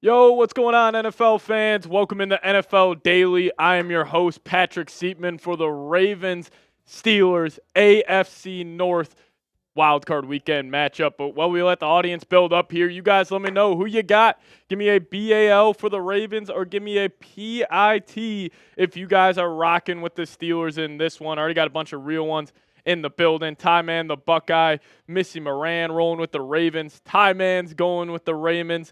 Yo, what's going on, NFL fans? Welcome into NFL Daily. I am your host, Patrick Seatman, for the Ravens Steelers AFC North wildcard weekend matchup. But while we let the audience build up here, you guys let me know who you got. Give me a BAL for the Ravens or give me a PIT if you guys are rocking with the Steelers in this one. I already got a bunch of real ones in the building. Ty Man, the Buckeye, Missy Moran rolling with the Ravens. Ty Man's going with the Ravens,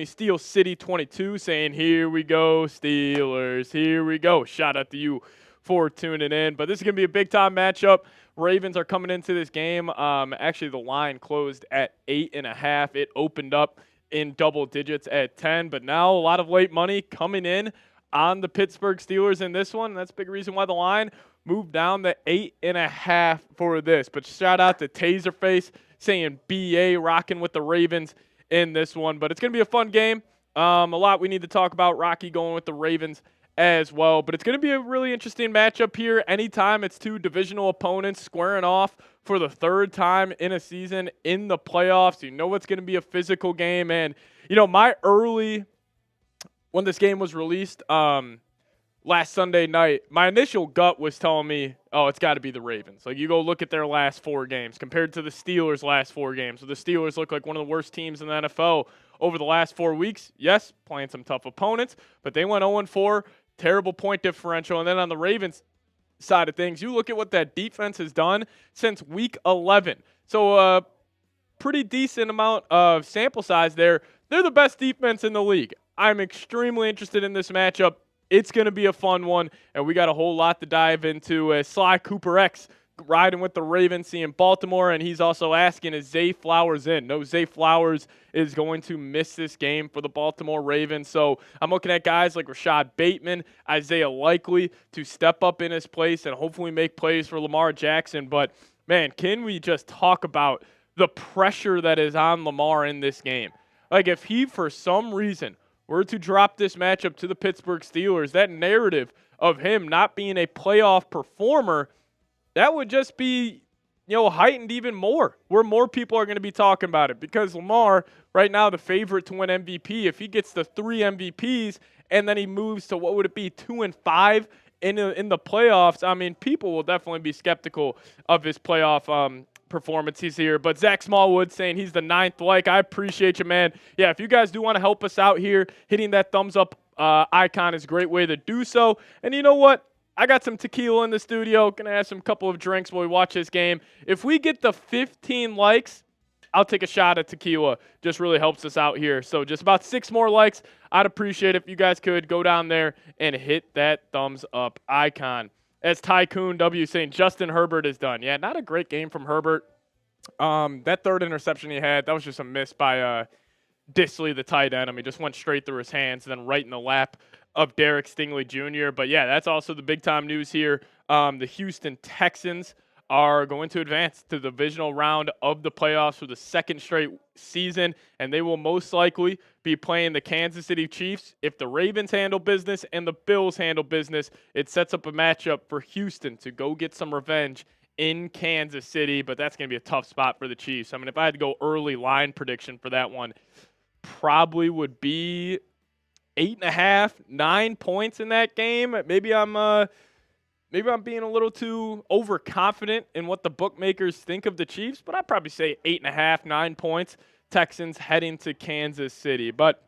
Steel City 22 saying, here we go, Steelers, here we go. Shout out to you for tuning in. But this is going to be a big-time matchup. Ravens are coming into this game. Actually, the line closed at 8.5. It opened up in double digits at 10. But now a lot of late money coming in on the Pittsburgh Steelers in this one. That's a big reason why the line moved down to 8.5 for this. But shout out to Taserface saying BA rocking with the Ravens in this one. But it's going to be a fun game. A lot we need to talk about. Rocky going with the Ravens as well. But it's going to be a really interesting matchup here. Anytime it's two divisional opponents squaring off for the third time in a season in the playoffs, you know it's going to be a physical game. And, when this game was released last Sunday night, my initial gut was telling me, oh, it's got to be the Ravens. Like, you go look at their last 4 games compared to the Steelers' last 4 games. So the Steelers look like one of the worst teams in the NFL over the last 4 weeks. Yes, playing some tough opponents, but they went 0-4, terrible point differential. And then on the Ravens side of things, you look at what that defense has done since week 11. So pretty decent amount of sample size there. They're the best defense in the league. I'm extremely interested in this matchup. It's going to be a fun one, and we got a whole lot to dive into. Sly Cooper X riding with the Ravens, seeing Baltimore, and he's also asking, is Zay Flowers in? No, Zay Flowers is going to miss this game for the Baltimore Ravens. So I'm looking at guys like Rashad Bateman, Isaiah Likely to step up in his place and hopefully make plays for Lamar Jackson. But, man, can we just talk about the pressure that is on Lamar in this game? Like, if he, for some reason, were to drop this matchup to the Pittsburgh Steelers, that narrative of him not being a playoff performer, that would just be, heightened even more, where more people are going to be talking about it. Because Lamar, right now, the favorite to win MVP, if he gets the 3 MVPs and then he moves to, 2 and 5 in the playoffs, I mean, people will definitely be skeptical of his playoff performances here. But Zach Smallwood saying he's the 9th like. I appreciate you, man. Yeah, if you guys do want to help us out here, hitting that thumbs up icon is a great way to do so. And you know what? I got some tequila in the studio. Gonna have some couple of drinks while we watch this game. If we get the 15 likes, I'll take a shot at tequila. Just really helps us out here. So just about 6 more likes. I'd appreciate it if you guys could go down there and hit that thumbs up icon. As Tycoon W saying, Justin Herbert is done. Yeah, not a great game from Herbert. That 3rd interception he had, that was just a miss by Disley, the tight end. I mean, just went straight through his hands and then right in the lap of Derek Stingley Jr. But, yeah, that's also the big-time news here. The Houston Texans are going to advance to the divisional round of the playoffs for the 2nd straight season, and they will most likely be playing the Kansas City Chiefs. If the Ravens handle business and the Bills handle business, it sets up a matchup for Houston to go get some revenge in Kansas City, but that's going to be a tough spot for the Chiefs. I mean, if I had to go early line prediction for that one, probably would be 8.5, 9 points in that game. Maybe I'm being a little too overconfident in what the bookmakers think of the Chiefs, but I'd probably say 8.5, 9 points. Texans heading to Kansas City. But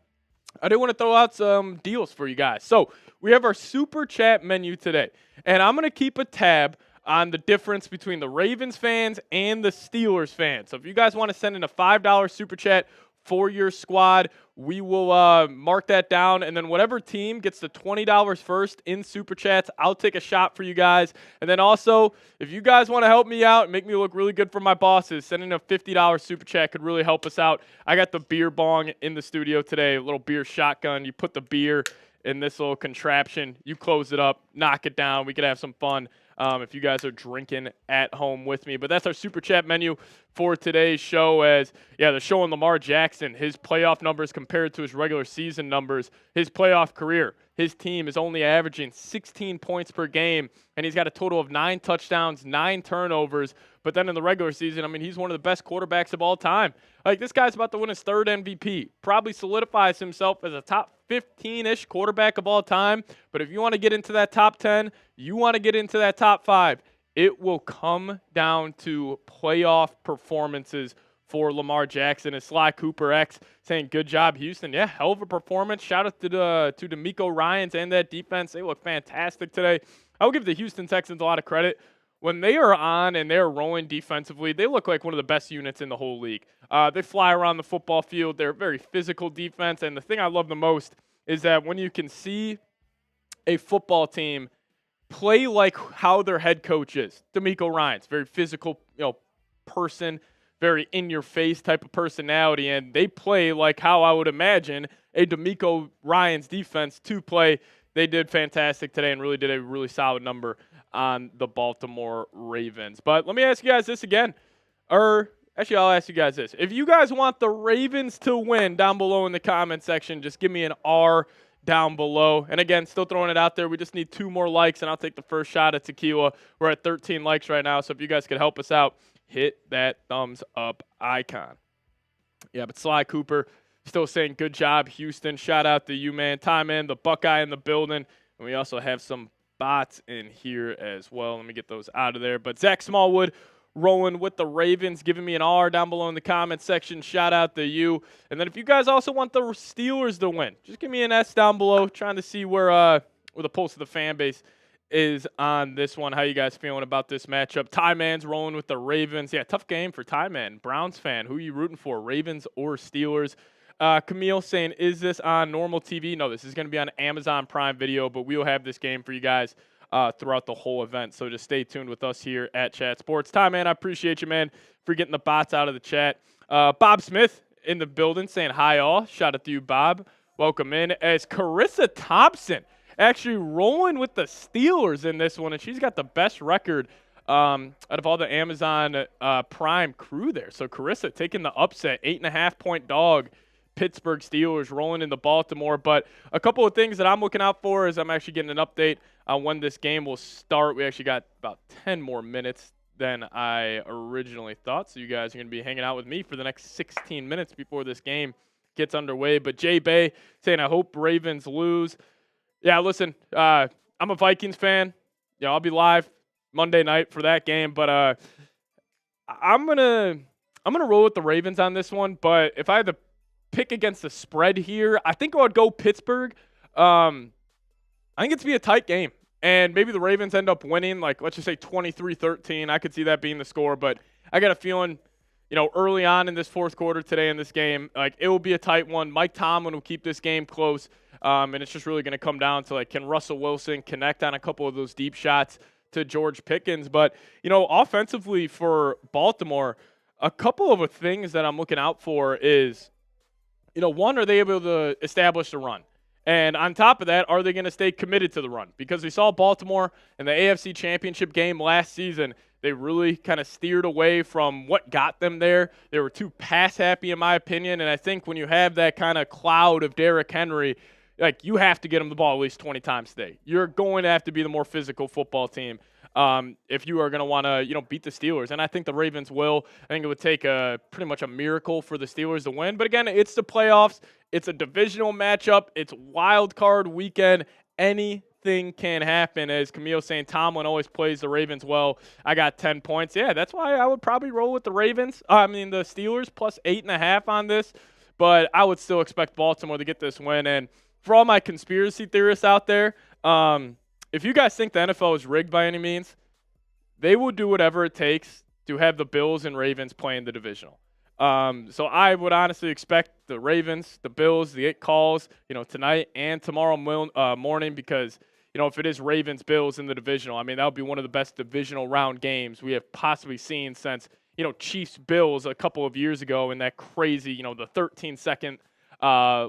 I do want to throw out some deals for you guys. So we have our Super Chat menu today, and I'm going to keep a tab on the difference between the Ravens fans and the Steelers fans. So if you guys want to send in a $5 Super Chat for your squad, we will mark that down, and then whatever team gets the $20 first in Super Chats, I'll take a shot for you guys. And then also, if you guys want to help me out and make me look really good for my bosses, sending a $50 Super Chat could really help us out. I got the beer bong in the studio today, a little beer shotgun. You put the beer in this little contraption, you close it up, knock it down. We could have some fun if you guys are drinking at home with me. But that's our Super Chat menu for today's show as, they're showing Lamar Jackson, his playoff numbers compared to his regular season numbers, his playoff career. His team is only averaging 16 points per game, and he's got a total of 9 touchdowns, 9 turnovers. But then in the regular season, I mean, he's one of the best quarterbacks of all time. Like, this guy's about to win his 3rd MVP. Probably solidifies himself as a top 15-ish quarterback of all time. But if you want to get into that top 10, you want to get into that top 5, it will come down to playoff performances for Lamar Jackson. And Sly Cooper X saying, good job, Houston. Yeah, hell of a performance. Shout out to D'Amico Ryans and that defense. They look fantastic today. I'll give the Houston Texans a lot of credit. When they are on and they're rolling defensively, they look like one of the best units in the whole league. They fly around the football field. They're a very physical defense. And the thing I love the most is that when you can see a football team play like how their head coach is, D'Amico Ryans, very physical, person, very in-your-face type of personality, and they play like how I would imagine a D'Amico Ryans defense to play. They did fantastic today and really did a really solid number on the Baltimore Ravens. But let me ask you guys this again. Actually, I'll ask you guys this. If you guys want the Ravens to win, down below in the comment section, just give me an R down below. And again, still throwing it out there. We just need 2 more likes, and I'll take the first shot at tequila. We're at 13 likes right now, so if you guys could help us out, hit that thumbs up icon. Yeah, but Sly Cooper still saying good job, Houston. Shout out to you, man. Ty, man, the Buckeye in the building. And we also have some bots in here as well. Let me get those out of there. But Zach Smallwood rolling with the Ravens, giving me an R down below in the comment section. Shout out to you. And then if you guys also want the Steelers to win, just give me an S down below. Trying to see where the pulse of the fan base is on this one. How you guys feeling about this matchup? Ty Man's rolling with the Ravens. Yeah, tough game for Ty Man. Browns fan. Who are you rooting for, Ravens or Steelers? Camille saying, is this on normal TV? No, this is going to be on Amazon Prime Video, but we'll have this game for you guys throughout the whole event. So just stay tuned with us here at Chat Sports. Ty Man, I appreciate you, man, for getting the bots out of the chat. Bob Smith in the building saying hi all. Shout out to you, Bob. Welcome in. As Carissa Thompson actually rolling with the Steelers in this one, and she's got the best record out of all the Amazon Prime crew there. So Carissa taking the upset, 8.5-point dog. Pittsburgh Steelers rolling into Baltimore. But a couple of things that I'm looking out for is I'm actually getting an update on when this game will start. We actually got about 10 more minutes than I originally thought. So you guys are going to be hanging out with me for the next 16 minutes before this game gets underway. But Jay Bay saying, I hope Ravens lose. Yeah, listen, I'm a Vikings fan. I'll be live Monday night for that game. But I'm gonna roll with the Ravens on this one. But if I had to pick against the spread here, I think I would go Pittsburgh. I think it's be a tight game, and maybe the Ravens end up winning, like let's just say 23-13. I could see that being the score, but I got a feeling, early on in this fourth quarter today in this game, like it will be a tight one. Mike Tomlin will keep this game close, and it's just really going to come down to like, can Russell Wilson connect on a couple of those deep shots to George Pickens? But offensively for Baltimore, a couple of things that I'm looking out for is, one, are they able to establish the run? And on top of that, are they going to stay committed to the run? Because we saw Baltimore in the AFC Championship game last season, they really kind of steered away from what got them there. They were too pass-happy, in my opinion. And I think when you have that kind of cloud of Derrick Henry, like you have to get him the ball at least 20 times today. You're going to have to be the more physical football team if you are going to want to, beat the Steelers. And I think the Ravens will. I think it would take pretty much a miracle for the Steelers to win. But again, it's the playoffs. It's a divisional matchup. It's wild card weekend. Anything can happen. As Camille saying, Tomlin always plays the Ravens well. I got 10 points. Yeah, that's why I would probably roll with the the Steelers plus 8.5 on this. But I would still expect Baltimore to get this win. And for all my conspiracy theorists out there, if you guys think the NFL is rigged by any means, they will do whatever it takes to have the Bills and Ravens playing the divisional. So I would honestly expect the Ravens, the Bills to get calls, tonight and tomorrow morning because, if it is Ravens-Bills in the divisional, that would be one of the best divisional round games we have possibly seen since, Chiefs-Bills a couple of years ago in that crazy, the 13-second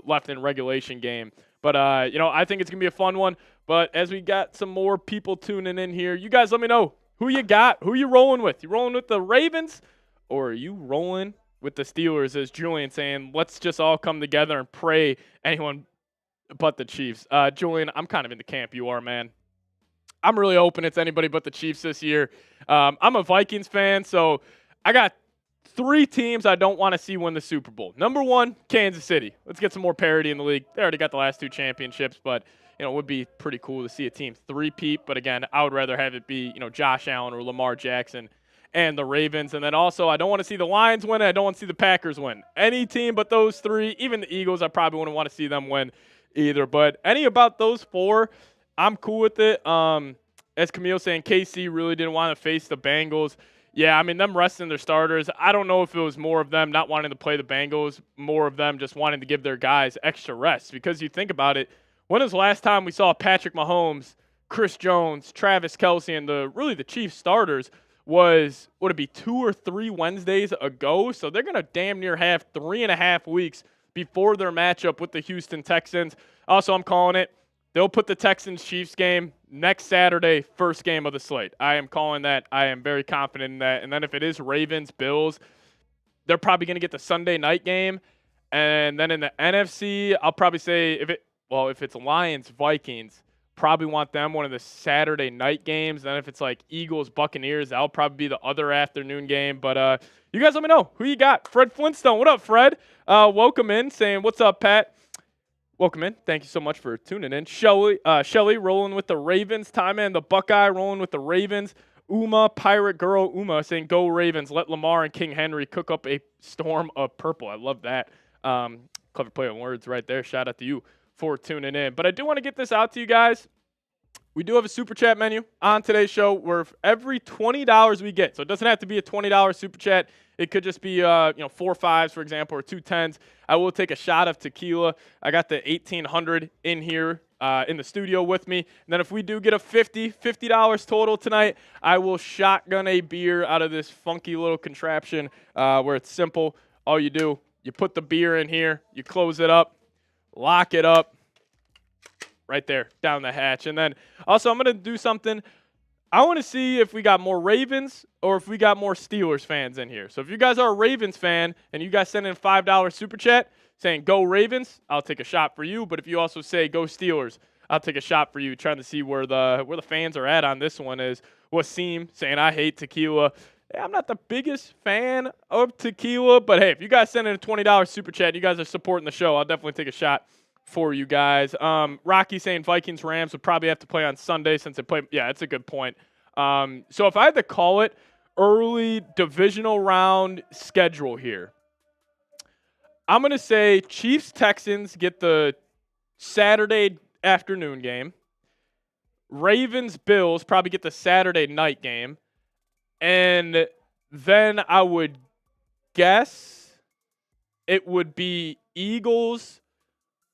left in regulation game. But, I think it's going to be a fun one. But as we got some more people tuning in here, you guys let me know who you got, who you rolling with. You rolling with the Ravens or are you rolling with the Steelers, as Julian saying, let's just all come together and pray anyone but the Chiefs? Julian, I'm kind of in the camp you are, man. I'm really hoping it's anybody but the Chiefs this year. I'm a Vikings fan, so I got 3 teams I don't want to see win the Super Bowl. Number 1, Kansas City. Let's get some more parity in the league. They already got the last 2 championships, but it would be pretty cool to see a team three-peat. But again, I would rather have it be Josh Allen or Lamar Jackson and the Ravens. And then also, I don't want to see the Lions win. I don't want to see the Packers win. Any team but those 3, even the Eagles, I probably wouldn't want to see them win either. But any about those 4, I'm cool with it. As Camille saying, KC really didn't want to face the Bengals. Yeah, I mean, them resting their starters, I don't know if it was more of them not wanting to play the Bengals, more of them just wanting to give their guys extra rest. Because you think about it, when was the last time we saw Patrick Mahomes, Chris Jones, Travis Kelce, and the Chiefs starters would it be 2 or 3 Wednesdays ago? So they're going to damn near have 3.5 weeks before their matchup with the Houston Texans. Also, I'm calling it. They'll put the Texans-Chiefs game next Saturday, first game of the slate. I am calling that. I am very confident in that. And then if it is Ravens-Bills, they're probably going to get the Sunday night game. And then in the NFC, I'll probably say if it's Lions-Vikings, probably want them one of the Saturday night games. Then if it's like Eagles-Buccaneers, that'll probably be the other afternoon game. But you guys let me know who you got. Fred Flintstone. What up, Fred? Welcome in, saying, what's up, Pat? Welcome in. Thank you so much for tuning in. Shelly rolling with the Ravens. Ty Man, the Buckeye, rolling with the Ravens. Pirate Girl Uma saying, go Ravens. Let Lamar and King Henry cook up a storm of purple. I love that. Clever play on words right there. Shout out to you for tuning in. But I do want to get this out to you guys. We do have a super chat menu on today's show where every $20 we get, so it doesn't have to be a $20 super chat. It could just be 4 5s, for example, or 2 10s. I will take a shot of tequila. I got the 1800 in here in the studio with me. And then if we do get a $50 total tonight, I will shotgun a beer out of this funky little contraption where it's simple. All you do, you put the beer in here, you close it up, lock it up. Right there, down the hatch. And then also I'm going to do something. I want to see if we got more Ravens or if we got more Steelers fans in here. So if you guys are a Ravens fan and you guys send in $5 super chat saying go Ravens, I'll take a shot for you. But if you also say go Steelers, I'll take a shot for you. Trying to see where the fans are at on this one is Wasim saying I hate tequila. Yeah, I'm not the biggest fan of tequila, but hey, if you guys send in a $20 super chat, you guys are supporting the show. I'll definitely take a shot for you guys. Rocky saying Vikings-Rams would probably have to play on Sunday since they play. Yeah, that's a good point. So if I had to call it early divisional round schedule here, I'm going to say Chiefs-Texans get the Saturday afternoon game. Ravens-Bills probably get the Saturday night game. And then I would guess it would be Eagles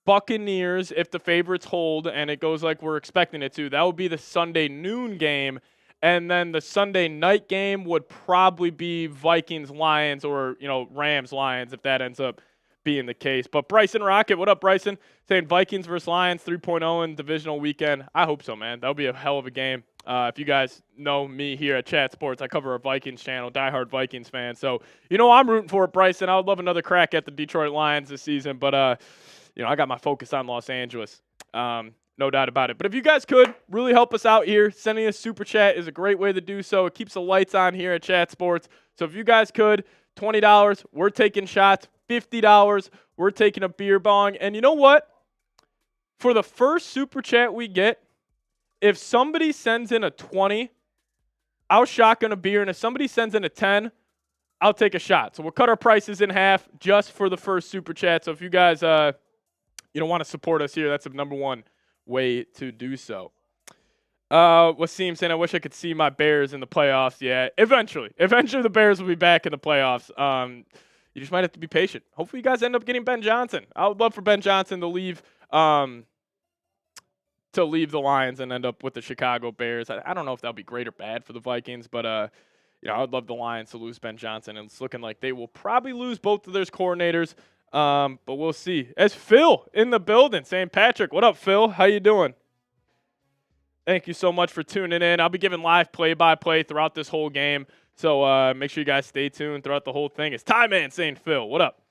Buccaneers if the favorites hold and it goes like we're expecting it to. That would be the Sunday noon game. And then the Sunday night game would probably be Vikings-Lions or, Rams-Lions if that ends up being the case. But Bryson Rocket, what up, Bryson? Saying Vikings versus Lions 3.0 in divisional weekend. I hope so, man. That would be a hell of a game. If you guys know me here at Chat Sports, I cover a Vikings channel, diehard Vikings fan. So, I'm rooting for it, Bryson. I would love another crack at the Detroit Lions this season. But, I got my focus on Los Angeles. No doubt about it. But if you guys could really help us out here, sending a super chat is a great way to do so. It keeps the lights on here at Chat Sports. So if you guys could, $20, we're taking shots. $50, we're taking a beer bong. And you know what? For the first super chat we get, if somebody sends in a 20, I'll shotgun a beer. And if somebody sends in a 10, I'll take a shot. So we'll cut our prices in half just for the first super chat. So if you guys want to support us here, that's the number one way to do so. Wasim saying, I wish I could see my Bears in the playoffs. Yeah, eventually the Bears will be back in the playoffs. You just might have to be patient. Hopefully you guys end up getting Ben Johnson. I would love for Ben Johnson to leave the Lions and end up with the Chicago Bears. I don't know if that would be great or bad for the Vikings, but I would love the Lions to lose Ben Johnson, and it's looking like they will probably lose both of their coordinators. But we'll see. As Phil in the building, saying, Patrick, what up, Phil? How you doing? Thank you so much for tuning in. I'll be giving live play-by-play throughout this whole game. So make sure you guys stay tuned throughout the whole thing. It's Ty Man saying Phil, what up?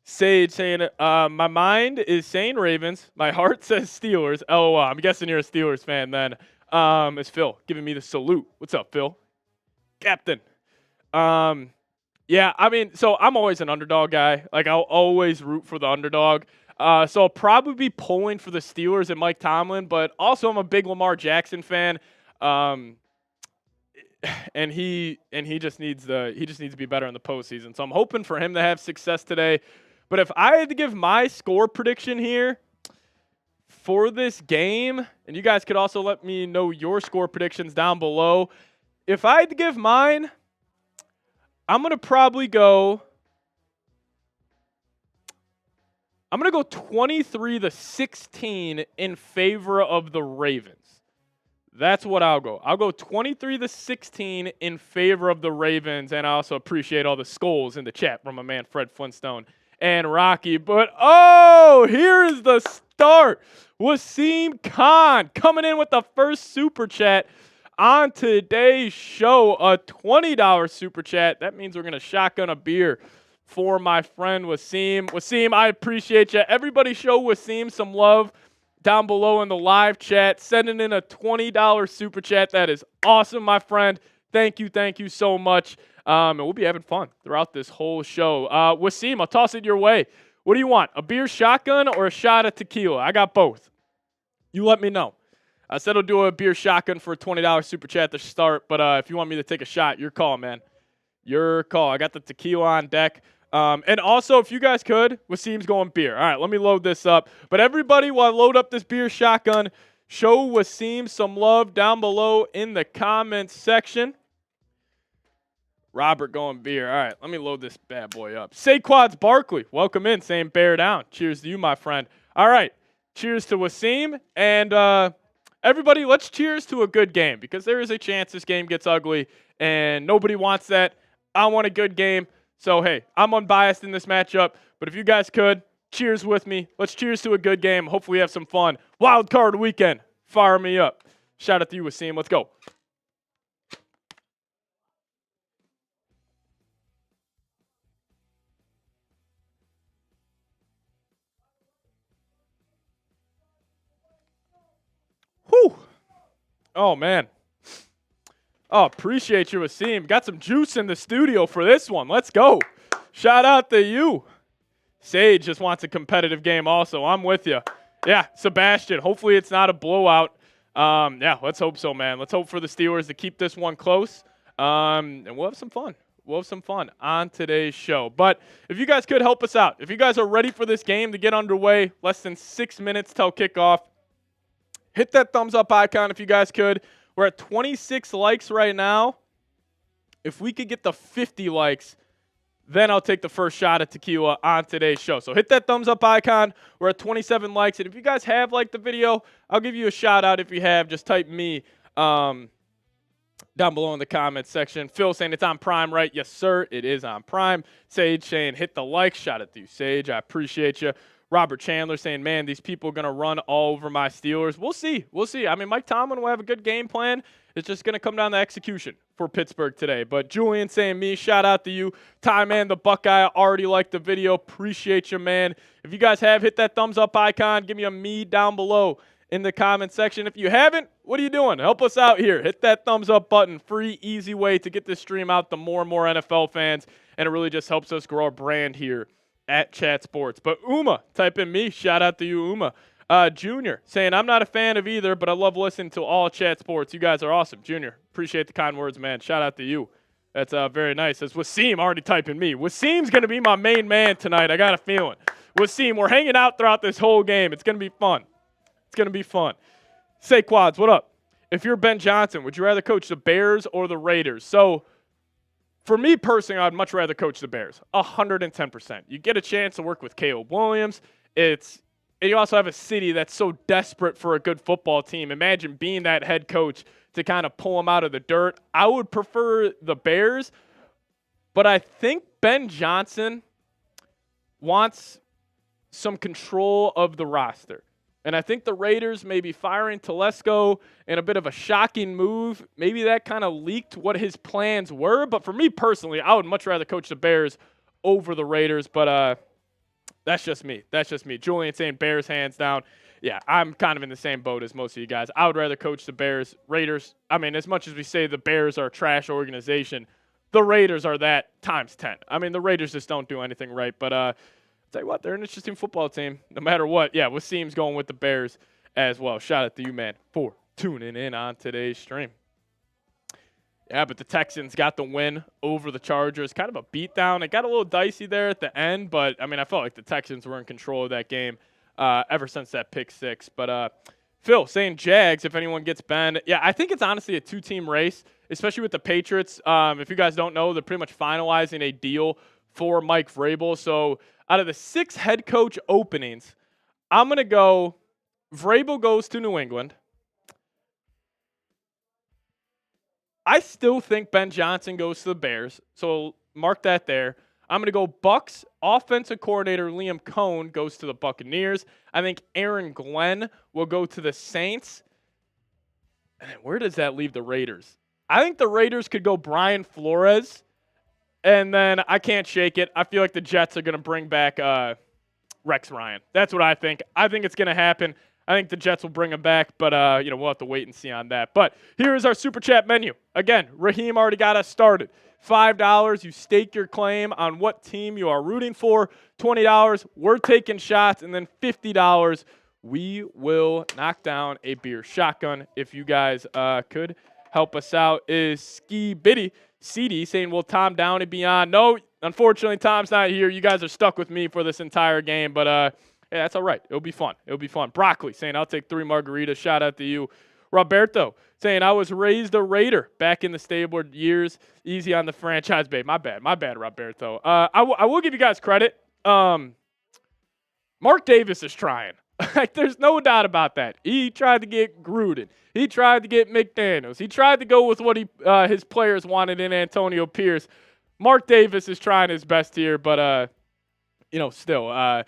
Sage saying, my mind is saying Ravens. My heart says Steelers. LOL. I'm guessing you're a Steelers fan then. It's Phil giving me the salute. What's up, Phil? Captain. Yeah, I mean, so I'm always an underdog guy. Like, I'll always root for the underdog. So I'll probably be pulling for the Steelers and Mike Tomlin, but also I'm a big Lamar Jackson fan. And he just needs to be better in the postseason. So I'm hoping for him to have success today. But if I had to give my score prediction here for this game, and you guys could also let me know your score predictions down below. If I had to give mine, I'm going to probably go 23-16 in favor of the Ravens. That's what I'll go. I'll go 23-16 in favor of the Ravens, and I also appreciate all the skulls in the chat from my man Fred Flintstone and Rocky. But, here is the start. Wasim Khan coming in with the first super chat on today's show, a $20 super chat. That means we're going to shotgun a beer for my friend Wasim. Wasim, I appreciate you. Everybody show Wasim some love down below in the live chat. Sending in a $20 super chat. That is awesome, my friend. Thank you so much. And we'll be having fun throughout this whole show. Wasim, I'll toss it your way. What do you want, a beer shotgun or a shot of tequila? I got both. You let me know. I said I'll do a beer shotgun for a $20 super chat to start, but if you want me to take a shot, your call, man. Your call. I got the tequila on deck. And also, if you guys could, Wasim's going beer. All right, let me load this up. But everybody, while I load up this beer shotgun, show Wasim some love down below in the comments section. Robert going beer. All right, let me load this bad boy up. Saquon Barkley, welcome in, saying bear down. Cheers to you, my friend. All right, cheers to Wasim. And everybody, let's cheers to a good game, because there is a chance this game gets ugly, and nobody wants that. I want a good game. So, hey, I'm unbiased in this matchup, but if you guys could, cheers with me. Let's cheers to a good game. Hopefully we have some fun. Wild card weekend. Fire me up. Shout out to you, Wasim. Let's go. Whew. Oh, man. Oh, appreciate you, Wasim. Got some juice in the studio for this one. Let's go. Shout out to you. Sage just wants a competitive game also. I'm with you. Yeah, Sebastian, hopefully it's not a blowout. Yeah, let's hope so, man. Let's hope for the Steelers to keep this one close. And we'll have some fun. We'll have some fun on today's show. But if you guys could help us out, if you guys are ready for this game to get underway, less than 6 minutes till kickoff, hit that thumbs up icon if you guys could. We're at 26 likes right now. If we could get the 50 likes, then I'll take the first shot at tequila on today's show. So hit that thumbs up icon. We're at 27 likes. And if you guys have liked the video, I'll give you a shout out if you have. Just type me down below in the comments section. Phil saying it's on Prime, right? Yes, sir. It is on Prime. Sage saying hit the like. Shout out to you, Sage. I appreciate you. Robert Chandler saying, man, these people are going to run all over my Steelers. We'll see. We'll see. I mean, Mike Tomlin will have a good game plan. It's just going to come down to execution for Pittsburgh today. But Julian saying me, shout out to you. Ty, man, the Buckeye, I already liked the video. Appreciate you, man. If you guys have, hit that thumbs up icon. Give me a me down below in the comment section. If you haven't, what are you doing? Help us out here. Hit that thumbs up button. Free, easy way to get this stream out to more and more NFL fans. And it really just helps us grow our brand here at Chat Sports. But Uma, type in me. Shout out to you, Uma. Junior saying, I'm not a fan of either, but I love listening to all Chat Sports. You guys are awesome. Junior, appreciate the kind words, man. Shout out to you. That's very nice. That's Wasim already typing me. Wasim's going to be my main man tonight. I got a feeling. Wasim, we're hanging out throughout this whole game. It's going to be fun. It's going to be fun. Say Quads, what up? If you're Ben Johnson, would you rather coach the Bears or the Raiders? So, for me personally, I'd much rather coach the Bears, 110%. You get a chance to work with Kyren Williams. You also have a city that's so desperate for a good football team. Imagine being that head coach to kind of pull them out of the dirt. I would prefer the Bears, but I think Ben Johnson wants some control of the roster. And I think the Raiders may be firing Telesco in a bit of a shocking move. Maybe that kind of leaked what his plans were. But for me personally, I would much rather coach the Bears over the Raiders. But that's just me. That's just me. Julian saying Bears hands down. Yeah, I'm kind of in the same boat as most of you guys. I would rather coach the Bears. Raiders, I mean, as much as we say the Bears are a trash organization, the Raiders are that times 10. I mean, the Raiders just don't do anything right. But I'll tell you what, they're an interesting football team no matter what. Yeah, Wasim's going with the Bears as well. Shout out to you, man, for tuning in on today's stream. Yeah, but the Texans got the win over the Chargers. Kind of a beatdown. It got a little dicey there at the end, but, I mean, I felt like the Texans were in control of that game ever since that pick six. But Phil saying Jags, if anyone gets Ben. Yeah, I think it's honestly a two-team race, especially with the Patriots. If you guys don't know, they're pretty much finalizing a deal for Mike Vrabel. So out of the 6 head coach openings, I'm going to go Vrabel goes to New England. I still think Ben Johnson goes to the Bears, so mark that there. I'm going to go Bucs. Offensive coordinator Liam Cohn goes to the Buccaneers. I think Aaron Glenn will go to the Saints. And then where does that leave the Raiders? I think the Raiders could go Brian Flores, and then I can't shake it. I feel like the Jets are going to bring back Rex Ryan. That's what I think. I think it's going to happen. I think the Jets will bring him back, but we'll have to wait and see on that. But here is our Super Chat menu. Again, Raheem already got us started. $5, you stake your claim on what team you are rooting for. $20, we're taking shots. And then $50, we will knock down a beer shotgun. If you guys could help us out, is Ski Biddy CD saying, will Tom Downey be on? No, unfortunately, Tom's not here. You guys are stuck with me for this entire game, but yeah, that's all right. It'll be fun. It'll be fun. Broccoli saying, I'll take 3 margaritas. Shout out to you. Roberto saying, I was raised a Raider back in the stable years. Easy on the franchise, babe. My bad, Roberto. I will give you guys credit. Mark Davis is trying. Like, there's no doubt about that. He tried to get Gruden. He tried to get McDaniels. He tried to go with what his players wanted in Antonio Pierce. Mark Davis is trying his best here, but, still,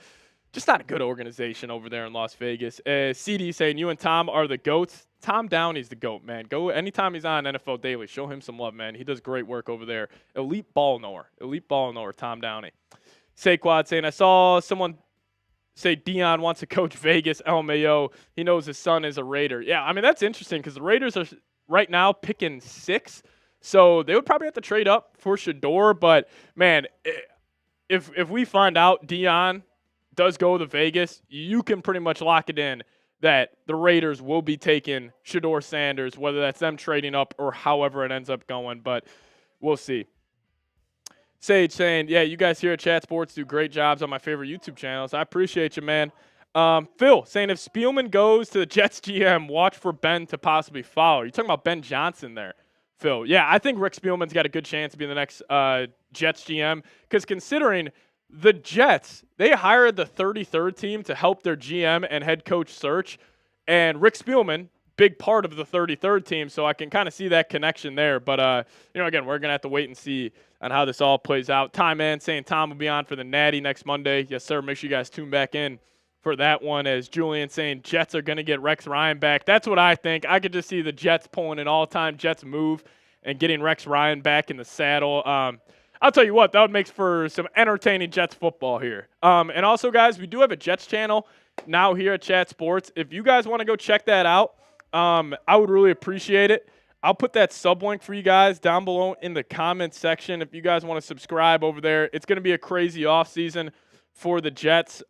just not a good organization over there in Las Vegas. CD saying, you and Tom are the GOATs. Tom Downey's the GOAT, man. Go anytime he's on NFL Daily, show him some love, man. He does great work over there. Elite ball knower, Tom Downey. Saquon saying, I saw someone say Dion wants to coach Vegas. LMAO. He knows his son is a Raider. Yeah, I mean, that's interesting because the Raiders are right now picking 6. So they would probably have to trade up for Shador. But, man, if we find out Dion does go to Vegas, you can pretty much lock it in that the Raiders will be taking Shador Sanders, whether that's them trading up or however it ends up going. But we'll see. Sage saying, yeah, you guys here at Chat Sports do great jobs on my favorite YouTube channels. I appreciate you, man. Phil saying, if Spielman goes to the Jets GM, watch for Ben to possibly follow. You're talking about Ben Johnson there, Phil. Yeah, I think Rick Spielman's got a good chance to be the next Jets GM because considering the Jets, they hired the 33rd team to help their GM and head coach search, and Rick Spielman, big part of the 33rd team, so I can kind of see that connection there. But, again, we're going to have to wait and see on how this all plays out. Time Man saying Tom will be on for the Natty next Monday. Yes, sir. Make sure you guys tune back in for that one. As Julian saying Jets are going to get Rex Ryan back. That's what I think. I could just see the Jets pulling an all-time Jets move and getting Rex Ryan back in the saddle. I'll tell you what, that would make for some entertaining Jets football here. And also, guys, we do have a Jets channel now here at Chat Sports. If you guys want to go check that out, I would really appreciate it. I'll put that sub link for you guys down below in the comments section if you guys want to subscribe over there. It's going to be a crazy offseason for the Jets.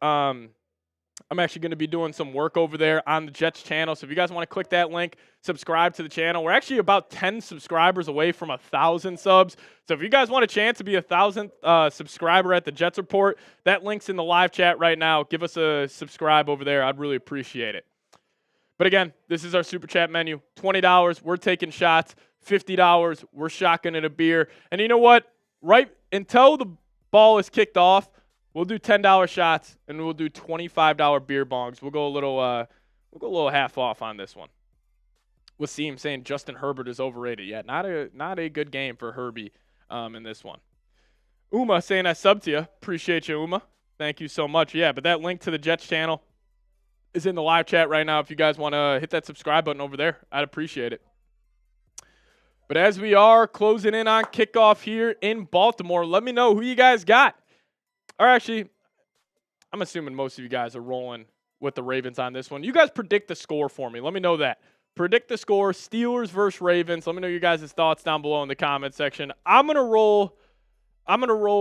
I'm actually going to be doing some work over there on the Jets channel. So if you guys want to click that link, subscribe to the channel. We're actually about 10 subscribers away from 1,000 subs. So if you guys want a chance to be 1,000th subscriber at the Jets Report, that link's in the live chat right now. Give us a subscribe over there. I'd really appreciate it. But again, this is our Super Chat menu. $20, we're taking shots. $50, we're shotgunning a beer. And you know what? Right until the ball is kicked off, we'll do $10 shots and we'll do $25 beer bongs. We'll go a little half off on this one. Wasim saying Justin Herbert is overrated. Yeah, not a good game for Herbie in this one. Uma saying I subbed to you. Appreciate you, Uma. Thank you so much. Yeah, but that link to the Jets channel, is in the live chat right now. If you guys want to hit that subscribe button over there, I'd appreciate it. But as we are closing in on kickoff here in Baltimore, let me know who you guys got. Or actually, I'm assuming most of you guys are rolling with the Ravens on this one. You guys predict the score for me. Let me know that. Predict the score, Steelers versus Ravens. Let me know your guys' thoughts down below in the comment section. I'm gonna roll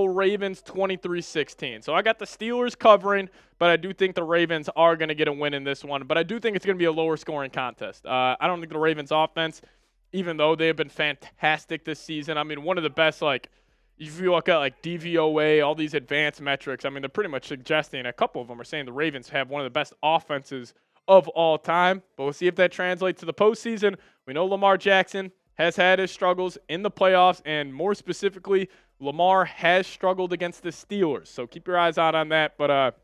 Ravens 23-16. So I got the Steelers covering, but I do think the Ravens are going to get a win in this one. But I do think it's going to be a lower scoring contest. I don't think the Ravens offense, even though they have been fantastic this season, I mean, one of the best, like, if you look at like DVOA, all these advanced metrics, I mean, they're pretty much suggesting, a couple of them are saying the Ravens have one of the best offenses of all time. But we'll see if that translates to the postseason. We know Lamar Jackson has had his struggles in the playoffs, and more specifically, Lamar has struggled against the Steelers. So keep your eyes out on that. But,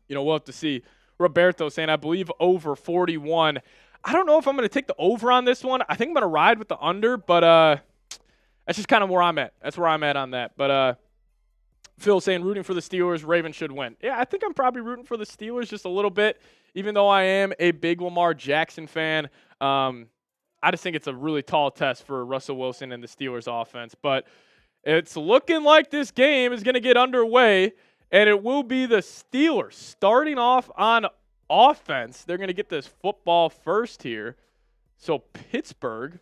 we'll have to see. Roberto saying, I believe over 41. I don't know if I'm going to take the over on this one. I think I'm going to ride with the under, but that's just kind of where I'm at. That's where I'm at on that. But Phil saying rooting for the Steelers, Ravens should win. Yeah, I think I'm probably rooting for the Steelers just a little bit, even though I am a big Lamar Jackson fan. I just think it's a really tall test for Russell Wilson and the Steelers offense. But it's looking like this game is going to get underway, and it will be the Steelers starting off on offense. They're going to get this football first here. So Pittsburgh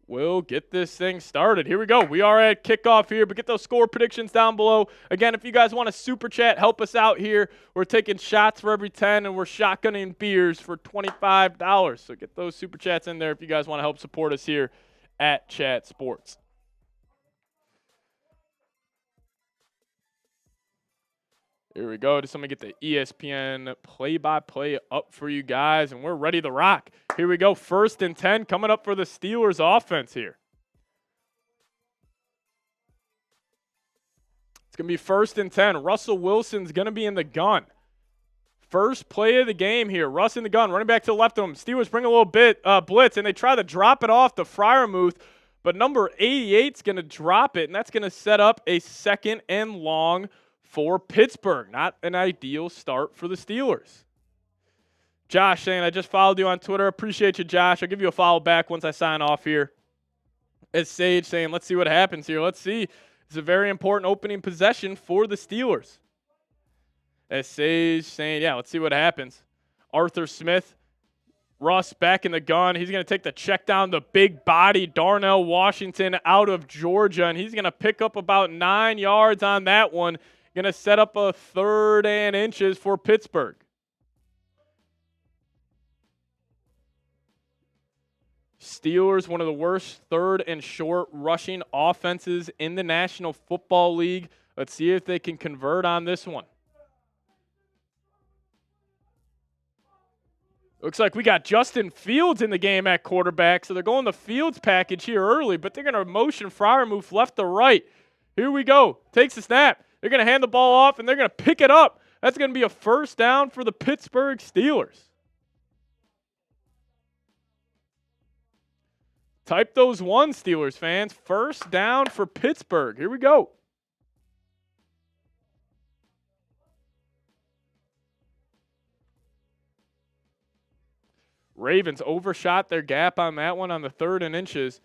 will get this thing started. Here we go. We are at kickoff here, but get those score predictions down below. Again, if you guys want to super chat, help us out here. We're taking shots for every 10, and we're shotgunning beers for $25. So get those super chats in there if you guys want to help support us here at Chat Sports. Here we go. Just let me get the ESPN play-by-play up for you guys, and we're ready to rock. Here we go. 1st and 10 coming up for the Steelers offense here. It's going to be 1st and 10. Russell Wilson's going to be in the gun. First play of the game here. Russ in the gun, running back to the left of him. Steelers bring a little bit blitz, and they try to drop it off to Freiermuth, but number 88's going to drop it, and that's going to set up a 2nd and long for Pittsburgh. Not an ideal start for the Steelers. Josh saying, I just followed you on Twitter. Appreciate you, Josh. I'll give you a follow back once I sign off here. As Sage saying, let's see what happens here. Let's see. It's a very important opening possession for the Steelers. As Sage saying, yeah, let's see what happens. Arthur Smith, Russ back in the gun. He's going to take the check down, the big body, Darnell Washington out of Georgia, and he's going to pick up about 9 yards on that one. Going to set up a 3rd and inches for Pittsburgh. Steelers, one of the worst 3rd and short rushing offenses in the National Football League. Let's see if they can convert on this one. Looks like we got Justin Fields in the game at quarterback, so they're going the Fields package here early, but they're going to motion Freiermuth left to right. Here we go. Takes the snap. They're going to hand the ball off, and they're going to pick it up. That's going to be a 1st down for the Pittsburgh Steelers. Type those 1, Steelers fans. 1st down for Pittsburgh. Here we go. Ravens overshot their gap on that one on the 3rd and inches,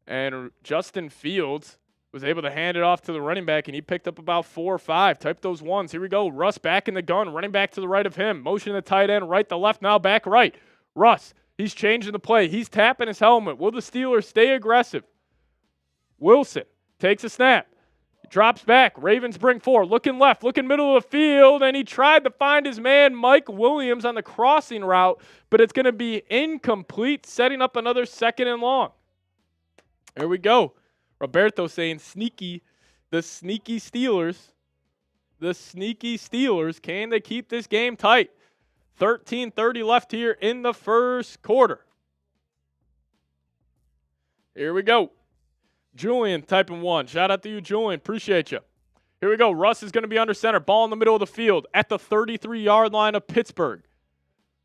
and Justin Fields was able to hand it off to the running back, and he picked up about 4 or 5. Type those 1s. Here we go. Russ back in the gun, running back to the right of him. Motion the tight end, right to left, now back right. Russ, he's changing the play. He's tapping his helmet. Will the Steelers stay aggressive? Wilson takes a snap. Drops back. Ravens bring 4. Looking left, looking middle of the field, and he tried to find his man Mike Williams on the crossing route, but it's going to be incomplete, setting up another 2nd and long. Here we go. Roberto saying sneaky, the sneaky Steelers. The sneaky Steelers. Can they keep this game tight? 13:30 left here in the 1st quarter. Here we go. Julian typing 1. Shout out to you, Julian. Appreciate you. Here we go. Russ is going to be under center. Ball in the middle of the field at the 33-yard line of Pittsburgh.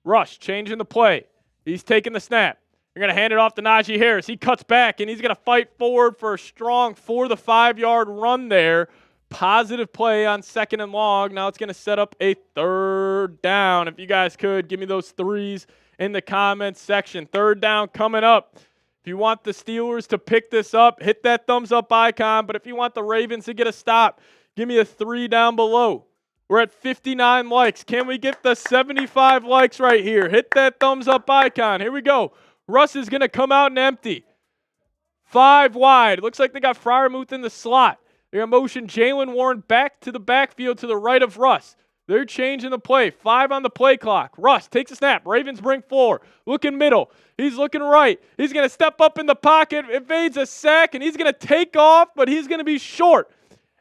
Rush changing the play. He's taking the snap. They're going to hand it off to Najee Harris. He cuts back, and he's going to fight forward for a strong 4 to 5 yard run there. positive play on 2nd and long. Now it's going to set up a 3rd down. If you guys could, give me those threes in the comments section. 3rd down coming up. If you want the Steelers to pick this up, hit that thumbs up icon. But if you want the Ravens to get a stop, give me a 3 down below. We're at 59 likes. Can we get the 75 likes right here? Hit that thumbs up icon. Here we go. Russ is going to come out and empty. 5 wide. Looks like they got Freiermuth in the slot. They're going to motion Jalen Warren back to the backfield to the right of Russ. They're changing the play. 5 on the play clock. Russ takes a snap. Ravens bring 4. Looking middle. He's looking right. He's going to step up in the pocket, evades a sack, and he's going to take off, but he's going to be short.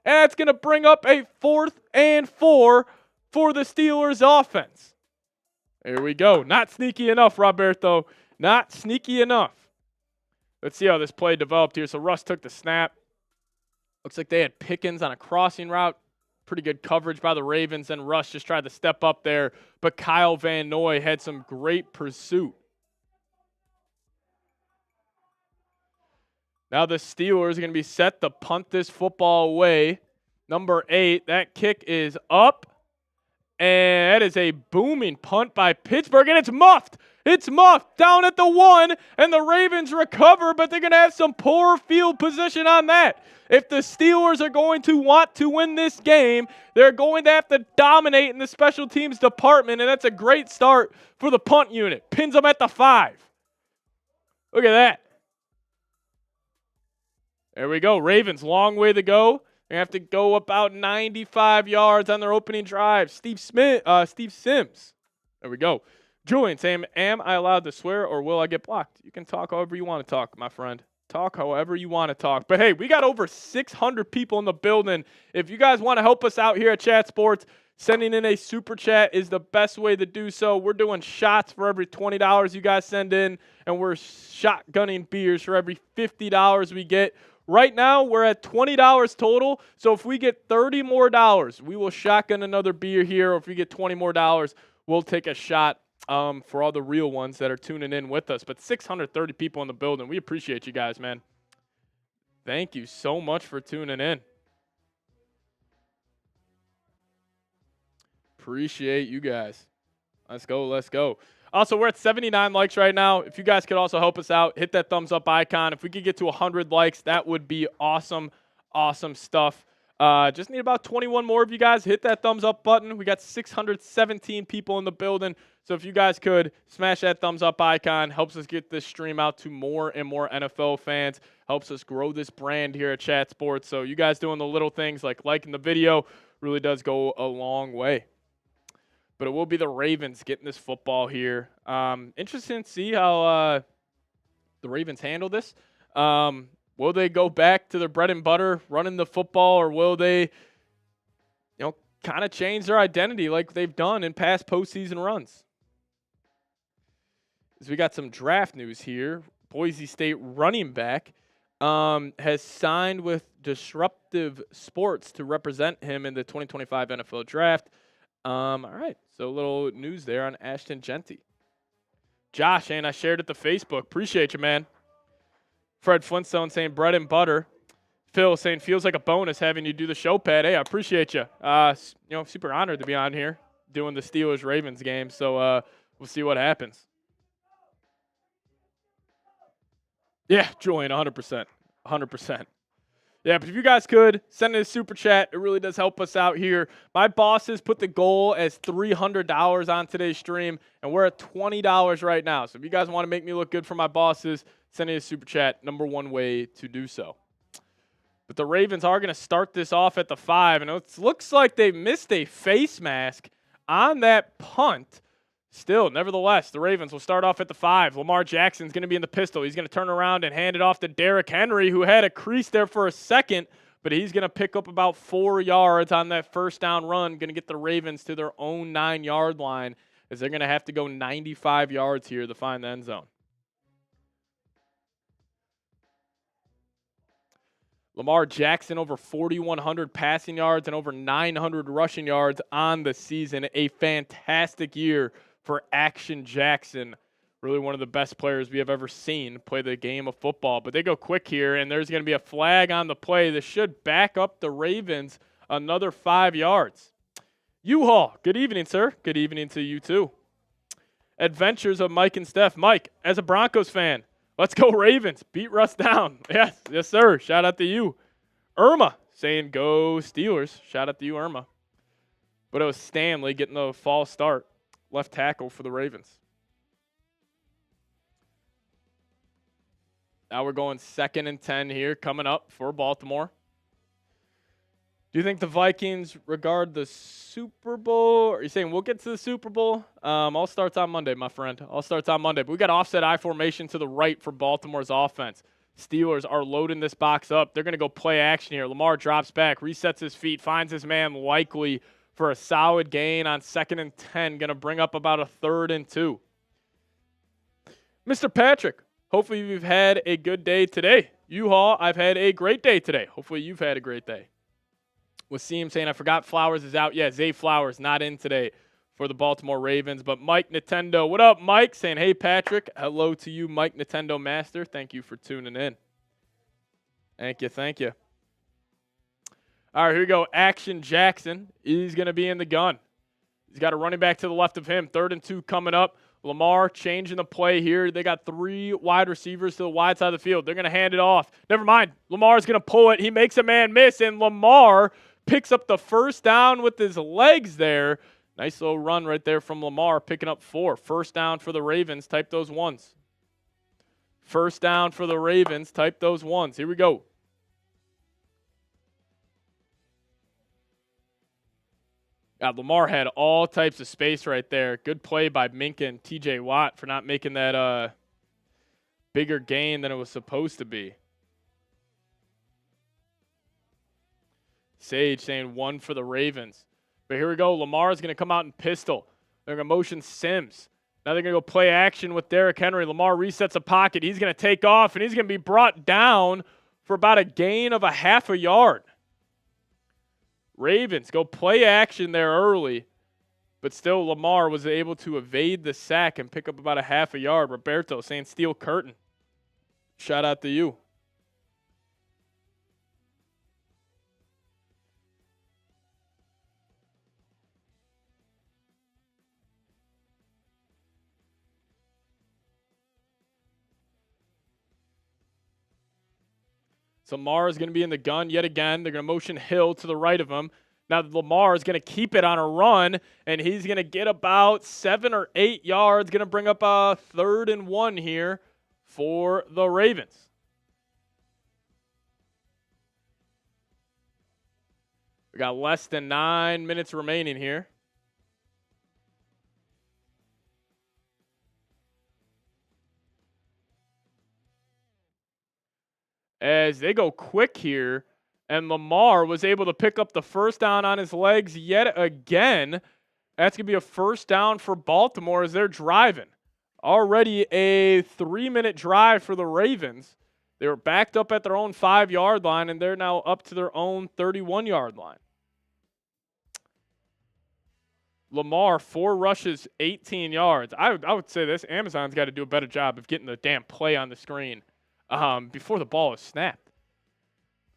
And that's going to bring up a 4th and 4 for the Steelers offense. There we go. Not sneaky enough, Roberto. Not sneaky enough. Let's see how this play developed here. So Russ took the snap. Looks like they had Pickens on a crossing route. Pretty good coverage by the Ravens, and Russ just tried to step up there, but Kyle Van Noy had some great pursuit. Now the Steelers are going to be set to punt this football away. Number 8, that kick is up, and that is a booming punt by Pittsburgh, and it's muffed. It's muffed down at the 1, and the Ravens recover, but they're going to have some poor field position on that. If the Steelers are going to want to win this game, they're going to have to dominate in the special teams department, and that's a great start for the punt unit. Pins them at the 5. Look at that. There we go. Ravens, long way to go. They have to go about 95 yards on their opening drive. Steve Sims. There we go. Julian saying, am I allowed to swear or will I get blocked? You can talk however you want to talk, my friend. Talk however you want to talk. But hey, we got over 600 people in the building. If you guys want to help us out here at Chat Sports, sending in a super chat is the best way to do so. We're doing shots for every $20 you guys send in, and we're shotgunning beers for every $50 we get. Right now, we're at $20 total, so if we get $30 more, we will shotgun another beer here, or if we get $20 more, we'll take a shot for all the real ones that are tuning in with us. But 630 people in the building. We appreciate you guys, man. Thank you so much for tuning in. Appreciate you guys. Let's go, let's go. Also, we're at 79 likes right now. If you guys could also help us out, hit that thumbs up icon. If we could get to 100 likes, that would be awesome, awesome stuff. Just need about 21 more of you guys. Hit that thumbs up button. We got 617 people in the building. So if you guys could smash that thumbs up icon, helps us get this stream out to more and more NFL fans, helps us grow this brand here at Chat Sports. So you guys doing the little things like liking the video really does go a long way. But it will be the Ravens getting this football here. Interesting to see how the Ravens handle this. Will they go back to their bread and butter, running the football, or will they, kind of change their identity like they've done in past postseason runs? As we got some draft news here, Boise State running back has signed with Disruptive Sports to represent him in the 2025 NFL Draft. All right, so a little news there on Ashton Genty. Josh, and I shared it to Facebook. Appreciate you, man. Fred Flintstone saying bread and butter. Phil saying feels like a bonus having you do the show, Pat. Hey, I appreciate you. Super honored to be on here doing the Steelers-Ravens game. So we'll see what happens. Yeah, Julian, 100%. 100%. Yeah, but if you guys could, send in a super chat. It really does help us out here. My bosses put the goal as $300 on today's stream, and we're at $20 right now. So if you guys want to make me look good for my bosses, send in a super chat. Number one way to do so. But the Ravens are going to start this off at the 5, and it looks like they missed a face mask on that punt. Still, nevertheless, the Ravens will start off at the 5. Lamar Jackson's going to be in the pistol. He's going to turn around and hand it off to Derrick Henry, who had a crease there for a second, but he's going to pick up about 4 yards on that first down run, going to get the Ravens to their own 9-yard line, as they're going to have to go 95 yards here to find the end zone. Lamar Jackson over 4,100 passing yards and over 900 rushing yards on the season. A fantastic year for Action Jackson. Really one of the best players we have ever seen play the game of football. But they go quick here, and there's going to be a flag on the play. This should back up the Ravens Another 5 yards. U-Haul, good evening, sir. Good evening to you, too. Adventures of Mike and Steph. Mike, as a Broncos fan, let's go Ravens. Beat Russ down. Yes, sir. Shout out to you. Irma saying go Steelers. Shout out to you, Irma. But it was Stanley getting the false start. Left tackle for the Ravens. Now we're going 2nd and 10 here coming up for Baltimore. Do you think the Vikings regard the Super Bowl? Are you saying we'll get to the Super Bowl? All starts on Monday, my friend. All starts on Monday. But we got offset I formation to the right for Baltimore's offense. Steelers are loading this box up. They're going to go play action here. Lamar drops back, resets his feet, finds his man likely for a solid gain on 2nd and 10. Going to bring up about a 3rd and 2. Mr. Patrick, hopefully you've had a good day today. U-Haul, I've had a great day today. Hopefully you've had a great day. Wasim saying, I forgot Flowers is out. Yeah, Zay Flowers not in today for the Baltimore Ravens. But Mike Nintendo, what up, Mike? Saying, hey, Patrick. Hello to you, Mike Nintendo Master. Thank you for tuning in. Thank you. All right, here we go. Action Jackson. He's going to be in the gun. He's got a running back to the left of him. 3rd and 2 coming up. Lamar changing the play here. They got 3 wide receivers to the wide side of the field. They're going to hand it off. Never mind. Lamar's going to pull it. He makes a man miss, and Lamar picks up the first down with his legs there. Nice little run right there from Lamar, picking up 4. First down for the Ravens. Type those ones. First down for the Ravens. Type those ones. Here we go. God, Lamar had all types of space right there. Good play by Minka and TJ Watt for not making that bigger gain than it was supposed to be. Sage saying 1 for the Ravens. But here we go. Lamar is going to come out in pistol. They're going to motion Sims. Now they're going to go play action with Derrick Henry. Lamar resets a pocket. He's going to take off, and he's going to be brought down for about a gain of a half a yard. Ravens go play action there early, but still Lamar was able to evade the sack and pick up about a half a yard. Roberto saying steel curtain. Shout out to you. So Lamar is going to be in the gun yet again. They're going to motion Hill to the right of him. Now Lamar is going to keep it on a run, and he's going to get about 7 or 8 yards. Going to bring up a 3rd and 1 here for the Ravens. We got less than 9 minutes remaining here. As they go quick here, and Lamar was able to pick up the first down on his legs yet again. That's going to be a first down for Baltimore as they're driving. Already a 3-minute drive for the Ravens. They were backed up at their own 5-yard line, and they're now up to their own 31-yard line. Lamar, 4 rushes, 18 yards. I would say this. Amazon's got to do a better job of getting the damn play on the screen before the ball is snapped.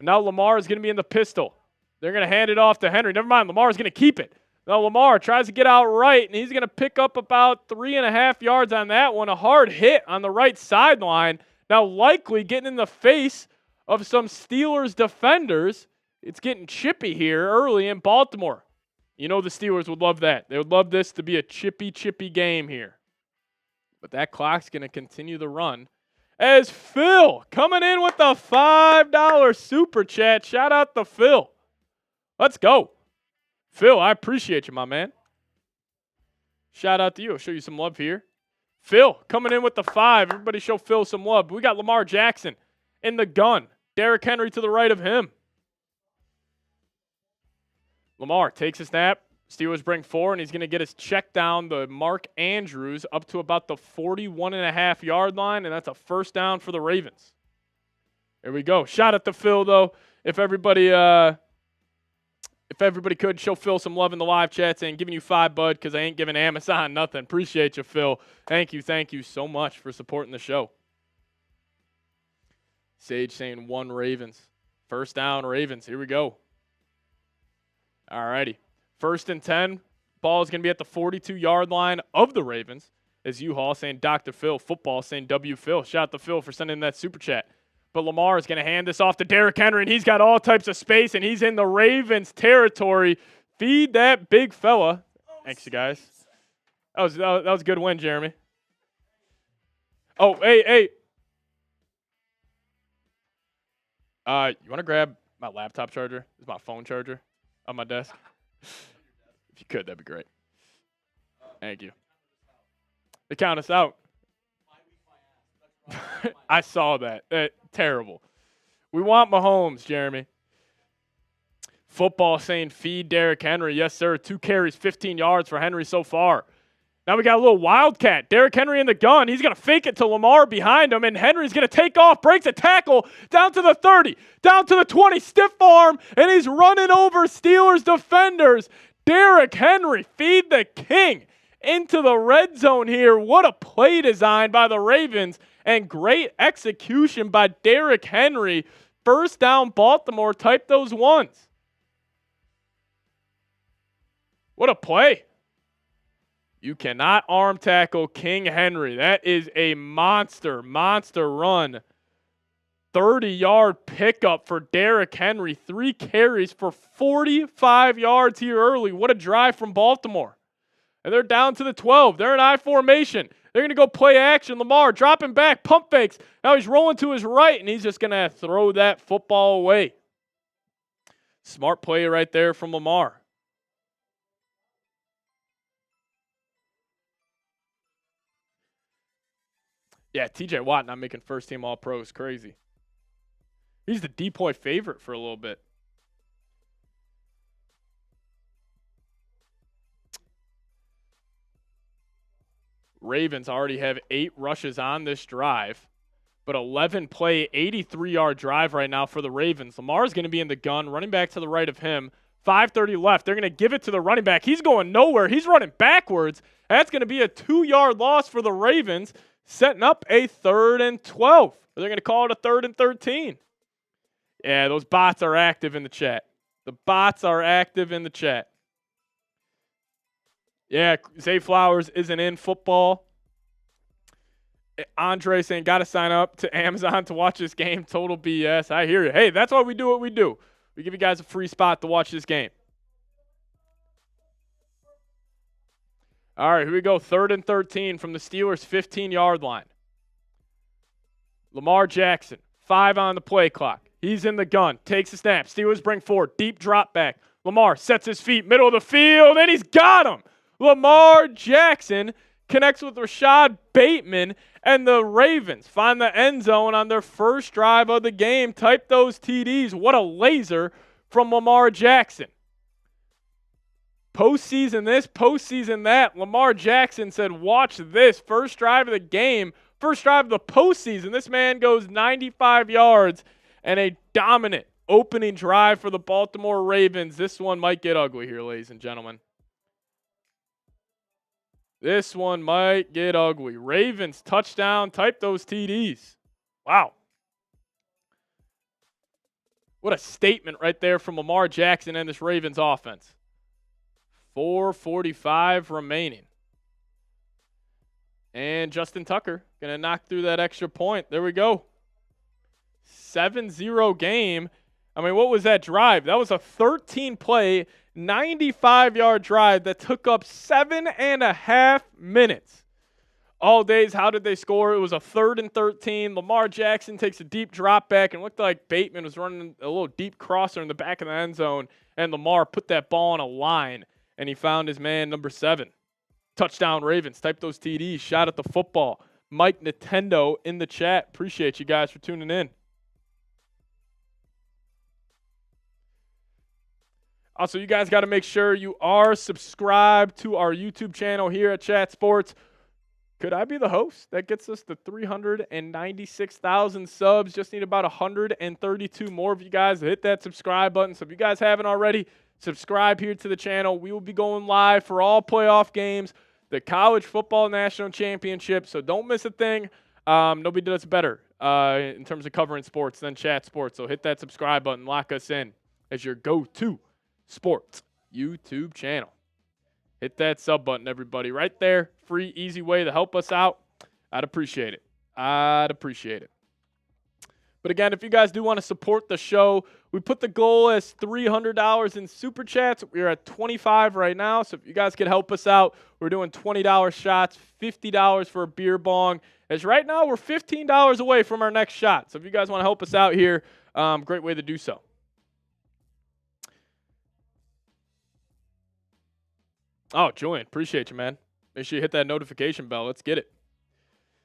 Now Lamar is going to be in the pistol. They're going to hand it off to Henry. Never mind, Lamar is going to keep it. Now Lamar tries to get out right, and he's going to pick up about 3.5 yards on that one. A hard hit on the right sideline. Now likely getting in the face of some Steelers defenders. It's getting chippy here early in Baltimore. You know the Steelers would love that. They would love this to be a chippy game here. But that clock's going to continue the run. As Phil coming in with the $5 super chat. Shout out to Phil. Let's go. Phil, I appreciate you, my man. Shout out to you. I'll show you some love here. Phil coming in with the 5. Everybody show Phil some love. We got Lamar Jackson in the gun. Derrick Henry to the right of him. Lamar takes a snap. Steelers bring 4, and he's going to get his check down to Mark Andrews up to about the 41.5-yard line, and that's a first down for the Ravens. There we go. Shout out to Phil, though. If everybody could, show Phil some love in the live chat saying giving you $5, bud, because I ain't giving Amazon nothing. Appreciate you, Phil. Thank you so much for supporting the show. Sage saying 1 Ravens. First down, Ravens. Here we go. All righty. 1st and 10. Ball is going to be at the 42-yard line of the Ravens. As U-Haul saying Dr. Phil, football saying W. Phil. Shout out to Phil for sending that super chat. But Lamar is going to hand this off to Derrick Henry, and he's got all types of space, and he's in the Ravens' territory. Feed that big fella. Thanks, you guys. That was a good win, Jeremy. Oh, hey. You want to grab my laptop charger? This is my phone charger on my desk. If you could, that'd be great. Thank you. They count us out. I saw that. Terrible. We want Mahomes, Jeremy. Football saying feed Derrick Henry. Yes, sir. 2 carries, 15 yards for Henry so far. Now we got a little wildcat. Derrick Henry in the gun. He's going to fake it to Lamar behind him, and Henry's going to take off, breaks a tackle, down to the 30, down to the 20, stiff arm, and he's running over Steelers defenders. Derrick Henry, feed the king, into the red zone here. What a play design by the Ravens, and great execution by Derrick Henry. 1st down, Baltimore. Type those ones. What a play. You cannot arm tackle King Henry. That is a monster run. 30-yard pickup for Derrick Henry. 3 carries for 45 yards here early. What a drive from Baltimore. And they're down to the 12. They're in I formation. They're going to go play action. Lamar dropping back, pump fakes. Now he's rolling to his right, and he's just going to throw that football away. Smart play right there from Lamar. Yeah, TJ Watt not making first-team All-Pro is crazy. He's the DPOY favorite for a little bit. Ravens already have 8 rushes on this drive, but 11-play, 83-yard drive right now for the Ravens. Lamar's going to be in the gun, running back to the right of him. 5:30 left. They're going to give it to the running back. He's going nowhere. He's running backwards. That's going to be a 2-yard loss for the Ravens, setting up a 3rd and 12. They're going to call it a 3rd and 13. Yeah, those bots are active in the chat. The bots are active in the chat. Yeah, Zay Flowers isn't in football. Andre saying, got to sign up to Amazon to watch this game. Total BS. I hear you. Hey, that's why we do what we do. We give you guys a free spot to watch this game. All right, here we go. 3rd and 13 from the Steelers' 15-yard line. Lamar Jackson, 5 on the play clock. He's in the gun, takes a snap. Steelers bring 4, deep drop back. Lamar sets his feet, middle of the field, and he's got him. Lamar Jackson connects with Rashad Bateman, and the Ravens find the end zone on their first drive of the game. Type those TDs. What a laser from Lamar Jackson. Postseason this, postseason that. Lamar Jackson said, watch this. First drive of the game, first drive of the postseason. This man goes 95 yards and a dominant opening drive for the Baltimore Ravens. This one might get ugly here, ladies and gentlemen. This one might get ugly. Ravens touchdown. Type those TDs. Wow. What a statement right there from Lamar Jackson and this Ravens offense. 4:45 remaining. And Justin Tucker going to knock through that extra point. There we go. 7-0 game. I mean, what was that drive? That was a 13-play, 95-yard drive that took up 7.5 minutes. All days, how did they score? It was a 3rd and 13. Lamar Jackson takes a deep drop back and looked like Bateman was running a little deep crosser in the back of the end zone, and Lamar put that ball on a line, and he found his man, number 7. Touchdown Ravens. Type those TDs. Shot at the football. Mike Nintendo in the chat. Appreciate you guys for tuning in. Also, you guys got to make sure you are subscribed to our YouTube channel here at Chat Sports. Could I be the host that gets us to 396,000 subs? Just need about 132 more of you guys to hit that subscribe button. So if you guys haven't already, subscribe here to the channel. We will be going live for all playoff games, the College Football National Championship. So don't miss a thing. Nobody does better in terms of covering sports than Chat Sports. So hit that subscribe button. Lock us in as your go-to sports YouTube channel. Hit that sub button, everybody. Right there. Free, easy way to help us out. I'd appreciate it. But again, if you guys do want to support the show, we put the goal as $300 in Super Chats. We're at $25 right now, so if you guys could help us out, we're doing $20 shots, $50 for a beer bong. As right now, we're $15 away from our next shot. So if you guys want to help us out here, great way to do so. Oh, Julian, appreciate you, man. Make sure you hit that notification bell. Let's get it.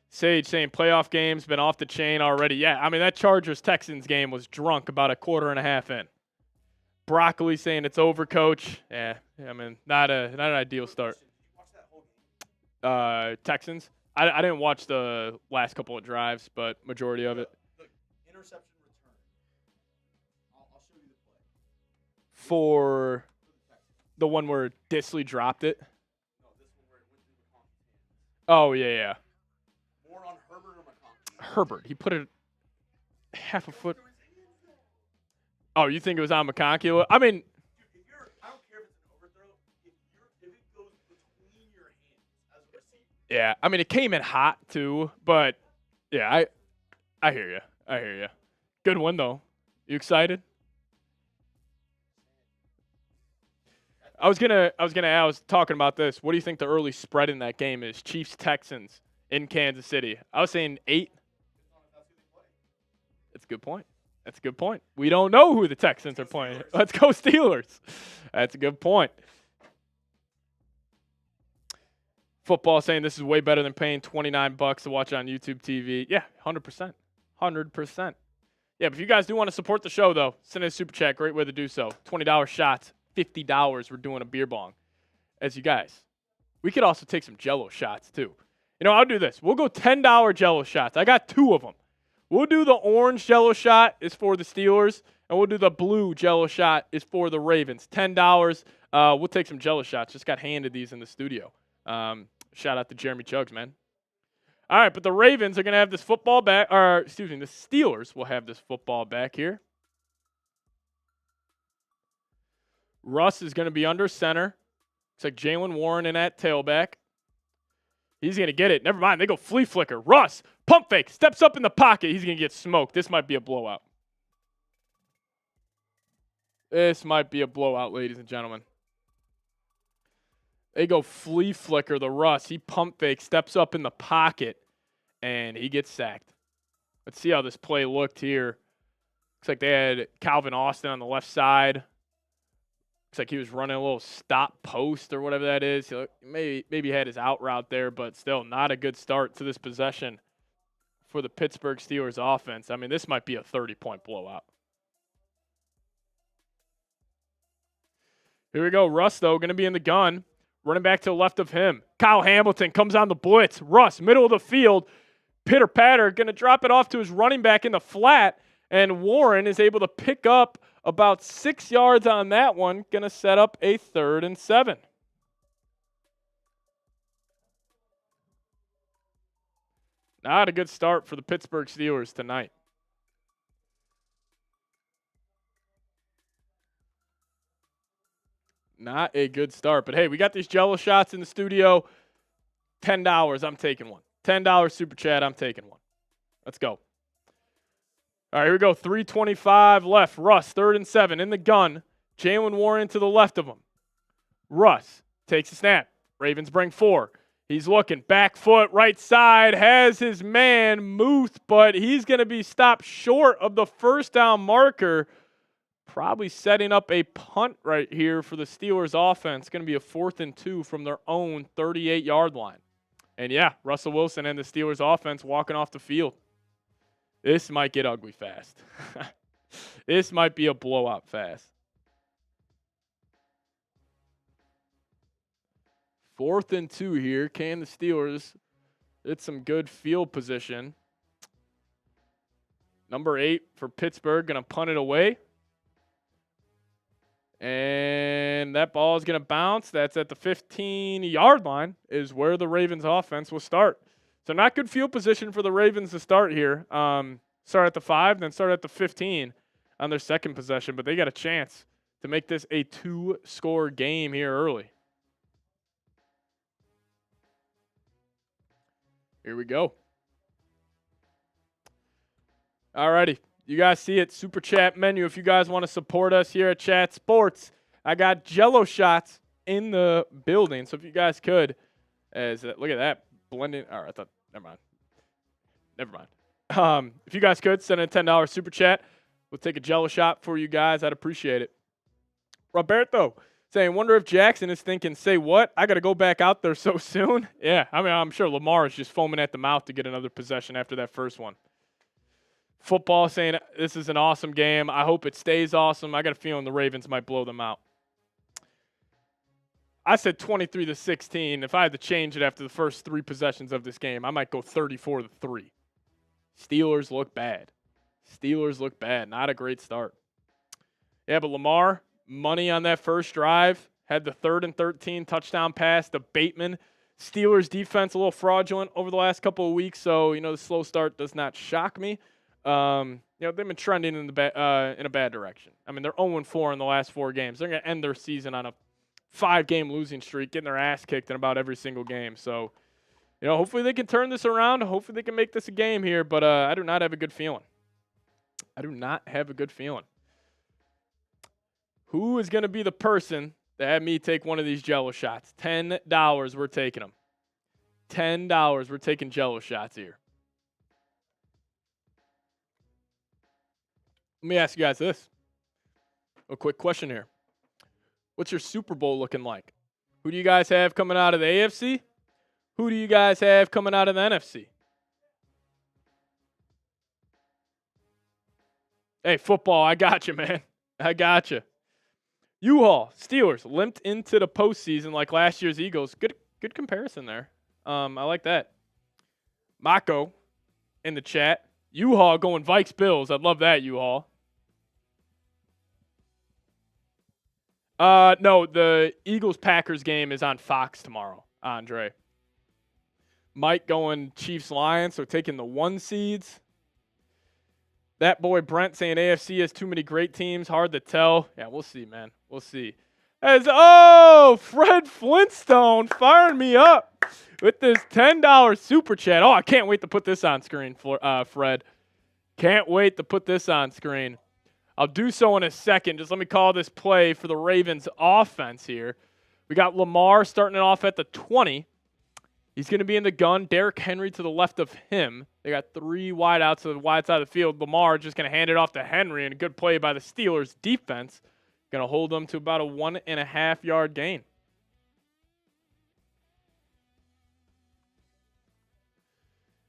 Sage saying playoff game's been off the chain already. Yeah, I mean, that Chargers-Texans game was drunk about a quarter and a half in. Broccoli saying it's over, coach. Yeah, I mean, not an ideal start. Texans? I didn't watch the last couple of drives, but majority of it. The interception return. I'll show you the play. For the one where Disley dropped it? No, this one where it went through McConkey's hands. Oh, yeah. More on Herbert or McConkey? Herbert. He put it half a foot. Oh, you think it was on McConkey? I mean, I don't care if it's an overthrow. If it goes between your hands as a receiver. yeah. I mean, it came in hot too, but yeah, I hear you. Good one though. You excited? I was talking about this. What do you think the early spread in that game is? Chiefs Texans in Kansas City. I was saying 8. That's a good point. We don't know who the Texans are playing. Let's go Steelers. That's a good point. Football saying this is way better than paying $29 to watch on YouTube TV. Yeah, 100%. 100%. Yeah, but if you guys do want to support the show, though, send in a super chat. Great way to do so. $20 shots, $50. We're doing a beer bong. As you guys, we could also take some Jell-O shots, too. You know, I'll do this. We'll go $10 Jell-O shots. I got 2 of them. We'll do the orange Jell-O shot is for the Steelers, and we'll do the blue Jell-O shot is for the Ravens. $10. We'll take some Jell-O shots. Just got handed these in the studio. Shout out to Jeremy Chugs, man. All right, but the Ravens are going to have this football back, the Steelers will have this football back here. Russ is going to be under center. Looks like Jaylen Warren in at tailback. He's going to get it. Never mind. They go flea flicker. Russ, pump fake, steps up in the pocket. He's going to get smoked. This might be a blowout. This might be a blowout, ladies and gentlemen. They go flea flicker, the Russ. He pump fake, steps up in the pocket, and he gets sacked. Let's see how this play looked here. Looks like they had Calvin Austin on the left side. Looks like he was running a little stop post or whatever that is. He maybe had his out route there, but still not a good start to this possession for the Pittsburgh Steelers offense. I mean, this might be a 30-point blowout. Here we go. Russ, though, going to be in the gun. Running back to the left of him. Kyle Hamilton comes on the blitz. Russ, middle of the field. Pitter-patter, going to drop it off to his running back in the flat. And Warren is able to pick up about 6 yards on that one. Going to set up a 3rd and 7. Not a good start for the Pittsburgh Steelers tonight. Not a good start. But, hey, we got these Jell-O shots in the studio. $10. I'm taking one. $10 super chat. I'm taking one. Let's go. All right, here we go. 3:25 left. Russ, 3rd and 7 in the gun. Jaylen Warren to the left of him. Russ takes a snap. Ravens bring 4. He's looking. Back foot, right side. Has his man, Muth, but he's going to be stopped short of the first down marker. Probably setting up a punt right here for the Steelers offense. It's going to be a 4th and 2 from their own 38-yard line. And, yeah, Russell Wilson and the Steelers offense walking off the field. This might get ugly fast. This might be a blowout fast. 4th and 2 here. Can the Steelers get some good field position? Number 8 for Pittsburgh going to punt it away. And that ball is going to bounce. That's at the 15-yard line is where the Ravens offense will start. So not good field position for the Ravens to start here. Start at the 5, then start at the 15 on their second possession. But they got a chance to make this a 2-score game here early. Here we go. Alrighty. You guys see it, Super Chat menu. If you guys want to support us here at Chat Sports, I got Jello shots in the building. So if you guys could, look at that blending. All right, I thought, never mind. If you guys could send in a $10 Super Chat, we'll take a Jello shot for you guys. I'd appreciate it. Roberto saying, wonder if Jackson is thinking, say what? I got to go back out there so soon. Yeah, I mean, I'm sure Lamar is just foaming at the mouth to get another possession after that first one. Football saying this is an awesome game. I hope it stays awesome. I got a feeling the Ravens might blow them out. I said 23-16. If I had to change it after the first 3 possessions of this game, I might go 34-3. Steelers look bad. Not a great start. Yeah, but Lamar, money on that first drive. Had the 3rd and 13 touchdown pass to Bateman. Steelers defense a little fraudulent over the last couple of weeks, so the slow start does not shock me. They've been trending in a bad direction. I mean, they're 0-4 in the last 4 games. They're going to end their season on a 5-game losing streak, getting their ass kicked in about every single game. So, hopefully they can turn this around. Hopefully they can make this a game here, but I do not have a good feeling. Who is going to be the person that had me take one of these Jello shots? $10, we're taking them. $10, we're taking Jello shots here. Let me ask you guys this. A quick question here. What's your Super Bowl looking like? Who do you guys have coming out of the AFC? Who do you guys have coming out of the NFC? Hey, football, I got you, man. I got you. U-Haul, Steelers, limped into the postseason like last year's Eagles. Good comparison there. I like that. Mako in the chat. U-Haul going Vikes Bills. I'd love that, U-Haul. No, the Eagles-Packers game is on Fox tomorrow, Andre. Mike going Chiefs-Lions, so taking the 1 seeds. That boy Brent saying AFC has too many great teams. Hard to tell. Yeah, we'll see, man. We'll see. Fred Flintstone firing me up with this $10 Super Chat. Oh, I can't wait to put this on screen, Fred. Can't wait to put this on screen. I'll do so in a second. Just let me call this play for the Ravens offense here. We got Lamar starting it off at the 20. He's going to be in the gun. Derrick Henry to the left of him. They got 3 wideouts to the wide side of the field. Lamar just going to hand it off to Henry, and a good play by the Steelers defense. Going to hold them to about a 1.5-yard gain.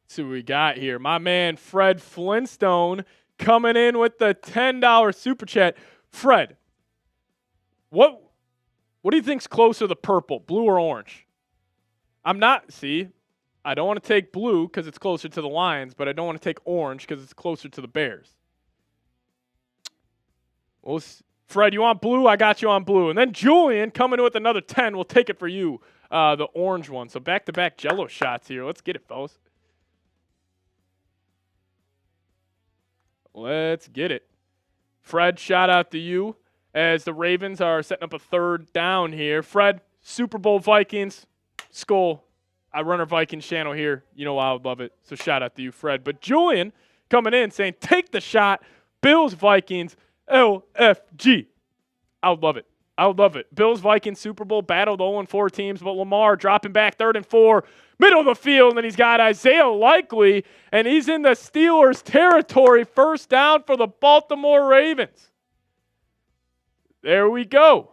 Let's see what we got here. My man Fred Flintstone coming in with the $10 Super Chat. Fred, what do you think's closer, the purple, blue or orange? I don't want to take blue because it's closer to the Lions, but I don't want to take orange because it's closer to the Bears. Well, Fred, you want blue? I got you on blue. And then Julian coming in with another 10. We'll take it for you, the orange one. So back-to-back Jello shots here. Let's get it, fellas. Let's get it. Fred, shout out to you as the Ravens are setting up a 3rd down here. Fred, Super Bowl Vikings, Skull. I run our Vikings channel here. You know I would love it. So shout out to you, Fred. But Julian coming in saying, take the shot. Bills, Vikings, LFG. I would love it. Bills, Vikings, Super Bowl battle, the 0-4 teams, but Lamar dropping back 3rd and 4. Middle of the field, and he's got Isaiah Likely, and he's in the Steelers' territory. 1st down for the Baltimore Ravens. There we go.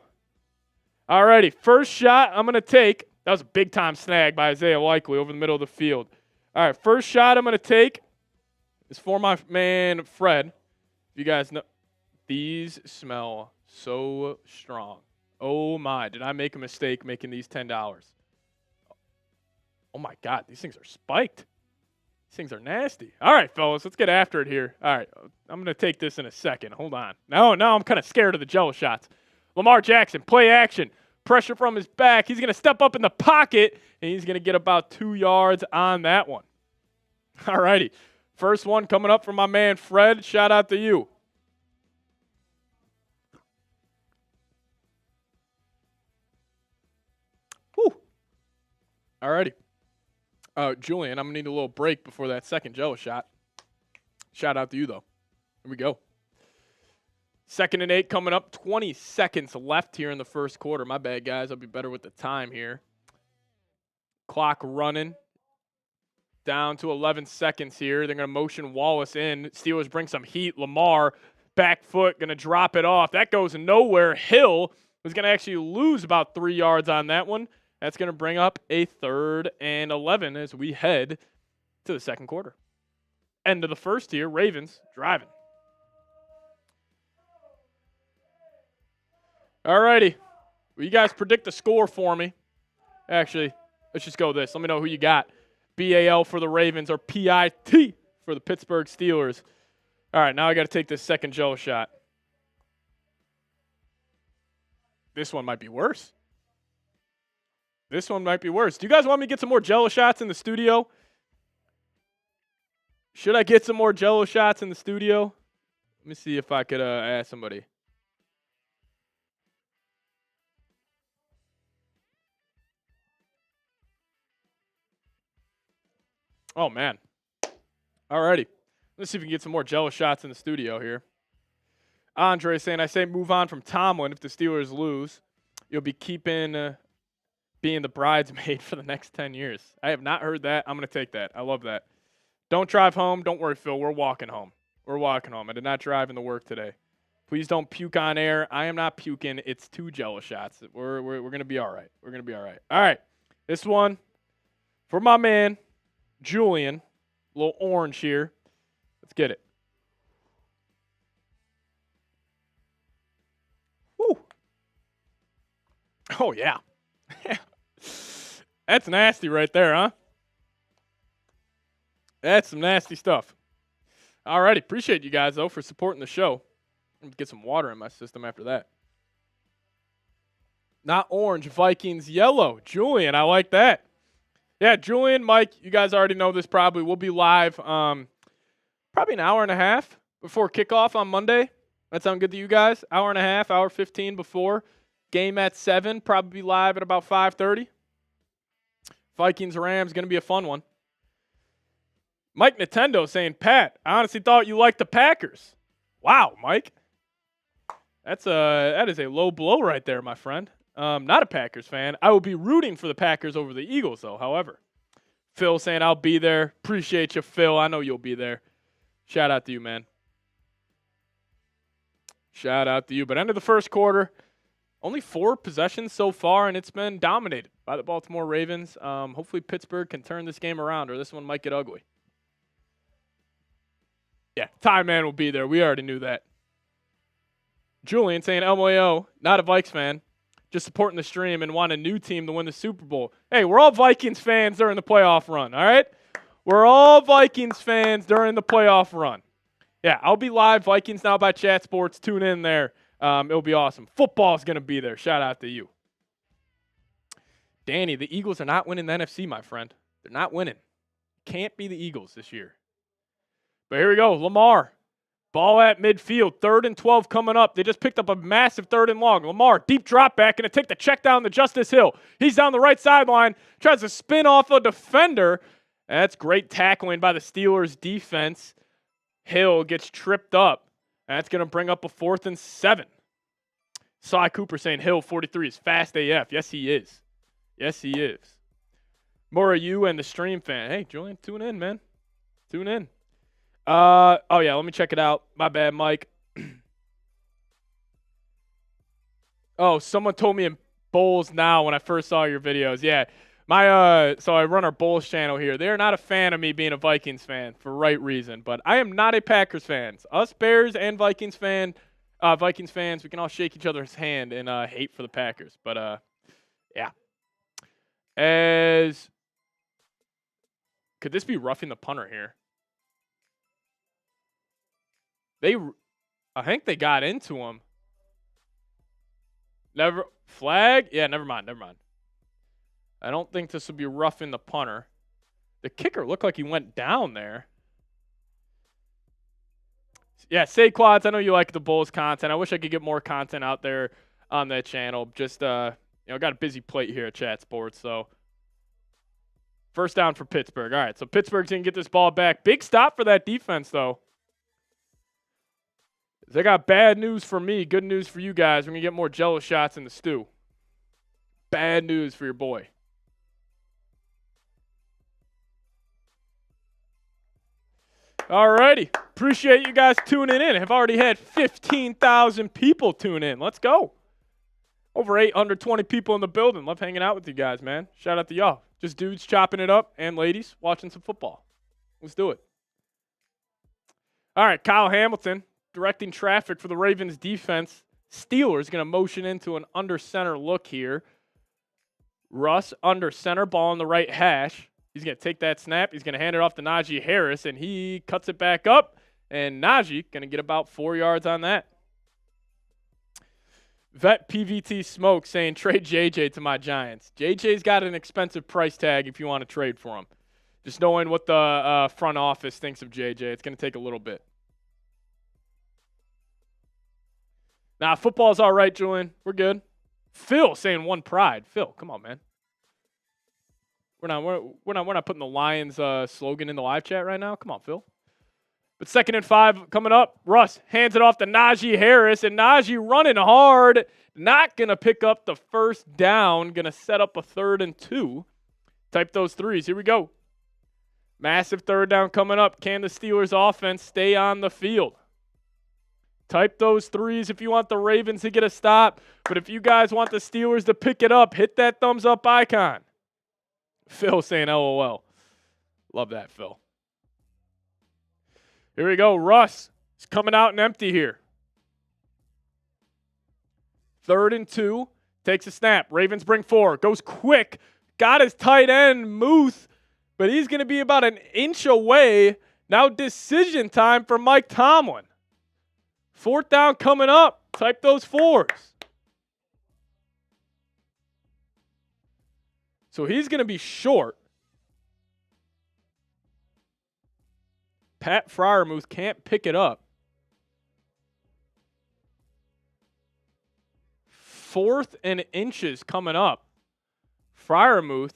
All righty, first shot I'm going to take. That was a big-time snag by Isaiah Likely over the middle of the field. All right, first shot I'm going to take is for my man Fred. If you guys know, these smell so strong. Oh, my. Did I make a mistake making these $10? Oh, my God. These things are spiked. These things are nasty. All right, fellas. Let's get after it here. All right. I'm going to take this in a second. Hold on. No, I'm kind of scared of the Jello shots. Lamar Jackson, play action. Pressure from his back. He's going to step up in the pocket, and he's going to get about 2 yards on that one. All righty. First one coming up from my man Fred. Shout out to you. Alrighty. Julian, I'm going to need a little break before that second Jello shot. Shout out to you, though. Here we go. 2nd and 8 coming up. 20 seconds left here in the first quarter. My bad, guys. I'll be better with the time here. Clock running. Down to 11 seconds here. They're going to motion Wallace in. Steelers bring some heat. Lamar, back foot, going to drop it off. That goes nowhere. Hill was going to actually lose about 3 yards on that one. That's going to bring up a 3rd and 11 as we head to the second quarter. End of the first here. Ravens driving. All righty. Will you guys predict the score for me? Actually, let's just go this. Let me know who you got. BAL for the Ravens or PIT for the Pittsburgh Steelers. All right, now I got to take this second Jello shot. This one might be worse. This one might be worse. Do you guys want me to get some more Jello shots in the studio? Should I get some more Jello shots in the studio? Let me see if I could ask somebody. Oh, man. Alrighty. Let's see if we can get some more Jello shots in the studio here. Andre saying, I say move on from Tomlin if the Steelers lose. You'll be keeping being the bridesmaid for the next 10 years. I have not heard that. I'm going to take that. I love that. Don't drive home. Don't worry, Phil. We're walking home. We're walking home. I did not drive into work today. Please don't puke on air. I am not puking. It's 2 Jello shots. We're going to be all right. We're going to be all right. All right. This one for my man, Julian. A little orange here. Let's get it. Woo. Oh, yeah. That's nasty right there, huh? That's some nasty stuff. All righty. Appreciate you guys, though, for supporting the show. I'm going to get some water in my system after that. Not orange, Vikings yellow. Julian, I like that. Yeah, Julian, Mike, you guys already know this probably. We'll be live probably an hour and a half before kickoff on Monday. That sound good to you guys? Hour and a half, hour 15 before. Game at 7, probably live at about 5:30. Vikings-Rams, going to be a fun one. Mike Nintendo saying, Pat, I honestly thought you liked the Packers. Wow, Mike. That is a low blow right there, my friend. Not a Packers fan. I will be rooting for the Packers over the Eagles, though, however. Phil saying, I'll be there. Appreciate you, Phil. I know you'll be there. Shout out to you, man. Shout out to you. But end of the first quarter, only 4 possessions so far, and it's been dominated by the Baltimore Ravens. Hopefully Pittsburgh can turn this game around, or this one might get ugly. Yeah, Ty Man will be there. We already knew that. Julian saying, LMAO, not a Vikes fan. Just supporting the stream and want a new team to win the Super Bowl. Hey, we're all Vikings fans during the playoff run, all right? We're all Vikings fans during the playoff run. Yeah, I'll be live. Vikings Now by Chat Sports. Tune in there. It'll be awesome. Football's going to be there. Shout out to you. Danny, the Eagles are not winning the NFC, my friend. They're not winning. Can't be the Eagles this year. But here we go. Lamar. Ball at midfield. 3rd and 12 coming up. They just picked up a massive 3rd and long. Lamar, deep drop back, going to take the check down to Justice Hill. He's down the right sideline. Tries to spin off a defender. That's great tackling by the Steelers defense. Hill gets tripped up. That's going to bring up a 4th and 7. Cy Cooper saying Hill 43 is fast AF. Yes, he is. Yes, he is. More of you and the stream fan. Hey, Julian, tune in, man. Tune in. Oh, yeah, let me check it out. My bad, Mike. Oh, someone told me in Bulls Now when I first saw your videos. Yeah, so I run our Bulls channel here. They're not a fan of me being a Vikings fan for right reason, but I am not a Packers fan. Us Bears and Vikings fans, we can all shake each other's hand and hate for the Packers. But, yeah. Could this be roughing the punter here? I think they got into him. Flag? Yeah, never mind. I don't think this would be roughing the punter. The kicker looked like he went down there. Yeah, Saquads, I know you like the Bulls content. I wish I could get more content out there on that channel. Just, got a busy plate here at Chat Sports, so First down for Pittsburgh. All right, so Pittsburgh's going to get this ball back. Big stop for that defense, though. They got bad news for me, good news for you guys. We're going to get more Jello shots in the stew. Bad news for your boy. All righty. Appreciate you guys tuning in. I've already had 15,000 people tune in. Let's go. Over 820 people in the building. Love hanging out with you guys, man. Shout out to y'all. Just dudes chopping it up and ladies watching some football. Let's do it. All right, Kyle Hamilton directing traffic for the Ravens defense. Steelers going to motion into an under center look here. Russ under center, ball on the right hash. He's going to take that snap. He's going to hand it off to Najee Harris, and he cuts it back up. And Najee going to get about 4 yards on that. Vet PVT Smoke saying, trade JJ to my Giants. JJ's got an expensive price tag if you want to trade for him. Just knowing what the front office thinks of JJ, it's going to take a little bit. Nah, football's all right, Julian. We're good. Phil saying one pride. Phil, come on, man. We're not putting the Lions slogan in the live chat right now. Come on, Phil. But 2nd and 5 coming up. Russ hands it off to Najee Harris, and Najee running hard. Not going to pick up the first down. Going to set up a 3rd and 2. Type those threes. Here we go. Massive 3rd down coming up. Can the Steelers offense stay on the field? Type those threes if you want the Ravens to get a stop. But if you guys want the Steelers to pick it up, hit that thumbs up icon. Phil saying LOL. Love that, Phil. Here we go. Russ is coming out and empty here. 3rd and 2. Takes a snap. Ravens bring 4. Goes quick. Got his tight end, Muth. But he's going to be about an inch away. Now decision time for Mike Tomlin. 4th down coming up. Type those 4s. So he's going to be short. Pat Freiermuth can't pick it up. 4th and inches coming up. Freiermuth.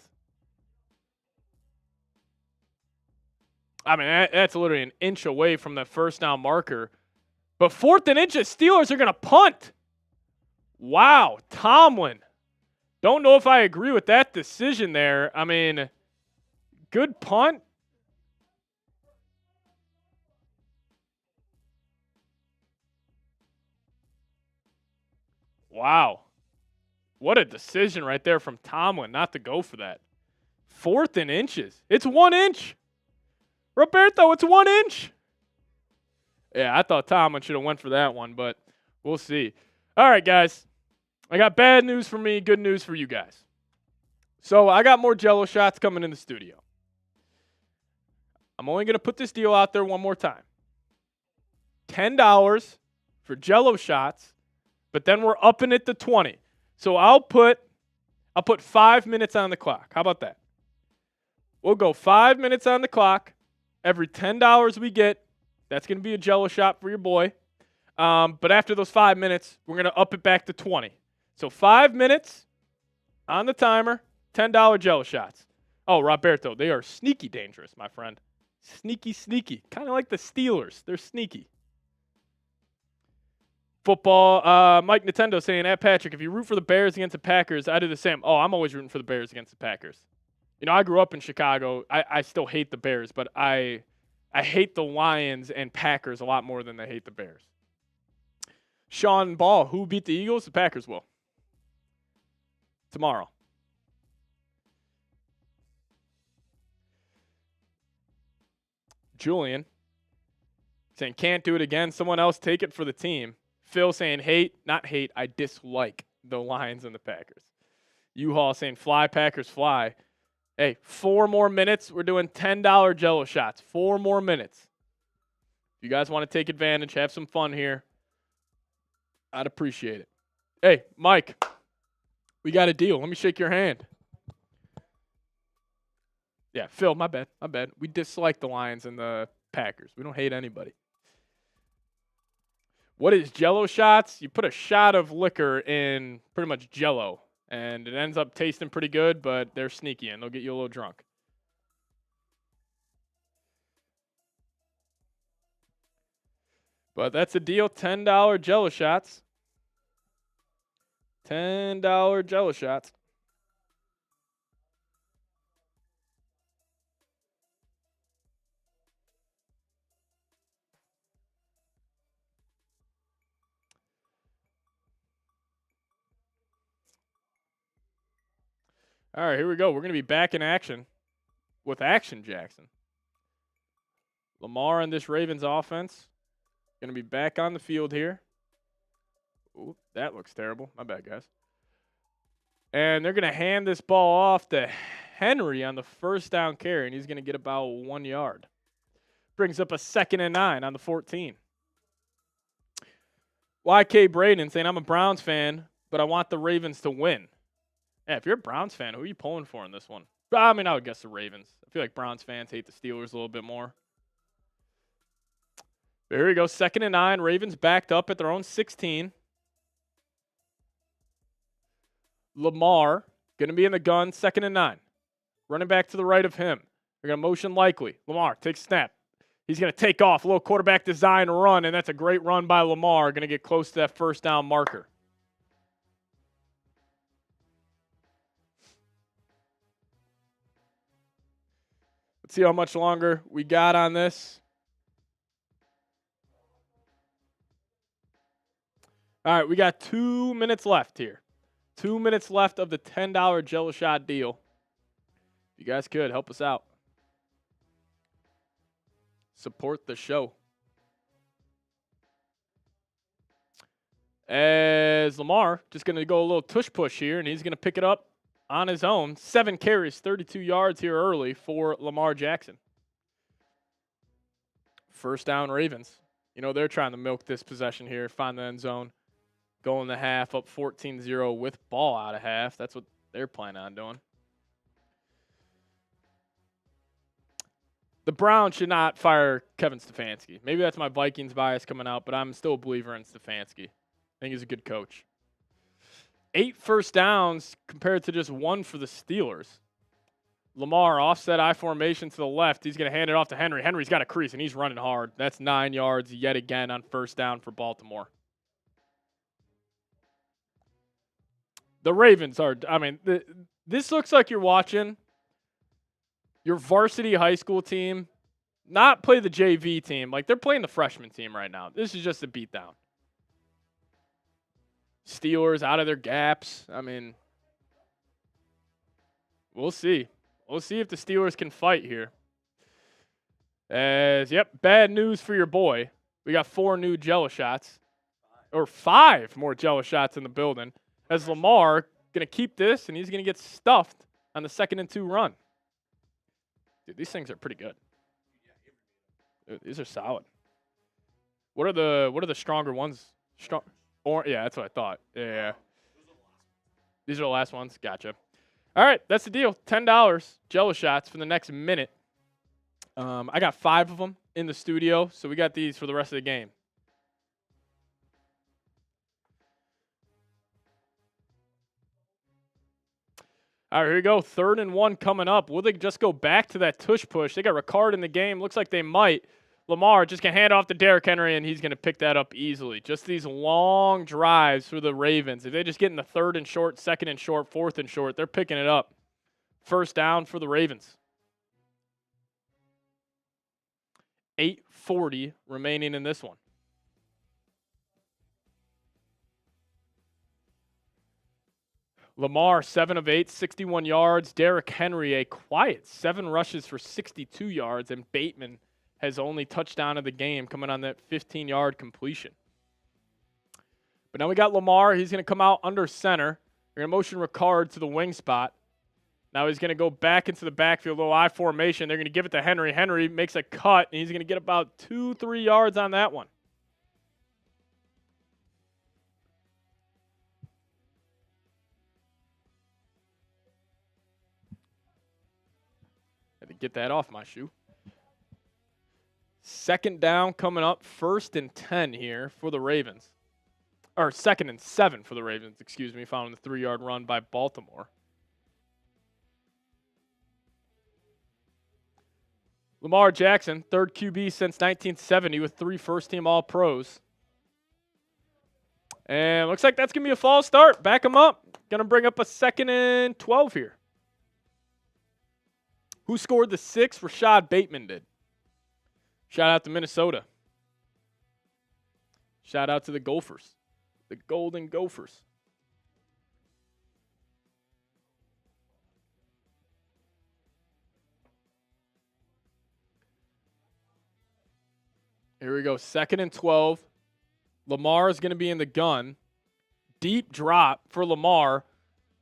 I mean, that's literally an inch away from the first down marker. But 4th and inches, Steelers are going to punt. Wow, Tomlin. Don't know if I agree with that decision there. I mean, good punt. Wow. What a decision right there from Tomlin not to go for that. 4th and inches. It's 1 inch. Roberto, it's 1 inch. Yeah, I thought Tomlin should have went for that one, but we'll see. All right, guys. I got bad news for me, good news for you guys. So I got more Jello shots coming in the studio. I'm only going to put this deal out there one more time. $10 for Jello shots, but then we're upping it to 20. So I'll put 5 minutes on the clock. How about that? We'll go 5 minutes on the clock. Every $10 we get, that's going to be a Jello shot for your boy. But after those 5 minutes, we're going to up it back to 20. So 5 minutes on the timer, $10 Jello shots. Oh, Roberto, they are sneaky dangerous, my friend. Sneaky, sneaky. Kind of like the Steelers. They're sneaky. Football, Mike Nintendo saying, at Patrick, if you root for the Bears against the Packers, I do the same. Oh, I'm always rooting for the Bears against the Packers. You know, I grew up in Chicago. I still hate the Bears, but I hate the Lions and Packers a lot more than I hate the Bears. Sean Ball, who beat the Eagles? The Packers will. Tomorrow. Julian saying, can't do it again. Someone else take it for the team. Phil saying, not hate, I dislike the Lions and the Packers. U-Haul saying, fly, Packers, fly. Hey, 4 more minutes. We're doing $10 Jello shots. 4 more minutes. If you guys want to take advantage, have some fun here, I'd appreciate it. Hey, Mike, we got a deal. Let me shake your hand. Yeah, Phil, my bad. We dislike the Lions and the Packers. We don't hate anybody. What is Jello shots? You put a shot of liquor in pretty much Jello, and it ends up tasting pretty good, but they're sneaky, and they'll get you a little drunk. But that's a deal. $10 Jello shots. $10 Jello shots. All right, here we go. We're going to be back in action with Action Jackson. Lamar and this Ravens offense going to be back on the field here. Ooh, that looks terrible. My bad, guys. And they're going to hand this ball off to Henry on the first down carry, and he's going to get about 1 yard. Brings up a 2nd and 9 on the 14. YK Braden saying, I'm a Browns fan, but I want the Ravens to win. Yeah, if you're a Browns fan, who are you pulling for in this one? I mean, I would guess the Ravens. I feel like Browns fans hate the Steelers a little bit more. There we go. 2nd and 9. Ravens backed up at their own 16. Lamar going to be in the gun. 2nd and 9. Running back to the right of him. They're going to motion likely. Lamar takes snap. He's going to take off. A little quarterback design run, and that's a great run by Lamar. Going to get close to that first down marker. Let's see how much longer we got on this. All right, we got 2 minutes left here. 2 minutes left of the $10 Jello shot deal. If you guys could, help us out. Support the show. As Lamar just going to go a little tush push here, and he's going to pick it up on his own. 7 carries, 32 yards here early for Lamar Jackson. First down Ravens. You know, they're trying to milk this possession here, find the end zone. Go in the half, up 14-0 with ball out of half. That's what they're planning on doing. The Browns should not fire Kevin Stefanski. Maybe that's my Vikings bias coming out, but I'm still a believer in Stefanski. I think he's a good coach. 8 first downs compared to just 1 for the Steelers. Lamar, offset I formation to the left. He's going to hand it off to Henry. Henry's got a crease, and he's running hard. That's 9 yards yet again on first down for Baltimore. The Ravens are, I mean, this looks like you're watching your varsity high school team not play the JV team. Like, they're playing the freshman team right now. This is just a beatdown. Steelers out of their gaps. I mean, we'll see. We'll see if the Steelers can fight here. Yep, bad news for your boy. We got 4 new Jello shots. Or 5 more Jello shots in the building. As Lamar going to keep this, and he's going to get stuffed on the 2nd and 2 run. Dude, these things are pretty good. Dude, these are solid. What are the stronger ones? Yeah, that's what I thought. Yeah. These are the last ones. Gotcha. All right, that's the deal. $10 Jello shots for the next minute. I got 5 of them in the studio, so we got these for the rest of the game. All right, here we go. 3rd and 1 coming up. Will they just go back to that tush push? They got Ricard in the game. Looks like they might. Lamar just going to hand off to Derrick Henry, and he's going to pick that up easily. Just these long drives for the Ravens. If they just get in the 3rd and short, 2nd and short, 4th and short, they're picking it up. First down for the Ravens. 8:40 remaining in this one. Lamar, 7 of 8, 61 yards. Derrick Henry, a quiet 7 rushes for 62 yards. And Bateman has only touchdown of the game coming on that 15-yard completion. But now we got Lamar. He's going to come out under center. They're going to motion Ricard to the wing spot. Now he's going to go back into the backfield, little I formation. They're going to give it to Henry. Henry makes a cut, and he's going to get about 2-3 yards on that one. Had to get that off my shoe. 2nd down coming up. 1st and 10 here for the Ravens. Or 2nd and 7 for the Ravens, excuse me, following the 3-yard run by Baltimore. Lamar Jackson, third QB since 1970 with 3 first-team All-Pros. And looks like that's going to be a false start. Back him up. Going to bring up a 2nd and 12 here. Who scored the 6? Rashad Bateman did. Shout out to Minnesota. Shout out to the Gophers. The Golden Gophers. Here we go. 2nd and 12. Lamar is going to be in the gun. Deep drop for Lamar.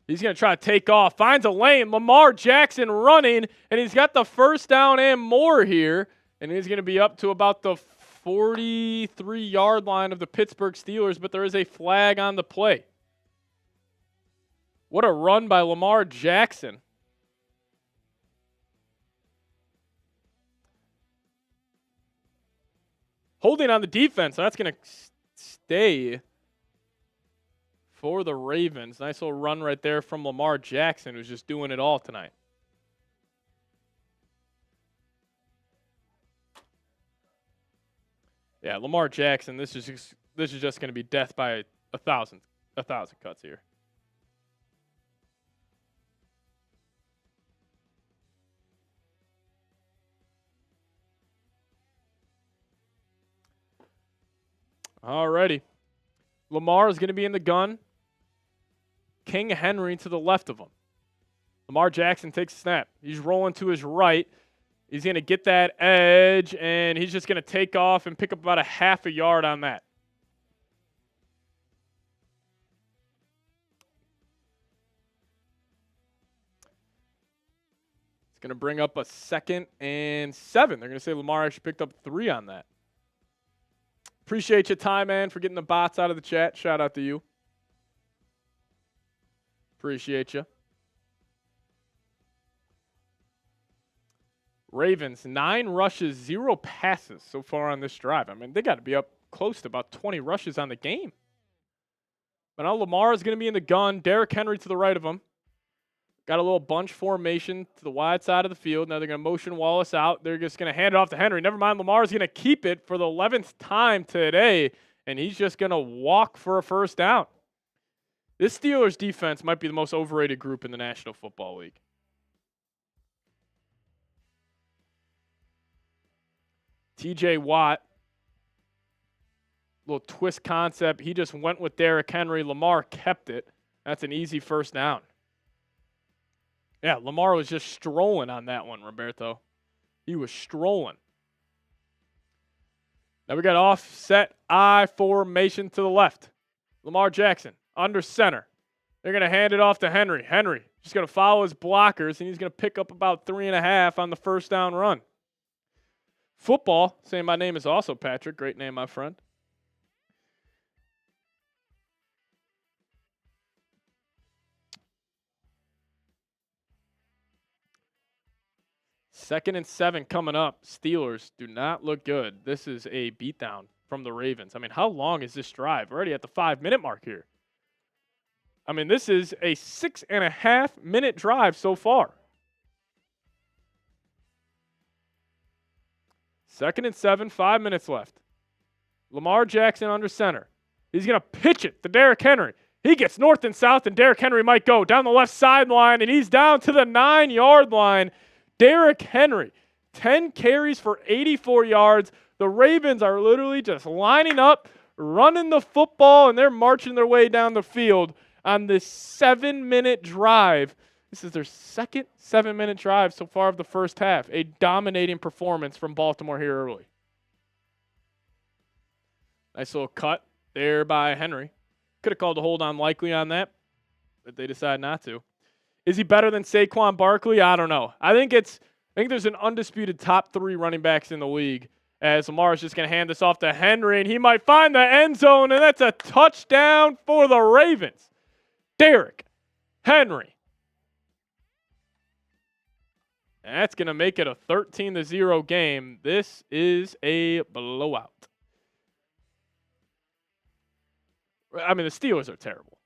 He's going to try to take off. Finds a lane. Lamar Jackson running. And he's got the first down and more here. And he's going to be up to about the 43-yard line of the Pittsburgh Steelers. But there is a flag on the play. What a run by Lamar Jackson. Holding on the defense. So that's going to stay for the Ravens. Nice little run right there from Lamar Jackson, who's just doing it all tonight. Yeah, Lamar Jackson, this is just going to be death by a thousand cuts here. Alrighty. Lamar is going to be in the gun. King Henry to the left of him. Lamar Jackson takes a snap. He's rolling to his right. He's going to get that edge, and he's just going to take off and pick up about a half a yard on that. It's going to bring up a 2nd and 7. They're going to say Lamar actually picked up 3 on that. Appreciate your time, man, for getting the bots out of the chat. Shout out to you. Appreciate you. Ravens, 9 rushes, 0 passes so far on this drive. I mean, they got to be up close to about 20 rushes on the game. But now Lamar is going to be in the gun. Derrick Henry to the right of him. Got a little bunch formation to the wide side of the field. Now they're going to motion Wallace out. They're just going to hand it off to Henry. Never mind, Lamar's going to keep it for the 11th time today, and he's just going to walk for a first down. This Steelers defense might be the most overrated group in the National Football League. TJ Watt, little twist concept. He just went with Derrick Henry. Lamar kept it. That's an easy first down. Yeah, Lamar was just strolling on that one, Roberto. He was strolling. Now we got offset I formation to the left. Lamar Jackson under center. They're going to hand it off to Henry. Henry just going to follow his blockers, and he's going to pick up about 3.5 on the first down run. Football, saying my name is also Patrick. Great name, my friend. Second and 7 coming up. Steelers do not look good. This is a beatdown from the Ravens. I mean, how long is this drive? We're already at the 5-minute mark here. I mean, this is a 6.5-minute drive so far. Second and 7, 5 minutes left. Lamar Jackson under center. He's going to pitch it to Derrick Henry. He gets north and south, and Derrick Henry might go down the left sideline, and he's down to the 9-yard line. Derrick Henry, 10 carries for 84 yards. The Ravens are literally just lining up, running the football, and they're marching their way down the field on this 7-minute drive. This is their second 7-minute drive so far of the first half. A dominating performance from Baltimore here early. Nice little cut there by Henry. Could have called a hold on likely on that, but they decide not to. Is he better than Saquon Barkley? I don't know. I think there's an undisputed top 3 running backs in the league, as Lamar is just going to hand this off to Henry, and he might find the end zone, and that's a touchdown for the Ravens. Derrick Henry. And that's going to make it a 13-0 game. This is a blowout. I mean, the Steelers are terrible.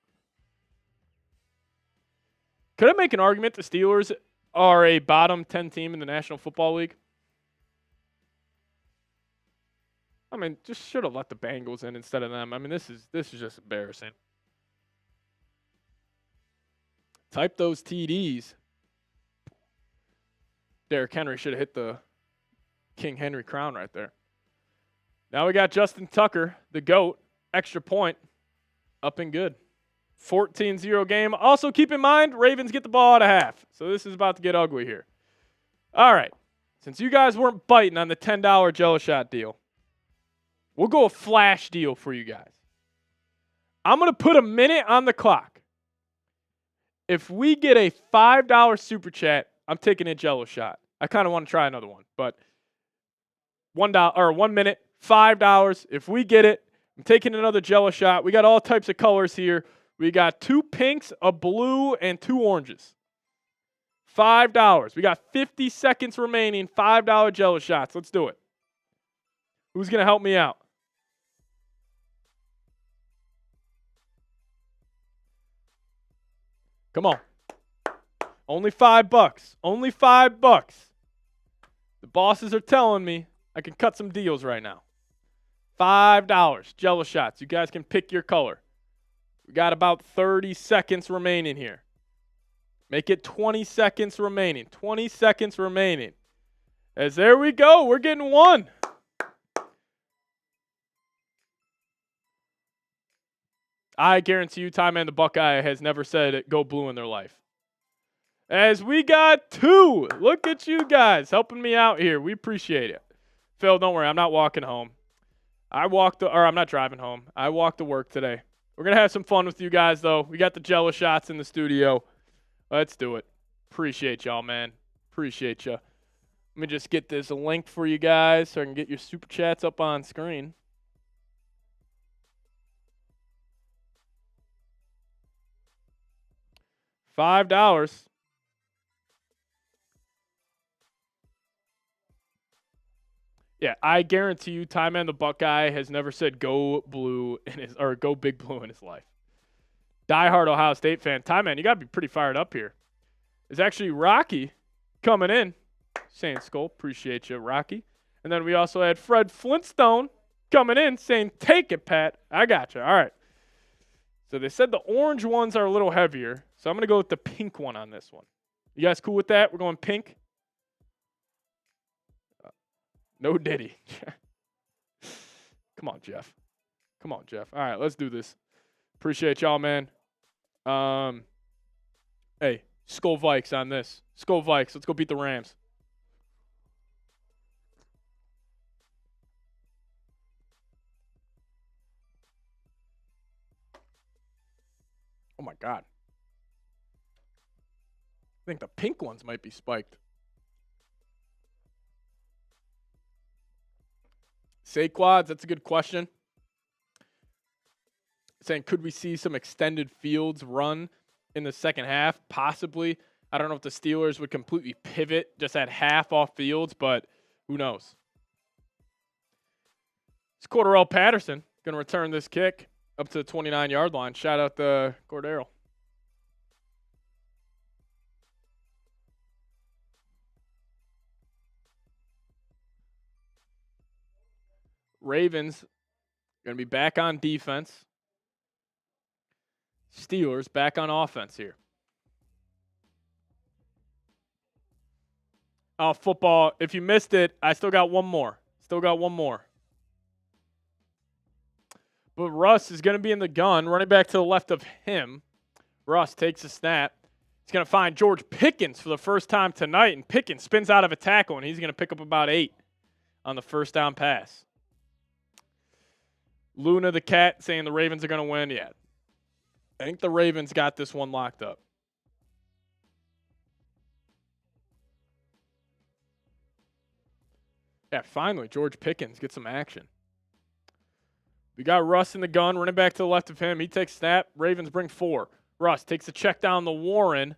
Could I make an argument the Steelers are a bottom 10 team in the National Football League? I mean, just should have let the Bengals in instead of them. I mean, this is just embarrassing. Type those TDs. Derrick Henry should have hit the King Henry crown right there. Now we got Justin Tucker, the GOAT, extra point, up and good. 14-0 game. Also, keep in mind, Ravens get the ball at a half. So this is about to get ugly here. All right. Since you guys weren't biting on the $10 Jello Shot deal, we'll go a flash deal for you guys. I'm going to put a minute on the clock. If we get a $5 super chat, I'm taking a Jello Shot. I kind of want to try another one, but $1 or 1 minute, $5. If we get it, I'm taking another Jello Shot. We got all types of colors here. We got 2 pinks, a blue, and 2 oranges. $5. We got 50 seconds remaining. $5 Jello Shots. Let's do it. Who's going to help me out? Come on. Only $5. Only $5. The bosses are telling me I can cut some deals right now. $5 Jello Shots. You guys can pick your color. We got about 30 seconds remaining here. Make it 20 seconds remaining. 20 seconds remaining. As there we go. We're getting one. I guarantee you, Ty Man the Buckeye has never said go blue in their life. As we got 2. Look at you guys helping me out here. We appreciate it. Phil, don't worry. I'm not walking home. I'm not driving home. I walked to work today. We're going to have some fun with you guys, though. We got the Jello Shots in the studio. Let's do it. Appreciate y'all, man. Appreciate you. Let me just get this link for you guys so I can get your super chats up on screen. $5. Yeah, I guarantee you, Ty Man the Buckeye has never said go blue or go big blue in his life. Diehard Ohio State fan. Ty Man, you got to be pretty fired up here. It's actually Rocky coming in. Saying Skull, appreciate you, Rocky. And then we also had Fred Flintstone coming in saying, take it, Pat. I got you. All right. So they said the orange ones are a little heavier. So I'm going to go with the pink one on this one. You guys cool with that? We're going pink. No Diddy. Come on, Jeff. Come on, Jeff. All right, let's do this. Appreciate y'all, man. Hey, Skull Vikes on this. Skull Vikes. Let's go beat the Rams. Oh, my God. I think the pink ones might be spiked. Saquads, that's a good question. Saying, could we see some extended fields run in the second half? Possibly. I don't know if the Steelers would completely pivot, just at half off fields, but who knows? It's Cordarrelle Patterson going to return this kick up to the 29-yard line. Shout out to Cordero. Ravens going to be back on defense. Steelers back on offense here. Oh, football. If you missed it, I still got one more. But Russ is going to be in the gun, running back to the left of him. Russ takes a snap. He's going to find George Pickens for the first time tonight, and Pickens spins out of a tackle, and he's going to pick up about 8 on the first down pass. Luna the Cat saying the Ravens are going to win. Yeah, I think the Ravens got this one locked up. Yeah, finally, George Pickens gets some action. We got Russ in the gun, running back to the left of him. He takes snap. Ravens bring 4. Russ takes a check down the Warren,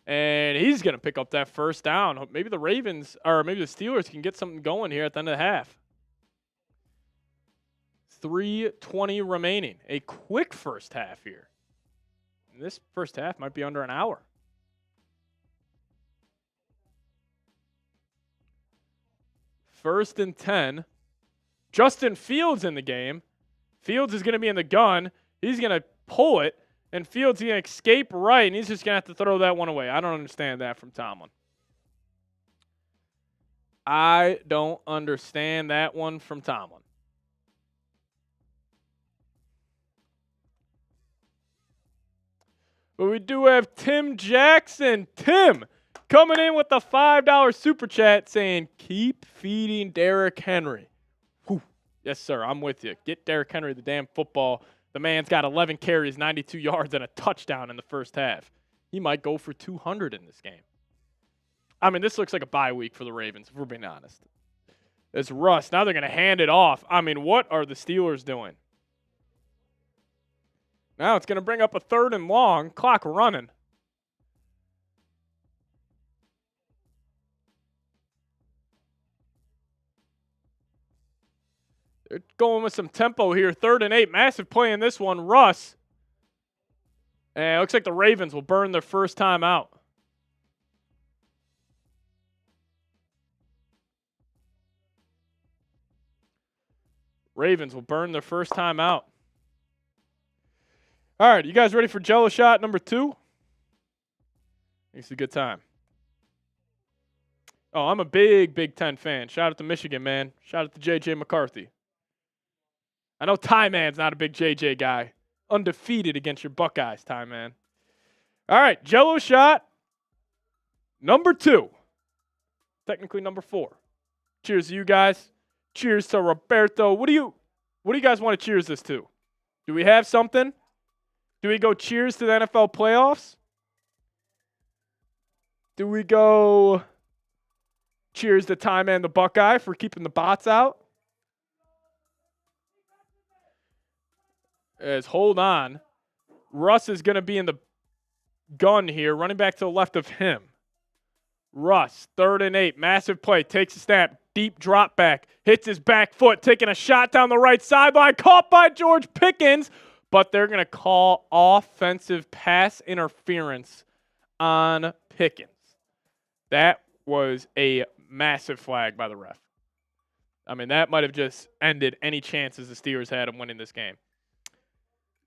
and he's going to pick up that first down. Maybe the Ravens, or maybe the Steelers can get something going here at the end of the half. 3:20 remaining. A quick first half here. And this first half might be under an hour. First and 10 Justin Fields in the game. Fields is going to be in the gun. He's going to pull it, and Fields is going to escape right, and he's just going to have to throw that one away. I don't understand that from Tomlin. I don't understand that one from Tomlin. But we do have Tim Jackson. Tim coming in with the $5 super chat saying, keep feeding Derrick Henry. Whew. Yes, sir. I'm with you. Get Derrick Henry the damn football. The man's got 11 carries, 92 yards, and a touchdown in the first half. He might go for 200 in this game. I mean, this looks like a bye week for the Ravens, if we're being honest. It's Russ. Now they're going to hand it off. I mean, what are the Steelers doing? Now it's going to bring up a 3rd and long. Clock running. They're going with some tempo here. 3rd and 8. Massive play in this one. Russ. And it looks like the Ravens will burn their first time out. Ravens will burn their first time out. All right, you guys ready for Jello shot number 2? It's a good time. Oh, I'm a big Big Ten fan. Shout out to Michigan, man. Shout out to J.J. McCarthy. I know Ty Man's not a big J.J. guy. Undefeated against your Buckeyes, Ty Man. All right, Jello shot number 2. Technically number 4. Cheers to you guys. Cheers to Roberto. What do you guys want to cheers this to? Do we have something? Do we go cheers to the NFL playoffs? Do we go cheers to Ty Man the Buckeye for keeping the bots out? As hold on. Russ is going to be in the gun here, running back to the left of him. Russ, 3rd and 8, massive play, takes a snap, deep drop back, hits his back foot, taking a shot down the right sideline, caught by George Pickens, but they're going to call offensive pass interference on Pickens. That was a massive flag by the ref. I mean, that might have just ended any chances the Steelers had of winning this game.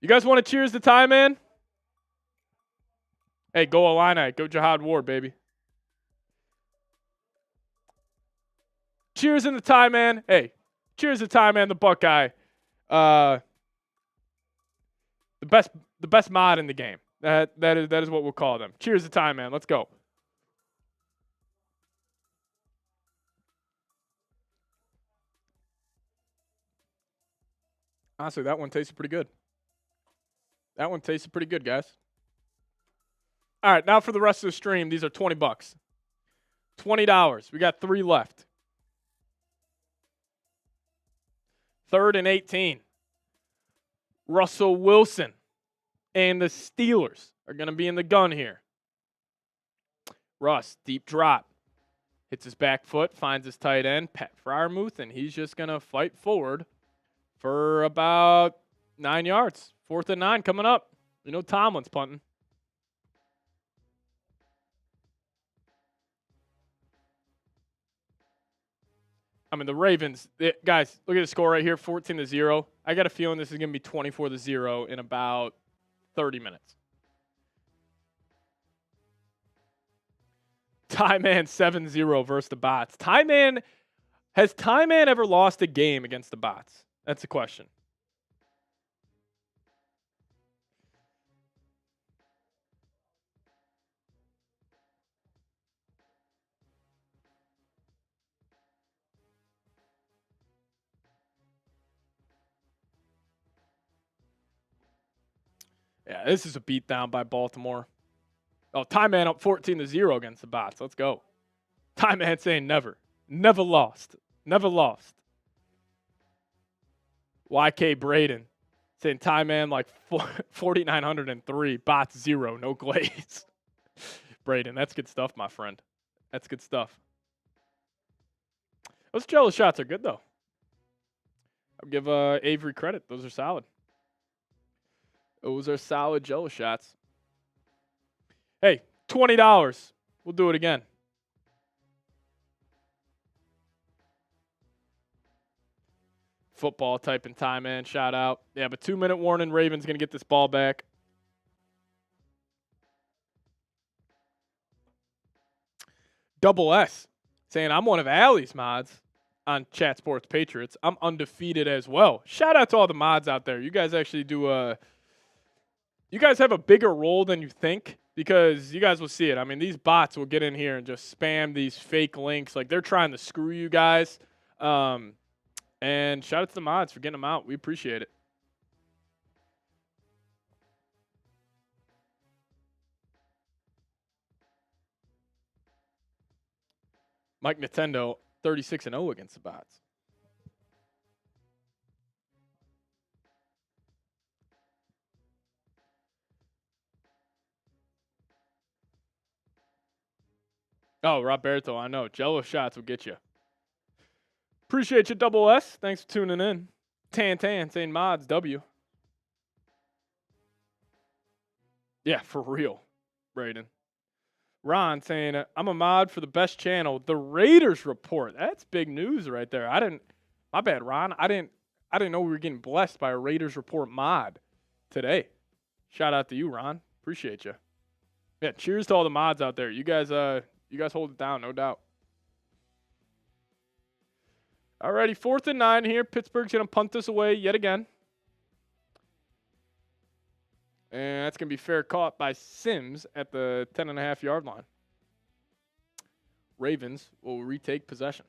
You guys want to cheers to Ty Man? Hey, go Illini. Go Jihad Ward, baby. Cheers in the Ty Man. Hey, cheers to Ty Man, the Buckeye. The best mod in the game. That is what we'll call them. Cheers to Ty Man. Let's go. Honestly, that one tasted pretty good. That one tasted pretty good, guys. All right, now for the rest of the stream, these are $20. $20. We got 3 left. 3rd and 18. Russell Wilson and the Steelers are going to be in the gun here. Russ, deep drop. Hits his back foot, finds his tight end, Pat Freiermuth, and he's just going to fight forward for about 9 yards. 4th and 9 coming up. You know Tomlin's punting. I mean, the Ravens, guys, look at the score right here, 14-0. I got a feeling this is going to be 24-0 in about 30 minutes. Ty Man 7-0 versus the Bots. Has Ty Man ever lost a game against the Bots? That's the question. Yeah, this is a beatdown by Baltimore. Oh, Ty Man up 14-0 against the Bots. Let's go. Ty Man saying never. Never lost. Never lost. YK Braden saying Ty Man like 4,903. Bots 0. No glaze. Braden, that's good stuff, my friend. That's good stuff. Those Jello shots are good, though. I'll give Avery credit. Those are solid. Those are solid Jello shots. Hey, $20. We'll do it again. Football type and time, man. Shout out. Yeah, but 2-minute warning. Ravens going to get this ball back. Double S saying, I'm one of Allie's mods on Chat Sports Patriots. I'm undefeated as well. Shout out to all the mods out there. You guys actually do you guys have a bigger role than you think, because you guys will see it. I mean, these bots will get in here and just spam these fake links. Like, they're trying to screw you guys. And shout out to the mods for getting them out. We appreciate it. Mike Nintendo, 36-0 against the bots. Oh, Roberto, I know. Jello shots will get you. Appreciate you, Double S. Thanks for tuning in. Tan saying mods, W. Yeah, for real, Brayden. Ron saying, I'm a mod for the best channel, the Raiders Report. That's big news right there. My bad, Ron. I didn't know we were getting blessed by a Raiders Report mod today. Shout out to you, Ron. Appreciate you. Yeah, cheers to all the mods out there. You guys hold it down, no doubt. Alrighty, 4th and 9 here. Pittsburgh's going to punt this away yet again. And that's going to be fair caught by Sims at the 10.5-yard line. Ravens will retake possession.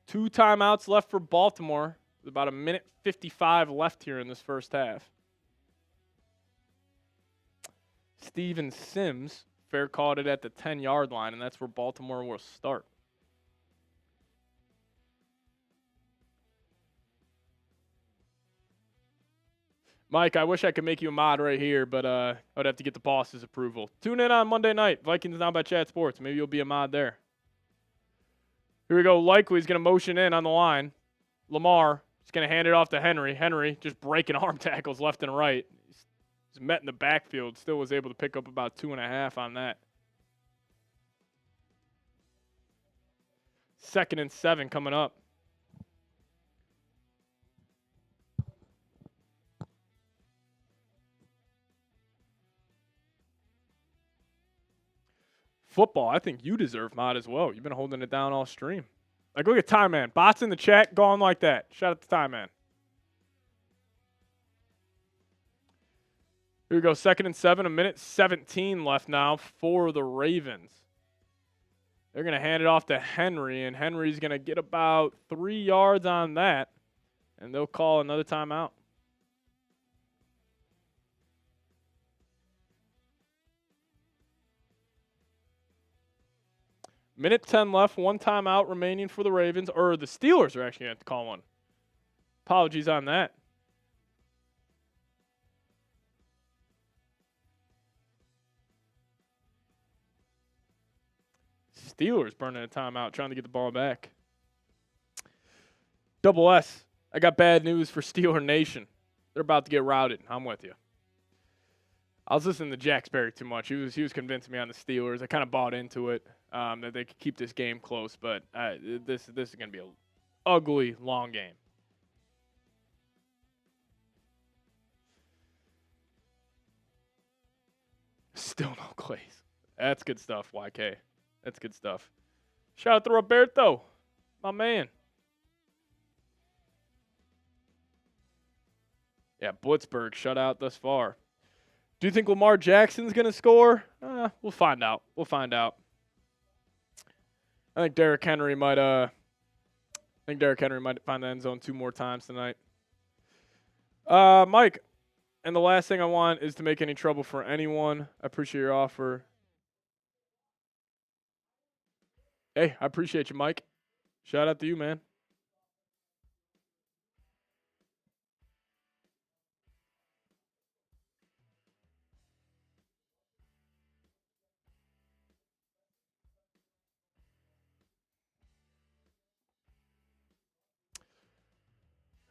Two timeouts left for Baltimore. There's about 1:55 left here in this first half. Steven Sims fair caught it at the 10-yard line, and that's where Baltimore will start. Mike, I wish I could make you a mod right here, but I would have to get the boss's approval. Tune in on Monday night. Vikings Now by Chat Sports. Maybe you'll be a mod there. Here we go. Likely he's going to motion in on the line. Lamar is going to hand it off to Henry. Henry just breaking arm tackles left and right. He's met in the backfield. Still was able to pick up about 2.5 on that. 2nd and 7 coming up. Football, I think you deserve mod as well. You've been holding it down all stream. Like, look at Time Man. Bots in the chat going like that. Shout out to Time Man. Here we go. 2nd and 7. 1:17 left now for the Ravens. They're going to hand it off to Henry, and Henry's going to get about 3 yards on that, and they'll call another timeout. Minute 10 left, 1 timeout remaining for the Ravens, or the Steelers are actually going to have to call one. Apologies on that. Steelers burning a timeout, trying to get the ball back. Double S, I got bad news for Steeler Nation. They're about to get routed. I'm with you. I was listening to Jack Sperry too much. He was convincing me on the Steelers. I kind of bought into it, that they could keep this game close, but this is going to be an ugly, long game. Still no Clays. That's good stuff, YK. That's good stuff. Shout out to Roberto, my man. Yeah, Blitzburg shut out thus far. Do you think Lamar Jackson's going to score? We'll find out. We'll find out. I think Derrick Henry might find the end zone 2 more times tonight. Mike, and the last thing I want is to make any trouble for anyone. I appreciate your offer. Hey, I appreciate you, Mike. Shout out to you, man.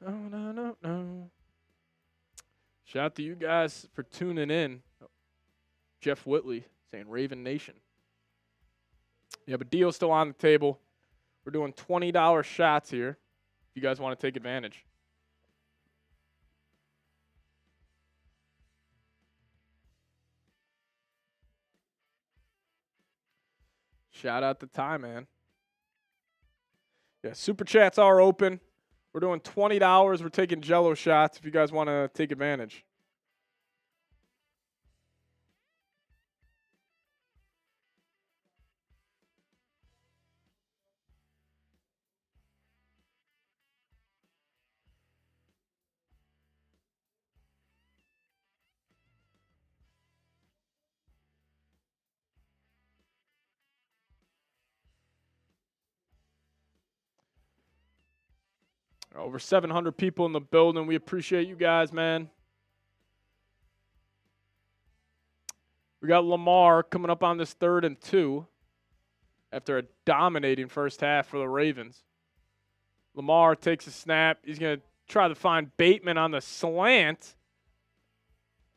No. Shout out to you guys for tuning in. Jeff Whitley saying Raven Nation. Yeah, but deal's still on the table. We're doing $20 shots here if you guys want to take advantage. Shout out to Ty, man. Yeah, super chats are open. We're doing $20. We're taking Jello shots if you guys want to take advantage. Over 700 people in the building. We appreciate you guys, man. We got Lamar coming up on this 3rd and 2 after a dominating first half for the Ravens. Lamar takes a snap. He's going to try to find Bateman on the slant.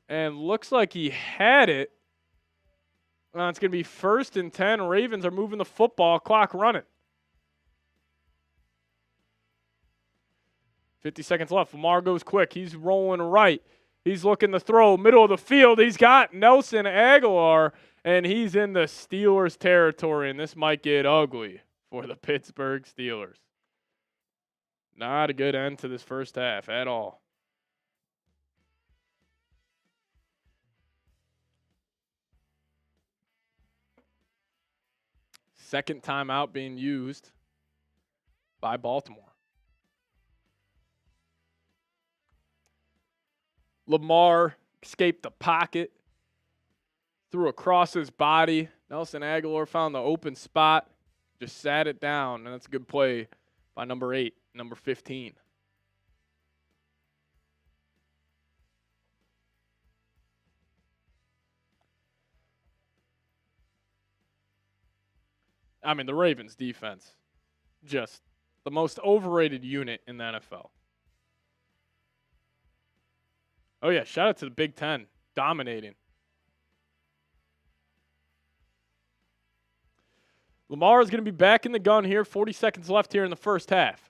And looks like he had it. It's going to be 1st and 10. Ravens are moving the football. Clock running. 50 seconds left. Lamar goes quick. He's rolling right. He's looking to throw. Middle of the field. He's got Nelson Aguilar, and he's in the Steelers territory, and this might get ugly for the Pittsburgh Steelers. Not a good end to this first half at all. Second timeout being used by Baltimore. Lamar escaped the pocket, threw across his body. Nelson Aguilar found the open spot, just sat it down, and that's a good play by number 8, number 15. I mean, the Ravens defense, just the most overrated unit in the NFL. Oh, yeah, shout out to the Big Ten, dominating. Lamar is going to be back in the gun here, 40 seconds left here in the first half.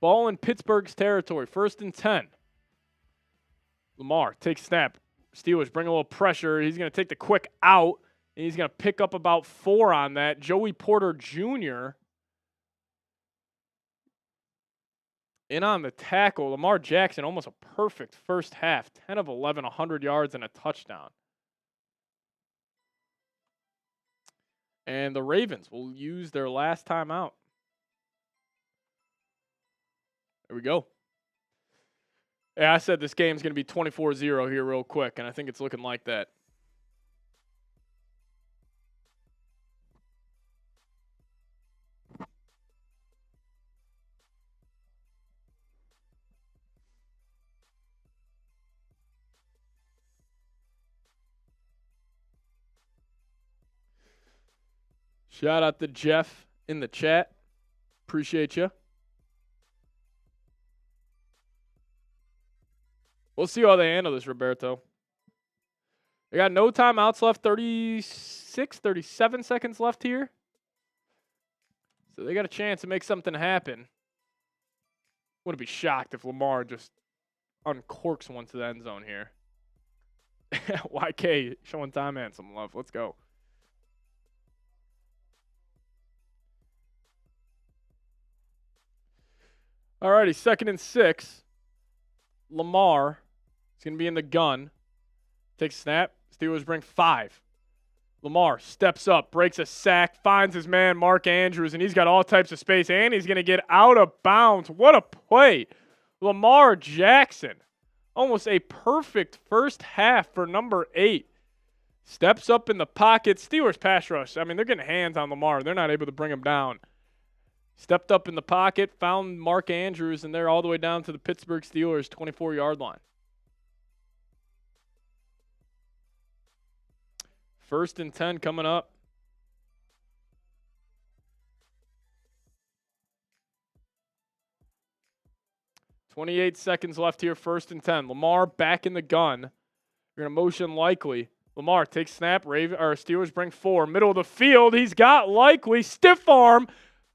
Ball in Pittsburgh's territory, 1st and 10. Lamar takes snap. Steelers bring a little pressure. He's going to take the quick out, and he's going to pick up about 4 on that. Joey Porter Jr. in on the tackle. Lamar Jackson, almost a perfect first half. 10 of 11, 100 yards and a touchdown. And the Ravens will use their last timeout. There we go. Yeah, I said this game's going to be 24-0 here real quick, and I think it's looking like that. Shout out to Jeff in the chat. Appreciate you. We'll see how they handle this, Roberto. They got no timeouts left. 37 seconds left here. So they got a chance to make something happen. Wouldn't be shocked if Lamar just uncorks one to the end zone here. YK showing time and some love. Let's go. Alrighty, 2nd and 6. Lamar is going to be in the gun. Takes a snap. Steelers bring 5. Lamar steps up, breaks a sack, finds his man Mark Andrews, and he's got all types of space, and he's going to get out of bounds. What a play. Lamar Jackson. Almost a perfect first half for number 8. Steps up in the pocket. Steelers pass rush. I mean, they're getting hands on Lamar. They're not able to bring him down. Stepped up in the pocket, found Mark Andrews, and they're all the way down to the Pittsburgh Steelers' 24-yard line. 1st and 10 coming up. .28 seconds left here, 1st and 10. Lamar back in the gun. You're going to motion likely. Lamar takes snap. Steelers bring 4. Middle of the field. He's got Likely. Stiff arm.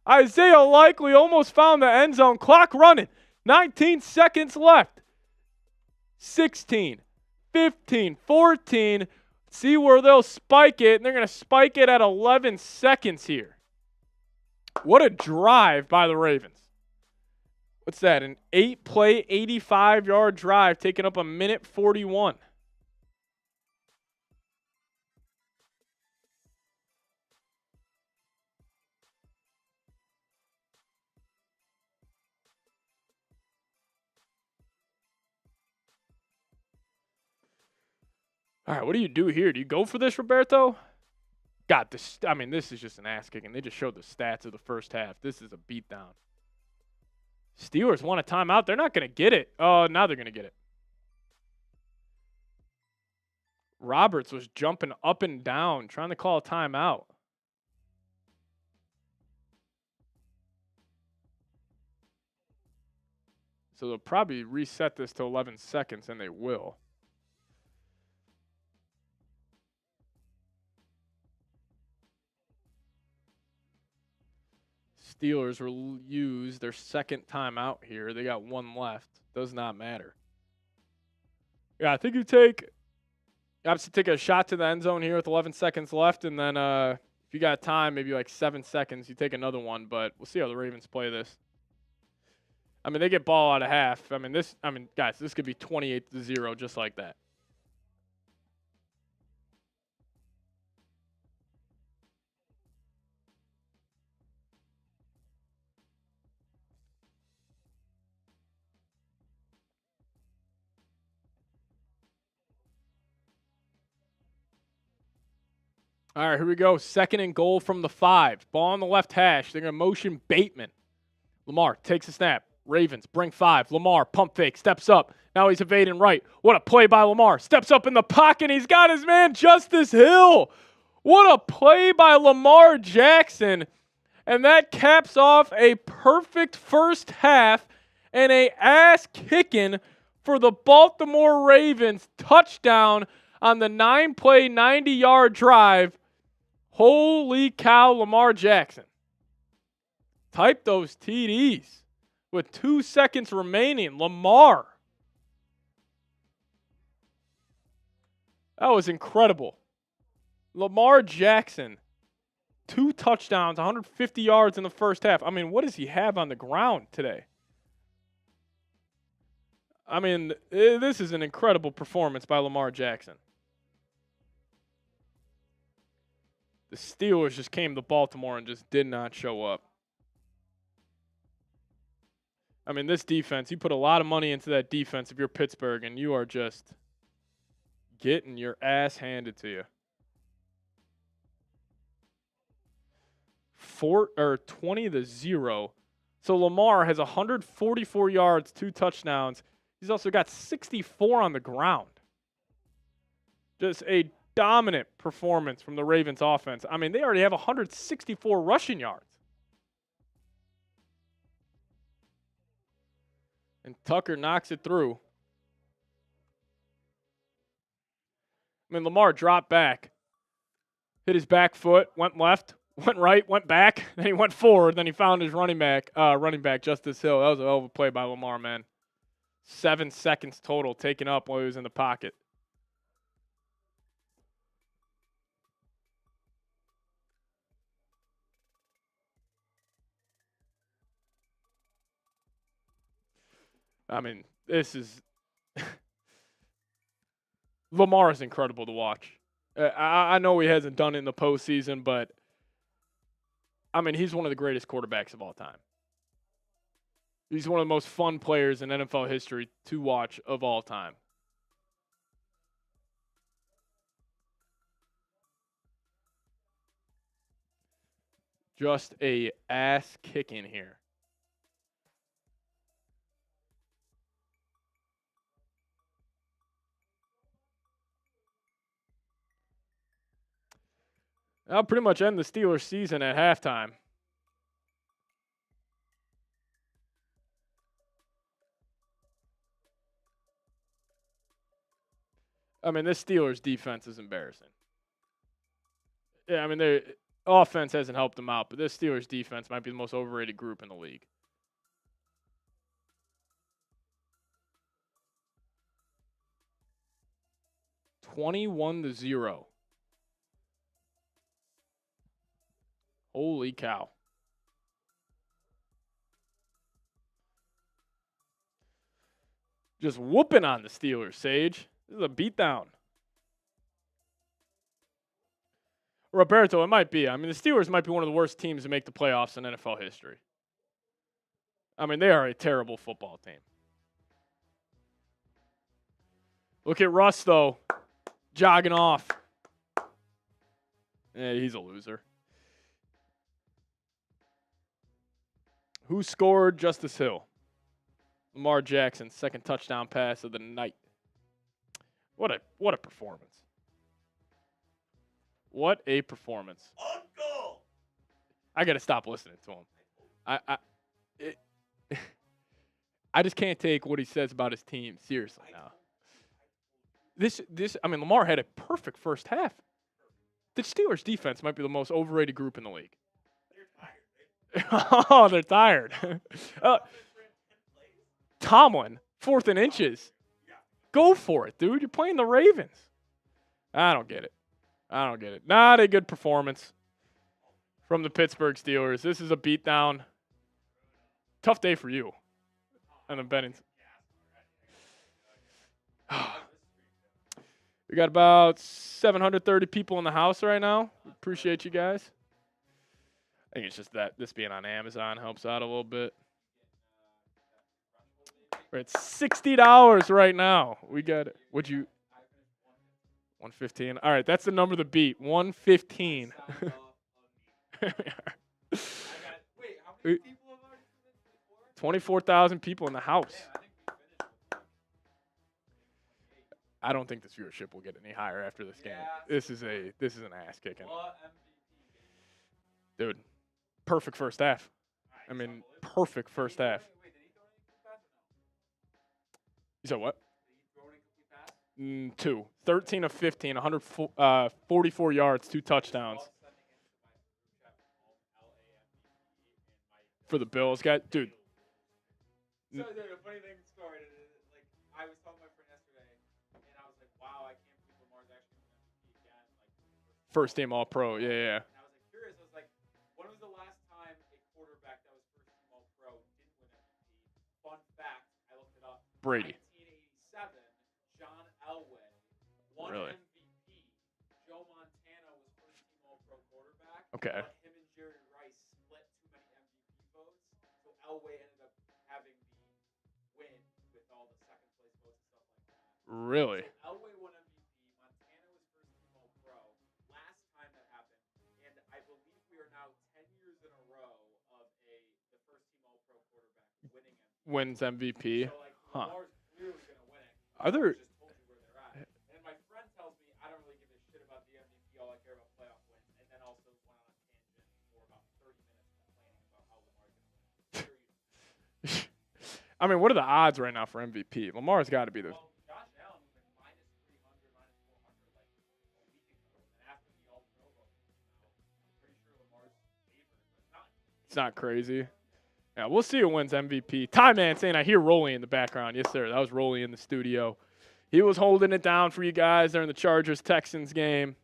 Isaiah Likely almost found the end zone. Clock running. 19 seconds left. 16, 15, 14. See where they'll spike it. And they're going to spike it at 11 seconds here. What a drive by the Ravens. What's that? An 8-play, 85-yard drive taking up a minute 41. All right, what do you do here? Do you go for this, Roberto? God, this is just an ass kicking. They just showed the stats of the first half. This is a beatdown. Steelers want a timeout. They're not going to get it. Oh, now they're going to get it. Roberts was jumping up and down, trying to call a timeout. So they'll probably reset this to 11 seconds, and they will. Steelers will use their second timeout here. They got 1 left. Does not matter. Yeah, I think you obviously take a shot to the end zone here with 11 seconds left, and then if you got time, maybe like 7 seconds, you take another one. But we'll see how the Ravens play this. I mean, they get ball out of half. Guys, this could be 28-0 just like that. All right, here we go. 2nd and goal from the 5. Ball on the left hash. They're going to motion Bateman. Lamar takes a snap. Ravens bring 5. Lamar, pump fake, steps up. Now he's evading right. What a play by Lamar. Steps up in the pocket. He's got his man, Justice Hill. What a play by Lamar Jackson. And that caps off a perfect first half and a ass-kicking for the Baltimore Ravens. Touchdown on the 9-play, 90-yard drive. Holy cow, Lamar Jackson. Type those TDs with 2 seconds remaining. Lamar. That was incredible. Lamar Jackson, 2 touchdowns, 150 yards in the first half. I mean, what does he have on the ground today? I mean, this is an incredible performance by Lamar Jackson. The Steelers just came to Baltimore and just did not show up. I mean, this defense, you put a lot of money into that defense if you're Pittsburgh, and you are just getting your ass handed to you. 20-0. So Lamar has 144 yards, 2 touchdowns. He's also got 64 on the ground. Just a dominant performance from the Ravens offense. I mean, they already have 164 rushing yards. And Tucker knocks it through. I mean, Lamar dropped back, hit his back foot, went left, went right, went back, then he went forward, then he found his running back, Justice Hill. That was a hell of a play by Lamar, man. 7 seconds total taken up while he was in the pocket. I mean, this is Lamar is incredible to watch. I know he hasn't done it in the postseason, but I mean, he's one of the greatest quarterbacks of all time. He's one of the most fun players in NFL history to watch of all time. Just a ass kicking here. That'll pretty much end the Steelers' season at halftime. I mean, this Steelers defense is embarrassing. Yeah, I mean, their offense hasn't helped them out, but this Steelers defense might be the most overrated group in the league. $21-0. Holy cow. Just whooping on the Steelers, Sage. This is a beatdown. Roberto, it might be. I mean, the Steelers might be one of the worst teams to make the playoffs in NFL history. I mean, they are a terrible football team. Look at Russ, though, jogging off. Yeah, he's a loser. Who scored? Justice Hill. Lamar Jackson, second touchdown pass of the night. What a performance. What a performance. Uncle! I got to stop listening to him. I just can't take what he says about his team seriously now. I mean, Lamar had a perfect first half. The Steelers defense might be the most overrated group in the league. They're tired. Oh, they're tired. Tomlin, 4th and inches. Go for it, dude. You're playing the Ravens. I don't get it. Not a good performance from the Pittsburgh Steelers. This is a beatdown. Tough day for you. And the Bennings. We got about 730 people in the house right now. Appreciate you guys. I think it's just that this being on Amazon helps out a little bit. We're at $60 right now. We got it. Would you? 115. All right, that's the number to beat. 115. 24,000 people in the house. I don't think this viewership will get any higher after this game. This is an ass kicking. Dude, perfect first half. I mean, perfect first half. You said what? 2. 13 of 15, 144 yards, 2 touchdowns. For the Bills, dude. So, the funny thing story, like, I was telling my friend yesterday, and I was like, wow, I can't believe Lamar's actually going to MVP again. Like, First team All-Pro, yeah. And I was like curious. I was like, when was the last time a quarterback that was first team All-Pro didn't win MVP? Fun fact, I looked it up. Brady. 1987, John Elway won Really? MVP. Joe Montana was first team All-Pro quarterback. Okay. But him and Jerry Rice split too many MVP votes, so Elway ended up having the win with all the second place votes and stuff like that. Really? So Elway won MVP. Montana was first team All-Pro. Last time that happened, and I believe we are now 10 years in a row of the first team All-Pro quarterback winning MVP. Wins MVP. So, like, Huh. Lamar's clearly going to win it. Are there? I just told you where they're at. And my friend tells me I don't really give a shit about the MVP. All I care about playoff wins. And then also went on a tangent for about 30 minutes complaining about how Lamar's going to win. I mean, what are the odds right now for MVP? Lamar's got to be the. Well, Josh Allen was like minus 300, minus 400 like a week ago. And after the All-Pro vote, I'm pretty sure Lamar's favored. But It's not crazy. Yeah, we'll see who wins MVP. Ty Man saying I hear Rolly in the background. Yes, sir. That was Rolly in the studio. He was holding it down for you guys during the Chargers-Texans game.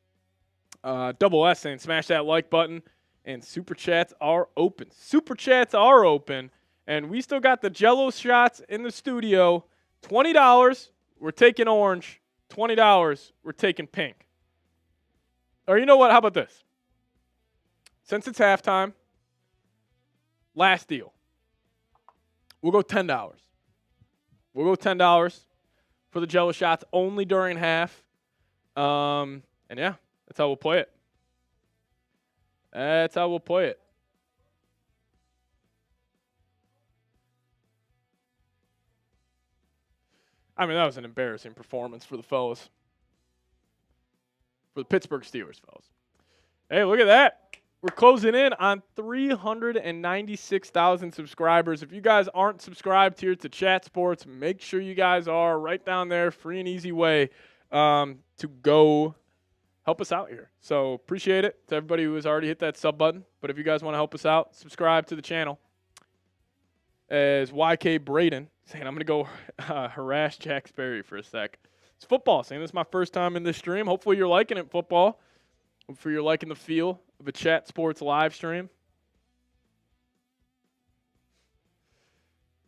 Double S saying smash that like button. And Super Chats are open. Super Chats are open. And we still got the Jell-O shots in the studio. $20, we're taking orange. $20, we're taking pink. Or you know what? How about this? Since it's halftime, last deal. We'll go $10. We'll go $10 for the Jell-O shots only during half. And yeah, that's how we'll play it. That's how we'll play it. I mean, that was an embarrassing performance for the fellas. For the Pittsburgh Steelers, fellas. Hey, look at that. We're closing in on 396,000 subscribers. If you guys aren't subscribed here to Chat Sports, make sure you guys are right down there. Free and easy way to go help us out here. So appreciate it to everybody who has already hit that sub button. But if you guys want to help us out, subscribe to the channel. As YK Braden saying, I'm going to go harass Jack Sperry for a sec. It's football, saying this is my first time in this stream. Hopefully you're liking it, football. Hopefully you're liking the feel of a Chat Sports live stream.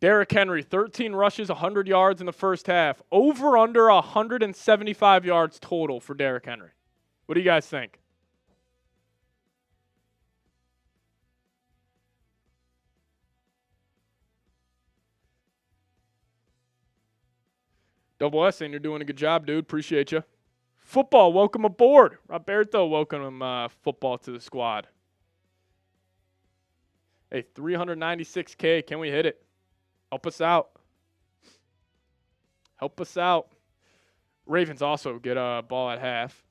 Derrick Henry, 13 rushes, 100 yards in the first half. Over under 175 yards total for Derrick Henry. What do you guys think? Double S saying you're doing a good job, dude. Appreciate you. Football, welcome aboard. Roberto, welcome football to the squad. Hey, 396K. Can we hit it? Help us out. Help us out. Ravens also get a ball at half.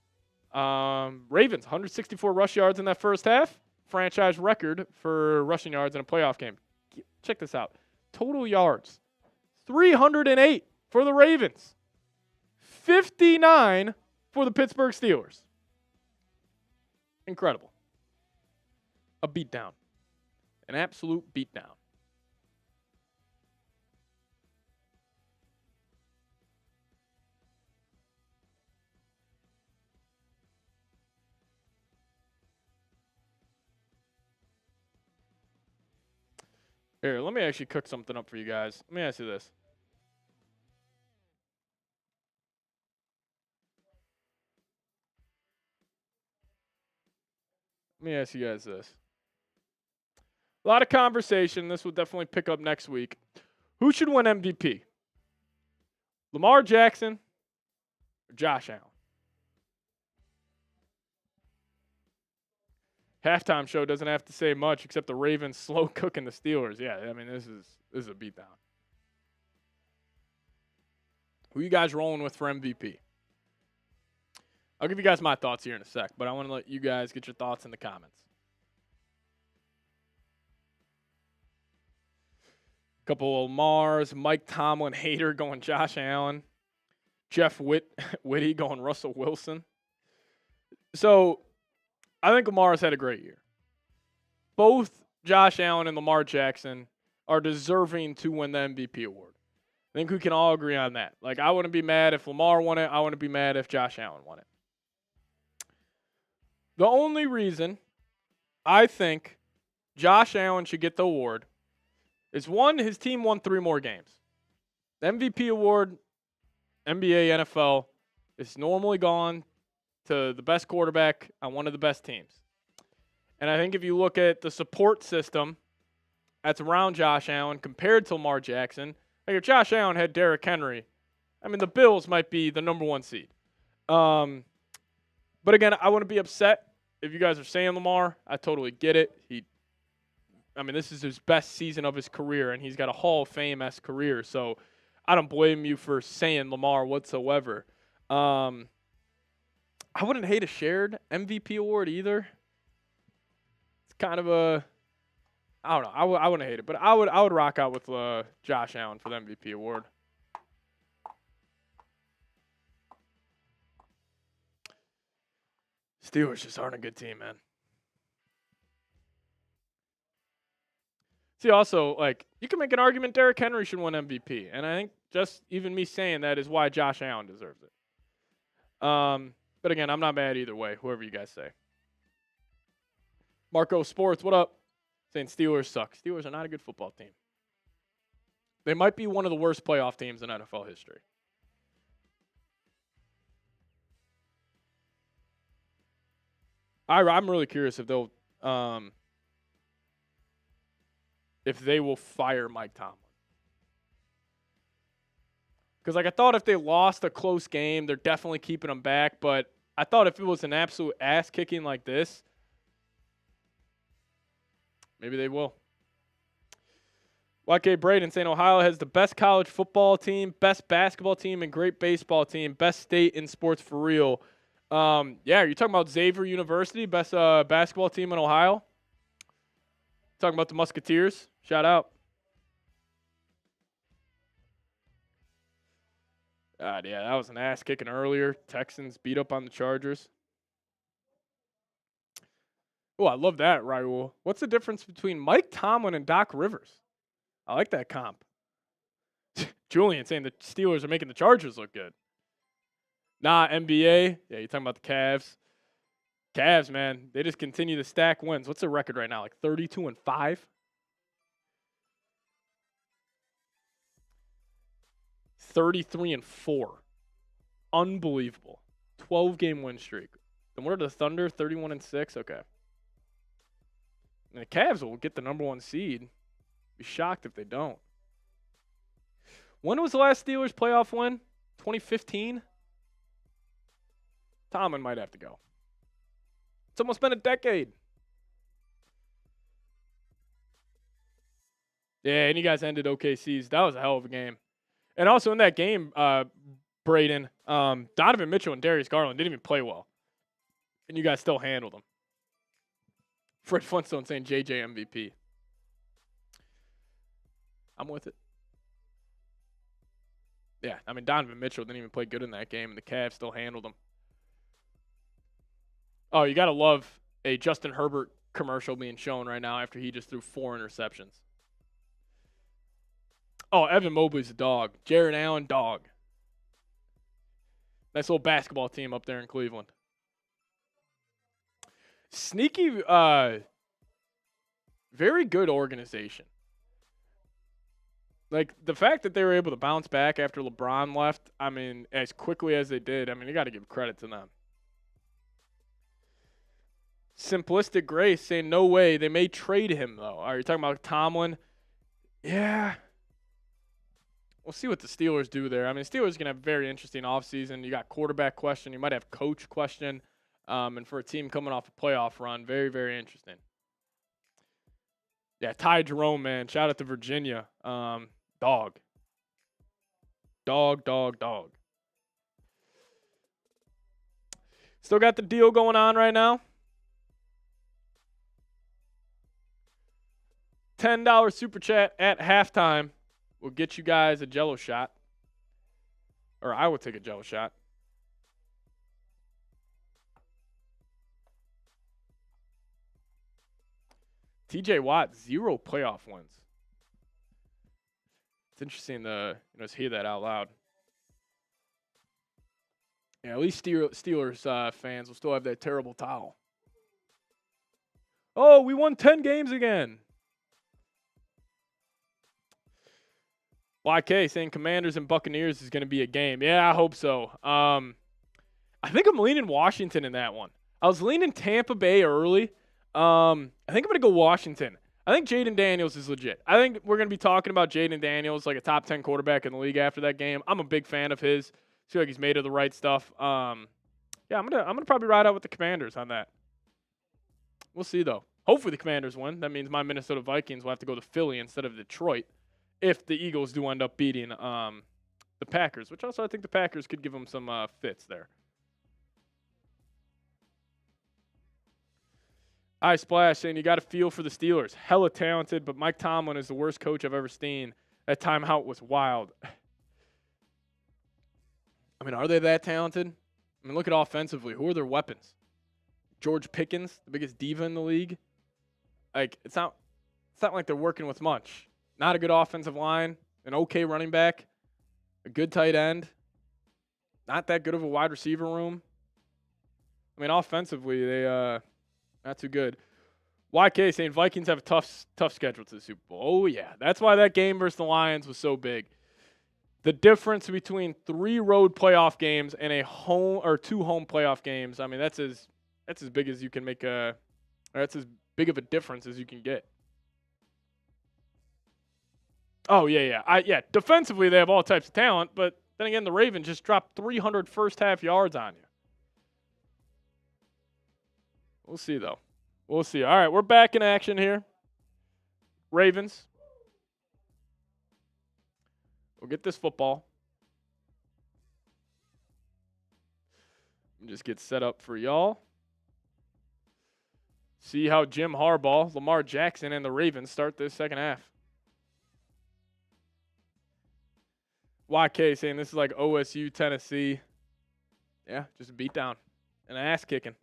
Ravens, 164 rush yards in that first half. Franchise record for rushing yards in a playoff game. Check this out. Total yards, 308 for the Ravens. 59 for the Pittsburgh Steelers. Incredible. A beatdown. An absolute beatdown. Here, let me actually cook something up for you guys. Let me ask you this. Let me ask you guys this. A lot of conversation. This will definitely pick up next week. Who should win MVP? Lamar Jackson or Josh Allen? Halftime show doesn't have to say much except the Ravens slow cooking the Steelers. Yeah, I mean, this is a beatdown. Who you guys rolling with for MVP? I'll give you guys my thoughts here in a sec, but I want to let you guys get your thoughts in the comments. Couple of Mars, Mike Tomlin hater going Josh Allen, Jeff Whitty going Russell Wilson. So I think Lamar's had a great year. Both Josh Allen and Lamar Jackson are deserving to win the MVP award. I think we can all agree on that. Like, I wouldn't be mad if Lamar won it. I wouldn't be mad if Josh Allen won it. The only reason I think Josh Allen should get the award is, one, his team won 3 more games. The MVP award, NBA, NFL, is normally gone to the best quarterback on one of the best teams. And I think if you look at the support system that's around Josh Allen compared to Lamar Jackson, like if Josh Allen had Derrick Henry, I mean, the Bills might be the number 1 seed. But again, I wouldn't be upset if you guys are saying Lamar. I totally get it. This is his best season of his career, and he's got a Hall of Fame-esque career. So I don't blame you for saying Lamar whatsoever. I wouldn't hate a shared MVP award either. It's kind of a, I don't know. I wouldn't hate it, but I would rock out with Josh Allen for the MVP award. Steelers just aren't a good team, man. See, also, like, you can make an argument Derrick Henry should win MVP, and I think just even me saying that is why Josh Allen deserves it. But again, I'm not mad either way, whoever you guys say. Marco Sports, what up? Saying Steelers suck. Steelers are not a good football team. They might be one of the worst playoff teams in NFL history. I'm really curious if they'll if they will fire Mike Tomlin. Because, like, I thought if they lost a close game, they're definitely keeping them back. But I thought if it was an absolute ass-kicking like this, maybe they will. YK Braden saying Ohio has the best college football team, best basketball team, and great baseball team, best state in sports for real. Yeah, are you talking about Xavier University, best basketball team in Ohio? Talking about the Musketeers? Shout out. God, yeah, that was an ass kicking earlier. Texans beat up on the Chargers. Oh, I love that, Raul. What's the difference between Mike Tomlin and Doc Rivers? I like that comp. Julian saying the Steelers are making the Chargers look good. Nah, NBA. Yeah, you're talking about the Cavs. Cavs, man, they just continue to stack wins. What's their record right now? Like 32-5? 33-4. Unbelievable. 12-game win streak. And what are the Thunder? 31-6? Okay. And the Cavs will get the number 1 seed. Be shocked if they don't. When was the last Steelers playoff win? 2015? Tomlin might have to go. It's almost been a decade. Yeah, and you guys ended OKC's. That was a hell of a game. And also in that game, Braden, Donovan Mitchell and Darius Garland didn't even play well. And you guys still handled them. Fred Flintstone saying JJ MVP. I'm with it. Yeah, I mean, Donovan Mitchell didn't even play good in that game, and the Cavs still handled him. Oh, you got to love a Justin Herbert commercial being shown right now after he just threw 4 interceptions. Oh, Evan Mobley's a dog. Jared Allen, dog. Nice little basketball team up there in Cleveland. Sneaky, very good organization. Like, the fact that they were able to bounce back after LeBron left, I mean, as quickly as they did, I mean, you got to give credit to them. Simplistic Grace saying, no way. They may trade him, though. Are you talking about Tomlin? Yeah. We'll see what the Steelers do there. I mean, Steelers going to have a very interesting offseason. You got quarterback question. You might have coach question. And for a team coming off a playoff run, very, very interesting. Yeah, Ty Jerome, man. Shout out to Virginia. Dog. Dog. Still got the deal going on right now. $10 super chat at halftime will get you guys a Jello shot. Or I will take a Jello shot. TJ Watt, 0 playoff wins. It's interesting to hear that out loud. Yeah, at least Steelers fans will still have that terrible towel. Oh, we won 10 games again. YK saying Commanders and Buccaneers is going to be a game. Yeah, I hope so. I think I'm leaning Washington in that one. I was leaning Tampa Bay early. I think I'm going to go Washington. I think Jaden Daniels is legit. I think we're going to be talking about Jaden Daniels like a top 10 quarterback in the league after that game. I'm a big fan of his. I feel like he's made of the right stuff. Yeah, I'm gonna probably ride out with the Commanders on that. We'll see though. Hopefully the Commanders win. That means my Minnesota Vikings will have to go to Philly instead of Detroit if the Eagles do end up beating the Packers, which also I think the Packers could give them some fits there. iSplash saying you got a feel for the Steelers. Hella talented, but Mike Tomlin is the worst coach I've ever seen. That timeout was wild. I mean, are they that talented? I mean, look at offensively. Who are their weapons? George Pickens, the biggest diva in the league. Like, it's not like they're working with much. Not a good offensive line, an okay running back, a good tight end, not that good of a wide receiver room. I mean, offensively, they not too good. YK saying Vikings have a tough schedule to the Super Bowl. Oh, yeah. That's why that game versus the Lions was so big. The difference between 3 road playoff games and 2 home playoff games, I mean, that's as big as you can make that's as big of a difference as you can get. Oh, yeah. Defensively, they have all types of talent, but then again, the Ravens just dropped 300 first-half yards on you. We'll see, though. We'll see. All right, we're back in action here. Ravens. We'll get this football. Just get set up for y'all. See how Jim Harbaugh, Lamar Jackson, and the Ravens start this second half. YK saying this is like OSU, Tennessee. Yeah, just a beat down. An ass kicking.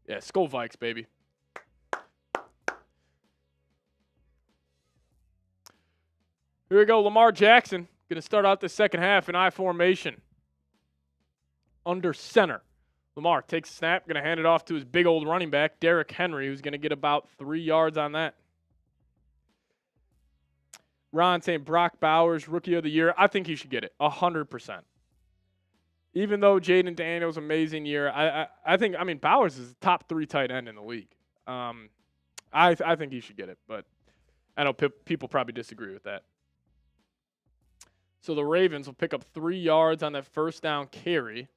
Yeah, Skull Vikes, baby. Here we go. Lamar Jackson going to start out the second half in I formation. Under center. Lamar takes a snap, going to hand it off to his big old running back, Derrick Henry, who's going to get about 3 yards on that. Ron saying Brock Bowers, Rookie of the Year. I think he should get it, 100%. Even though Jaden Daniels' amazing year, I think Bowers is the top 3 tight end in the league. I think he should get it, but I know people probably disagree with that. So the Ravens will pick up 3 yards on that first down carry.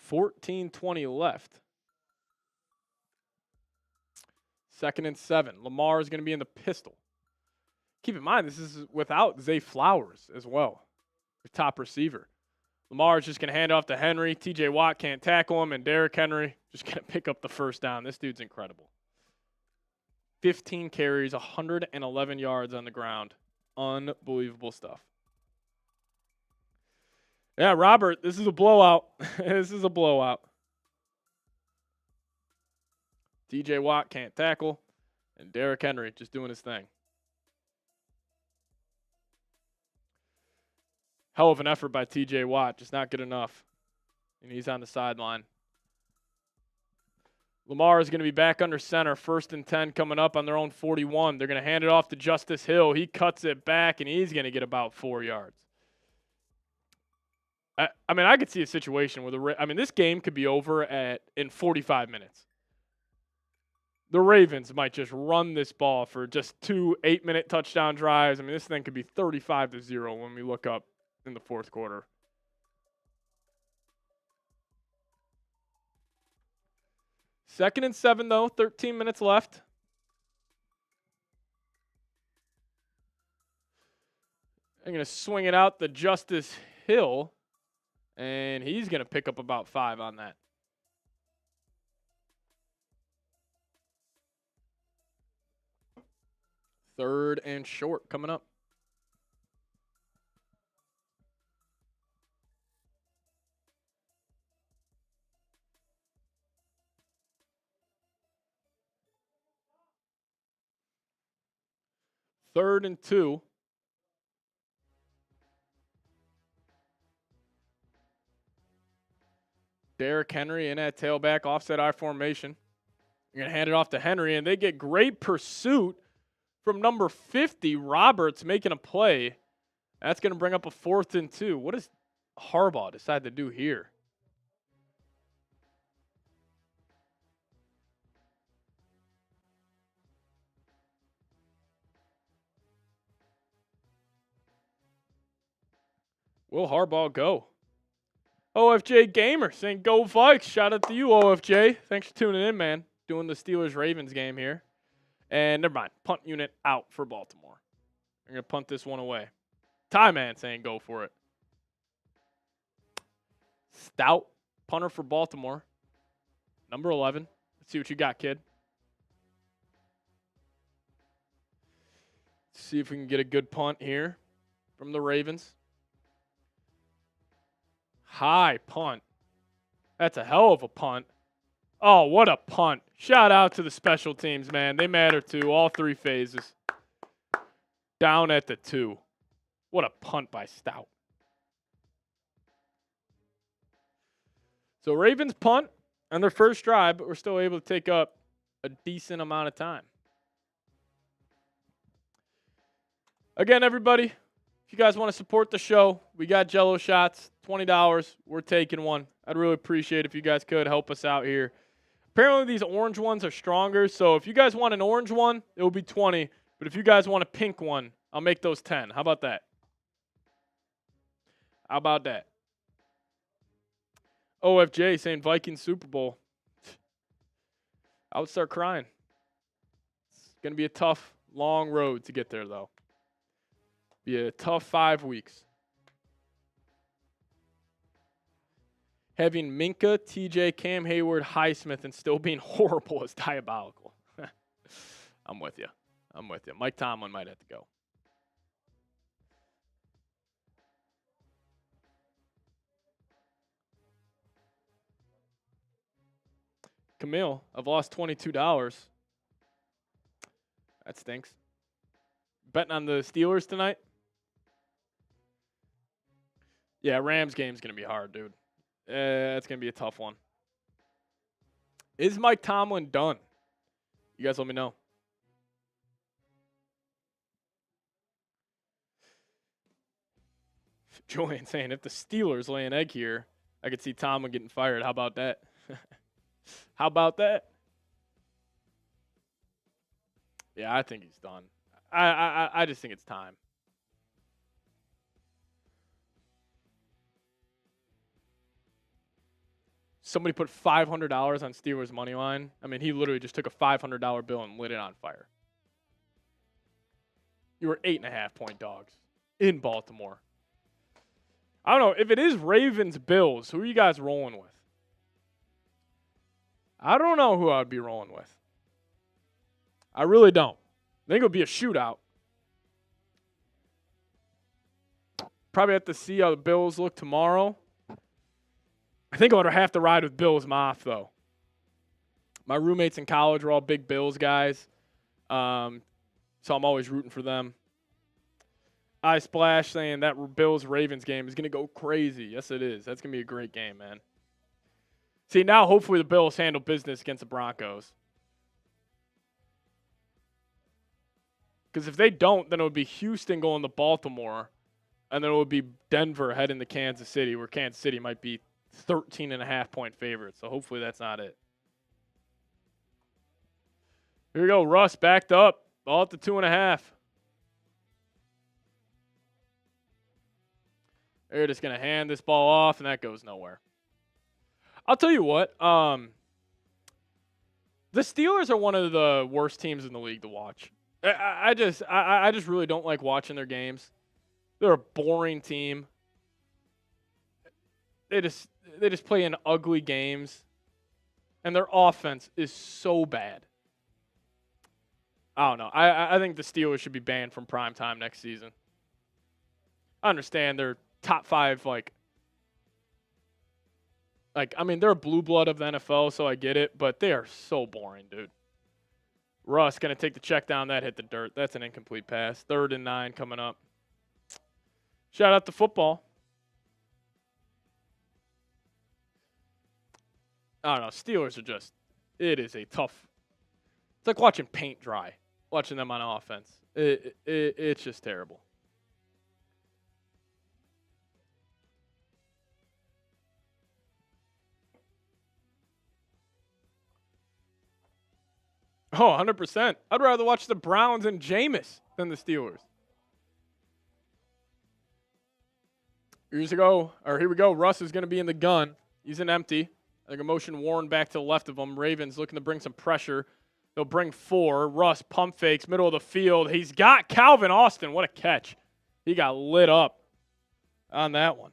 14:20 left. 2nd and 7. Lamar is going to be in the pistol. Keep in mind, this is without Zay Flowers as well, the top receiver. Lamar is just going to hand off to Henry. TJ Watt can't tackle him, and Derrick Henry just going to pick up the first down. This dude's incredible. 15 carries, 111 yards on the ground. Unbelievable stuff. Yeah, Robert, this is a blowout. This is a blowout. TJ Watt can't tackle, and Derrick Henry just doing his thing. Hell of an effort by TJ Watt, just not good enough. And he's on the sideline. Lamar is going to be back under center. 1st and 10 coming up on their own 41. They're going to hand it off to Justice Hill. He cuts it back, and he's going to get about 4 yards. I could see a situation where this game could be over in 45 minutes. The Ravens might just run this ball for just 2 8-minute touchdown drives. This thing could be 35-0 when we look up in the 4th quarter. Second and 7, though. 13 minutes left. I'm going to swing it out to Justice Hill, and he's going to pick up about 5 on that. Third and short coming up. Third and 2. Derrick Henry in at tailback, offset I formation. You're going to hand it off to Henry, and they get great pursuit from number 50, Roberts, making a play. That's going to bring up a 4th and 2. What does Harbaugh decide to do here? Will Harbaugh go? OFJ Gamer saying go Vikes. Shout out to you, OFJ. Thanks for tuning in, man. Doing the Steelers-Ravens game here. And never mind. Punt unit out for Baltimore. I'm going to punt this one away. Ty Man saying go for it. Stout, punter for Baltimore. Number 11. Let's see what you got, kid. Let's see if we can get a good punt here from the Ravens. High punt. That's a hell of a punt. Oh, what a punt. Shout out to the special teams, man. They matter too. All 3 phases. Down at the 2. What a punt by Stout. So Ravens punt on their first drive, but we're still able to take up a decent amount of time. Again, everybody, if you guys want to support the show, we got Jell-O shots, $20. We're taking one. I'd really appreciate it if you guys could help us out here. Apparently, these orange ones are stronger, so if you guys want an orange one, it will be 20. But if you guys want a pink one, I'll make those 10. How about that? How about that? OFJ saying Vikings Super Bowl. I would start crying. It's going to be a tough, long road to get there, though. Be a tough 5 weeks. Having Minka, TJ, Cam Hayward, Highsmith, and still being horrible is diabolical. I'm with you. Mike Tomlin might have to go. Camille, I've lost $22. That stinks. Betting on the Steelers tonight? Yeah, Rams game's going to be hard, dude. It's going to be a tough one. Is Mike Tomlin done? You guys let me know. Julian saying, if the Steelers lay an egg here, I could see Tomlin getting fired. How about that? How about that? Yeah, I think he's done. I just think it's time. Somebody put $500 on Steelers money line. I mean, he literally just took a $500 bill and lit it on fire. You were 8.5-point dogs in Baltimore. I don't know. If it is Ravens-Bills, who are you guys rolling with? I don't know who I would be rolling with. I really don't. I think it'll be a shootout. Probably have to see how the Bills look tomorrow. I think I would have to ride with Bills Moff, though. My roommates in college were all big Bills guys, so I'm always rooting for them. I Splash saying that Bills-Ravens game is going to go crazy. Yes, it is. That's going to be a great game, man. See, now hopefully the Bills handle business against the Broncos. Because if they don't, then it would be Houston going to Baltimore, and then it would be Denver heading to Kansas City, where Kansas City might be 13.5-point favorites. So hopefully that's not it. Here we go. Russ backed up. Ball at the 2.5. They're just going to hand this ball off, and that goes nowhere. I'll tell you what. The Steelers are one of the worst teams in the league to watch. I just really don't like watching their games. They're a boring team. They just play in ugly games, and their offense is so bad. I don't know. I think the Steelers should be banned from primetime next season. I understand they're top 5, I mean, they're a blue blood of the NFL, so I get it, but they are so boring, dude. Russ going to take the check down. That hit the dirt. That's an incomplete pass. 3rd and 9 coming up. Shout out to football. I don't know. Steelers are just, it is a tough. It's like watching paint dry, watching them on offense. It's just terrible. Oh, 100%. I'd rather watch the Browns and Jameis than the Steelers. Here we go. Russ is going to be in the gun. He's an empty. I think a motion Warren back to the left of him. Ravens looking to bring some pressure. They'll bring 4. Russ pump fakes, middle of the field. He's got Calvin Austin. What a catch. He got lit up on that one.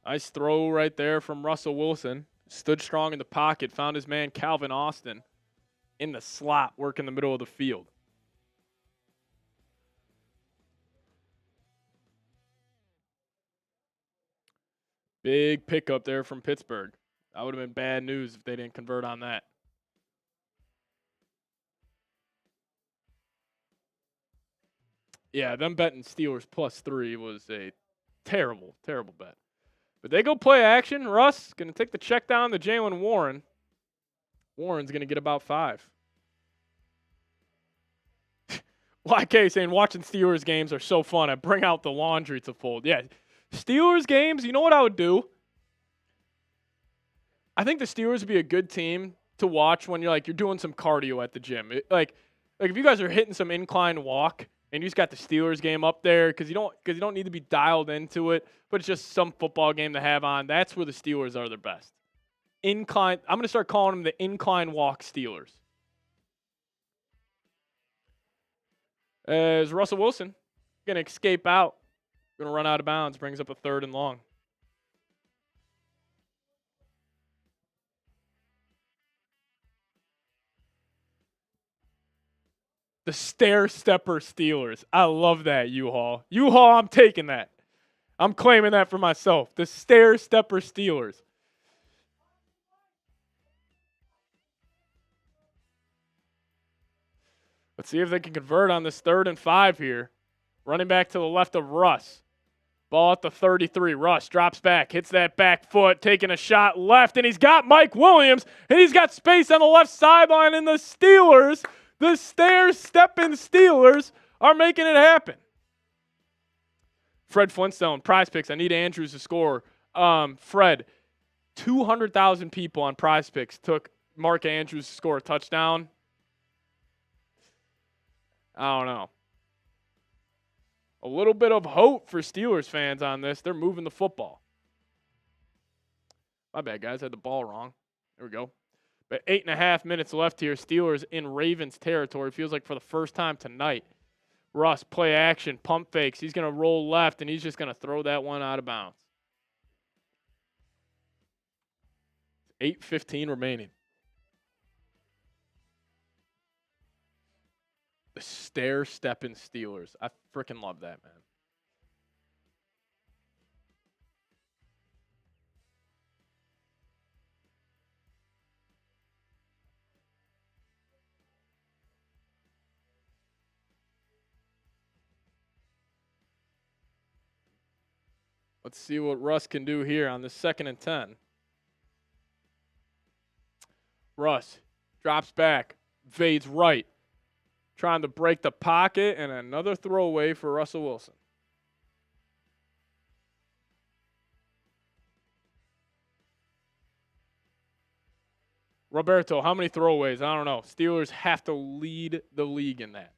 Nice throw right there from Russell Wilson. Stood strong in the pocket, found his man Calvin Austin in the slot, working the middle of the field. Big pickup there from Pittsburgh. That would have been bad news if they didn't convert on that. Yeah, them betting Steelers +3 was a terrible, terrible bet. But they go play action. Russ going to take the check down to Jaylen Warren. Warren's going to get about 5. YK saying watching Steelers games are so fun. I bring out the laundry to fold. Yeah, Steelers games, you know what I would do? I think the Steelers would be a good team to watch when you're doing some cardio at the gym. Like if you guys are hitting some incline walk and you just got the Steelers game up there because you don't need to be dialed into it, but it's just some football game to have on. That's where the Steelers are their best. Incline. I'm going to start calling them the incline walk Steelers. As Russell Wilson going to escape out, going to run out of bounds, brings up a 3rd and long. The stair-stepper Steelers. I love that, U-Haul. U-Haul, I'm taking that. I'm claiming that for myself. The stair-stepper Steelers. Let's see if they can convert on this 3rd and 5 here. Running back to the left of Russ. Ball at the 33. Russ drops back, hits that back foot, taking a shot left, and he's got Mike Williams, and he's got space on the left sideline, and the Steelers, the stair-stepping Steelers, are making it happen. Fred Flintstone, Prize Picks. I need Andrews to score. Fred, 200,000 people on Prize Picks took Mark Andrews to score a touchdown. I don't know. A little bit of hope for Steelers fans on this. They're moving the football. My bad, guys. I had the ball wrong. There we go. But 8.5 minutes left here. Steelers in Ravens territory. Feels like for the first time tonight. Russ, play action, pump fakes. He's going to roll left, and he's just going to throw that one out of bounds. 8:15 remaining. The stair-stepping Steelers. I freaking love that, man. Let's see what Russ can do here on the 2nd and 10. Russ drops back, fades right. Trying to break the pocket, and another throwaway for Russell Wilson. Roberto, how many throwaways? I don't know. Steelers have to lead the league in that.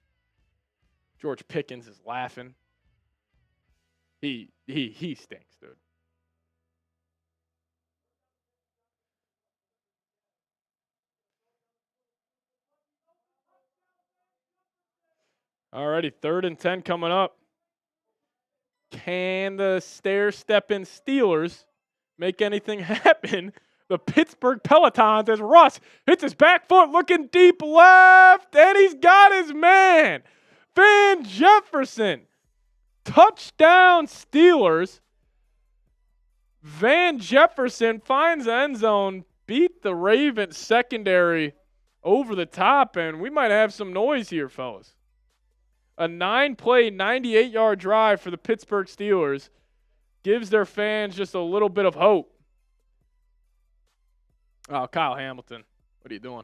George Pickens is laughing. He stinks, dude. Alrighty, 3rd and 10 coming up. Can the stair-stepping Steelers make anything happen? The Pittsburgh Pelotons as Russ hits his back foot looking deep left, and he's got his man. Van Jefferson. Touchdown Steelers. Van Jefferson finds the end zone, beat the Ravens secondary over the top, and we might have some noise here, fellas. A 9-play, 98-yard drive for the Pittsburgh Steelers gives their fans just a little bit of hope. Oh, Kyle Hamilton, what are you doing?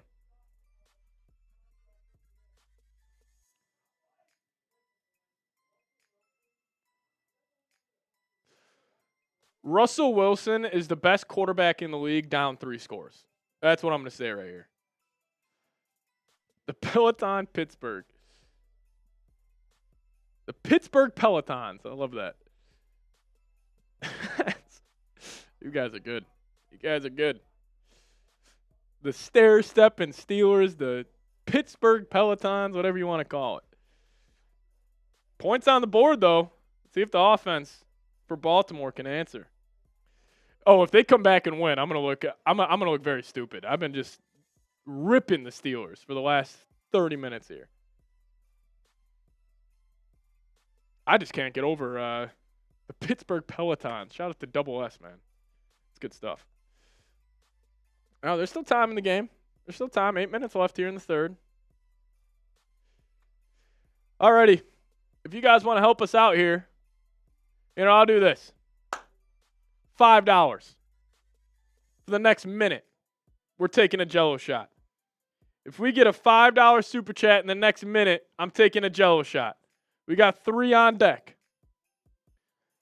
Russell Wilson is the best quarterback in the league down 3 scores. That's what I'm going to say right here. The Peloton Pittsburgh. The Pittsburgh Pelotons. I love that. You guys are good. You guys are good. The stair-stepping Steelers, the Pittsburgh Pelotons, whatever you want to call it. Points on the board, though. Let's see if the offense for Baltimore can answer. Oh, if they come back and win, I'm gonna look very stupid. I've been just ripping the Steelers for the last 30 minutes here. I just can't get over the Pittsburgh Pelotons. Shout out to Double S, man. It's good stuff. Now, there's still time in the game. There's still time. 8 minutes left here in the 3rd. Alrighty. If you guys want to help us out here, I'll do this. $5 for the next minute. We're taking a Jello shot. If we get a $5 super chat in the next minute, I'm taking a Jello shot. We got 3 on deck.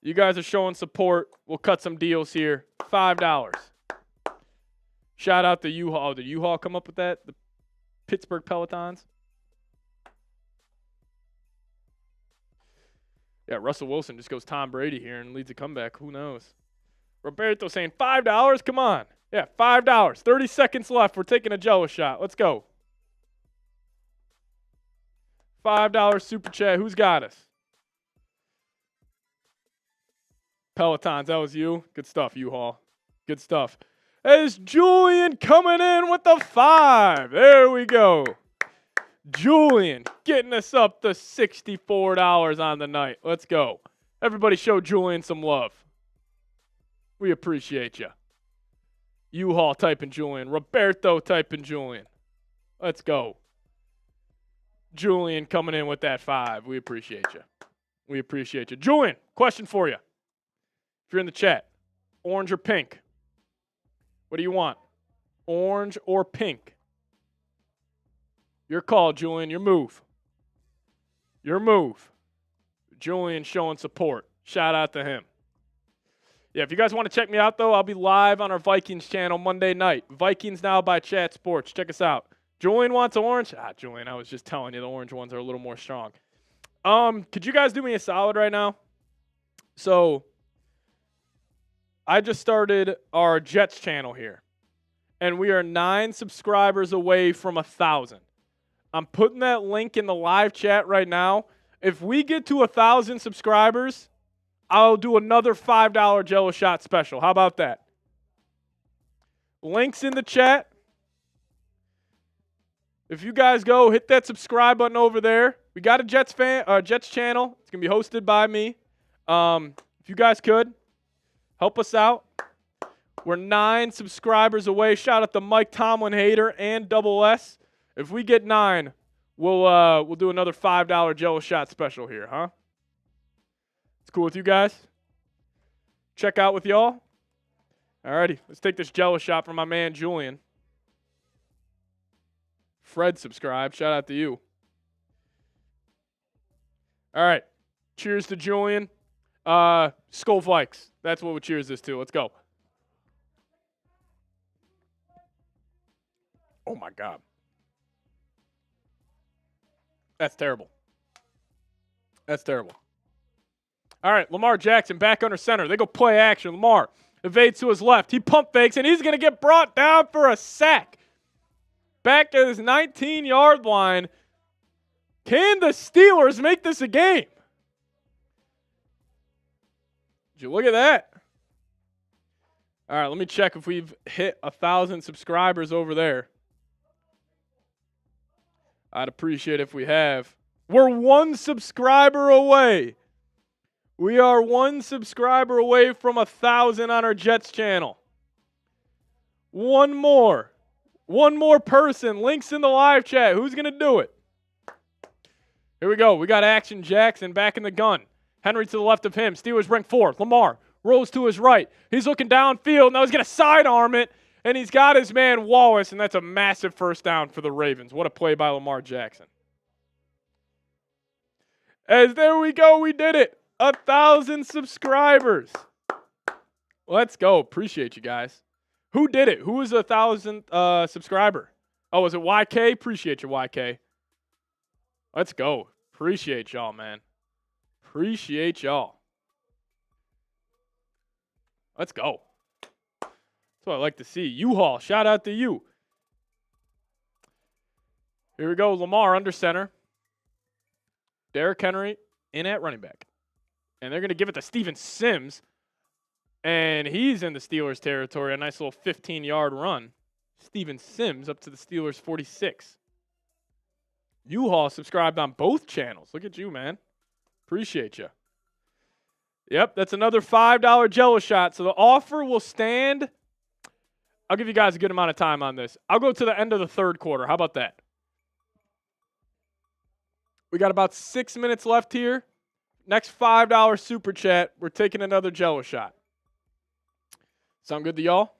You guys are showing support. We'll cut some deals here. $5. Shout out to U-Haul. Did U-Haul come up with that? The Pittsburgh Pelotons? Yeah, Russell Wilson just goes Tom Brady here and leads a comeback. Who knows? Roberto saying $5. Come on. Yeah, $5. 30 seconds left. We're taking a Jello shot. Let's go. $5 super chat. Who's got us? Pelotons. That was you. Good stuff, U-Haul. Good stuff. As Julian coming in with the 5. There we go. Julian getting us up to $64 on the night. Let's go. Everybody show Julian some love. We appreciate you. U-Haul typing Julian. Roberto typing Julian. Let's go. Julian coming in with that 5. We appreciate you. We appreciate you. Julian, question for you. If you're in the chat, orange or pink? What do you want? Orange or pink? Your call, Julian. Your move. Your move. Julian showing support. Shout out to him. Yeah, if you guys want to check me out, though, I'll be live on our Vikings channel Monday night. Vikings Now by Chat Sports. Check us out. Julian wants orange. Julian, I was just telling you the orange ones are a little more strong. Could you guys do me a solid right now? So, I just started our Jets channel here, and we are 9 subscribers away from 1,000. I'm putting that link in the live chat right now. If we get to 1,000 subscribers, I'll do another $5 Jello shot special. How about that? Links in the chat. If you guys go, hit that subscribe button over there. We got a Jets channel. It's going to be hosted by me. If you guys could, help us out. We're 9 subscribers away. Shout out to Mike Tomlin Hater and Double S. If we get 9, we'll do another $5 Jello shot special here, huh? It's cool with you guys? Check out with y'all? Alrighty, let's take this Jello shot from my man Julian. Fred subscribed. Shout out to you. All right. Cheers to Julian. Skull Vikes. That's what we cheers this to. Let's go. Oh, my God. That's terrible. That's terrible. All right, Lamar Jackson back under center. They go play action. Lamar evades to his left. He pump fakes, and he's going to get brought down for a sack. Back at his 19-yard line. Can the Steelers make this a game? Did you look at that? All right, let me check if we've hit 1,000 subscribers over there. I'd appreciate if we have. We're 1 subscriber away. We are 1 subscriber away from 1,000 on our Jets channel. One more person. Links in the live chat. Who's going to do it? Here we go. We got Action Jackson back in the gun. Henry to the left of him. Steelers bring 4. Lamar rolls to his right. He's looking downfield. Now he's going to sidearm it. And he's got his man Wallace. And that's a massive first down for the Ravens. What a play by Lamar Jackson. As there we go. We did it. 1,000 subscribers. Let's go. Appreciate you guys. Who did it? Who was 1,000 subscriber? Oh, was it YK? Appreciate you, YK. Let's go. Appreciate y'all, man. Appreciate y'all. Let's go. That's what I like to see. U-Haul, shout out to you. Here we go. Lamar under center. Derrick Henry in at running back. And they're going to give it to Steven Sims. And he's in the Steelers territory. A nice little 15-yard run. Steven Sims up to the Steelers 46. U-Haul subscribed on both channels. Look at you, man. Appreciate you. Yep, that's another $5 Jello shot. So the offer will stand. I'll give you guys a good amount of time on this. I'll go to the end of the 3rd quarter. How about that? We got about 6 minutes left here. Next $5 super chat, we're taking another Jello shot. Sound good to y'all?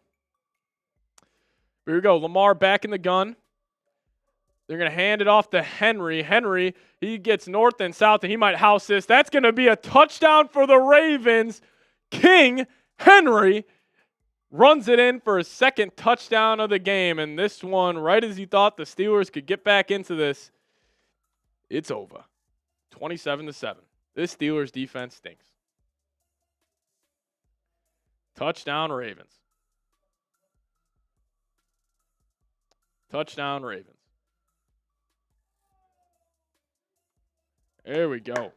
Here we go. Lamar back in the gun. They're going to hand it off to Henry. Henry, he gets north and south, and he might house this. That's going to be a touchdown for the Ravens. King Henry runs it in for his 2nd touchdown of the game. And this one, right as you thought the Steelers could get back into this, it's over. 27-7. This Steelers defense stinks. Touchdown Ravens. Touchdown Ravens. There we go.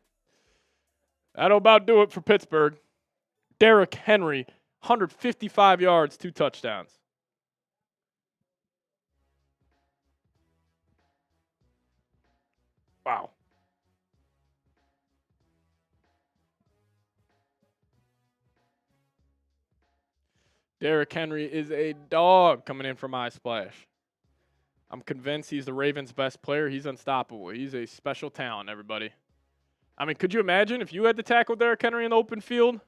That'll about do it for Pittsburgh. Derrick Henry, 155 yards, 2 touchdowns. Wow. Derrick Henry is a dog coming in from iSplash. I'm convinced he's the Ravens' best player. He's unstoppable. He's a special talent, everybody. I mean, could you imagine if you had to tackle Derrick Henry in the open field?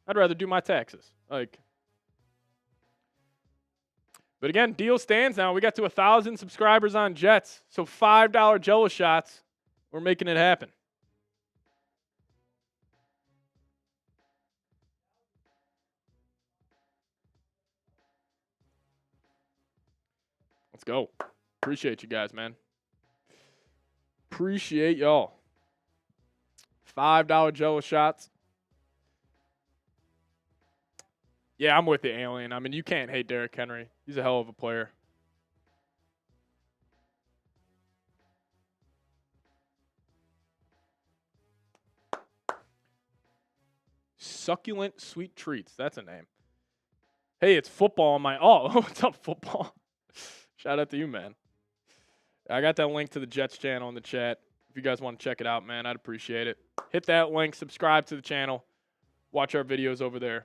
I'd rather do my taxes. But again, deal stands now. We got to 1,000 subscribers on Jets. So $5 Jello shots. We're making it happen. Let's go. Appreciate you guys, man. Appreciate y'all. $5 Jello shots. Yeah, I'm with the alien. I mean, you can't hate Derrick Henry. He's a hell of a player. Succulent Sweet Treats. That's a name. Hey, it's football on my... Oh, what's up, football? Shout out to you, man. I got that link to the Jets channel in the chat. If you guys want to check it out, man, I'd appreciate it. Hit that link. Subscribe to the channel. Watch our videos over there.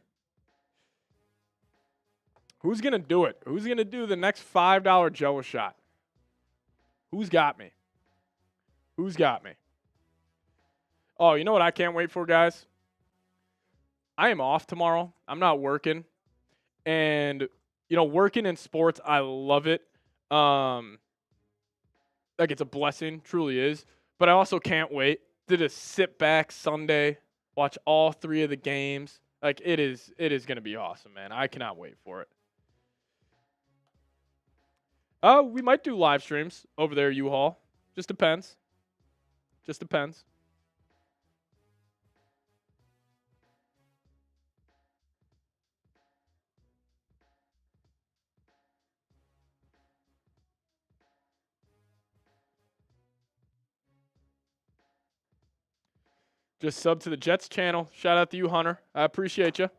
Who's going to do it? Who's going to do the next $5 Jello shot? Who's got me? Who's got me? Oh, you know what I can't wait for, guys? I am off tomorrow. I'm not working. And, you know, working in sports, I love it. Like, it's a blessing, truly is. But I also can't wait to just sit back Sunday, watch all 3 of the games. Like, it is going to be awesome, man. I cannot wait for it. Oh, we might do live streams over there, U-Haul. Just depends. Just depends. Just sub to the Jets channel. Shout out to you, Hunter. I appreciate you.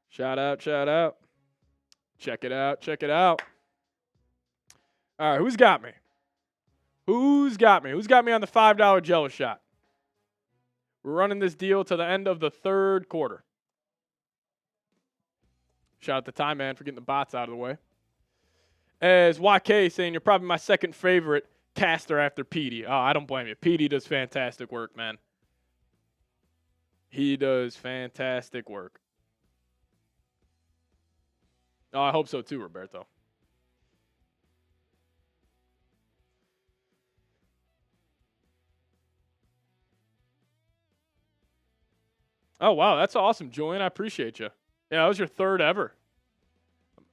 Shout out, shout out. Check it out, check it out. All right, who's got me? Who's got me? Who's got me on the $5 Jello shot? We're running this deal to the end of the 3rd quarter. Shout out to Ty Man for getting the bots out of the way. As YK saying, you're probably my 2nd favorite caster after Petey. Oh, I don't blame you. Petey does fantastic work, man. He does fantastic work. Oh, I hope so too, Roberto. Oh, wow. That's awesome, Julian. I appreciate you. Yeah, that was your 3rd ever. I'm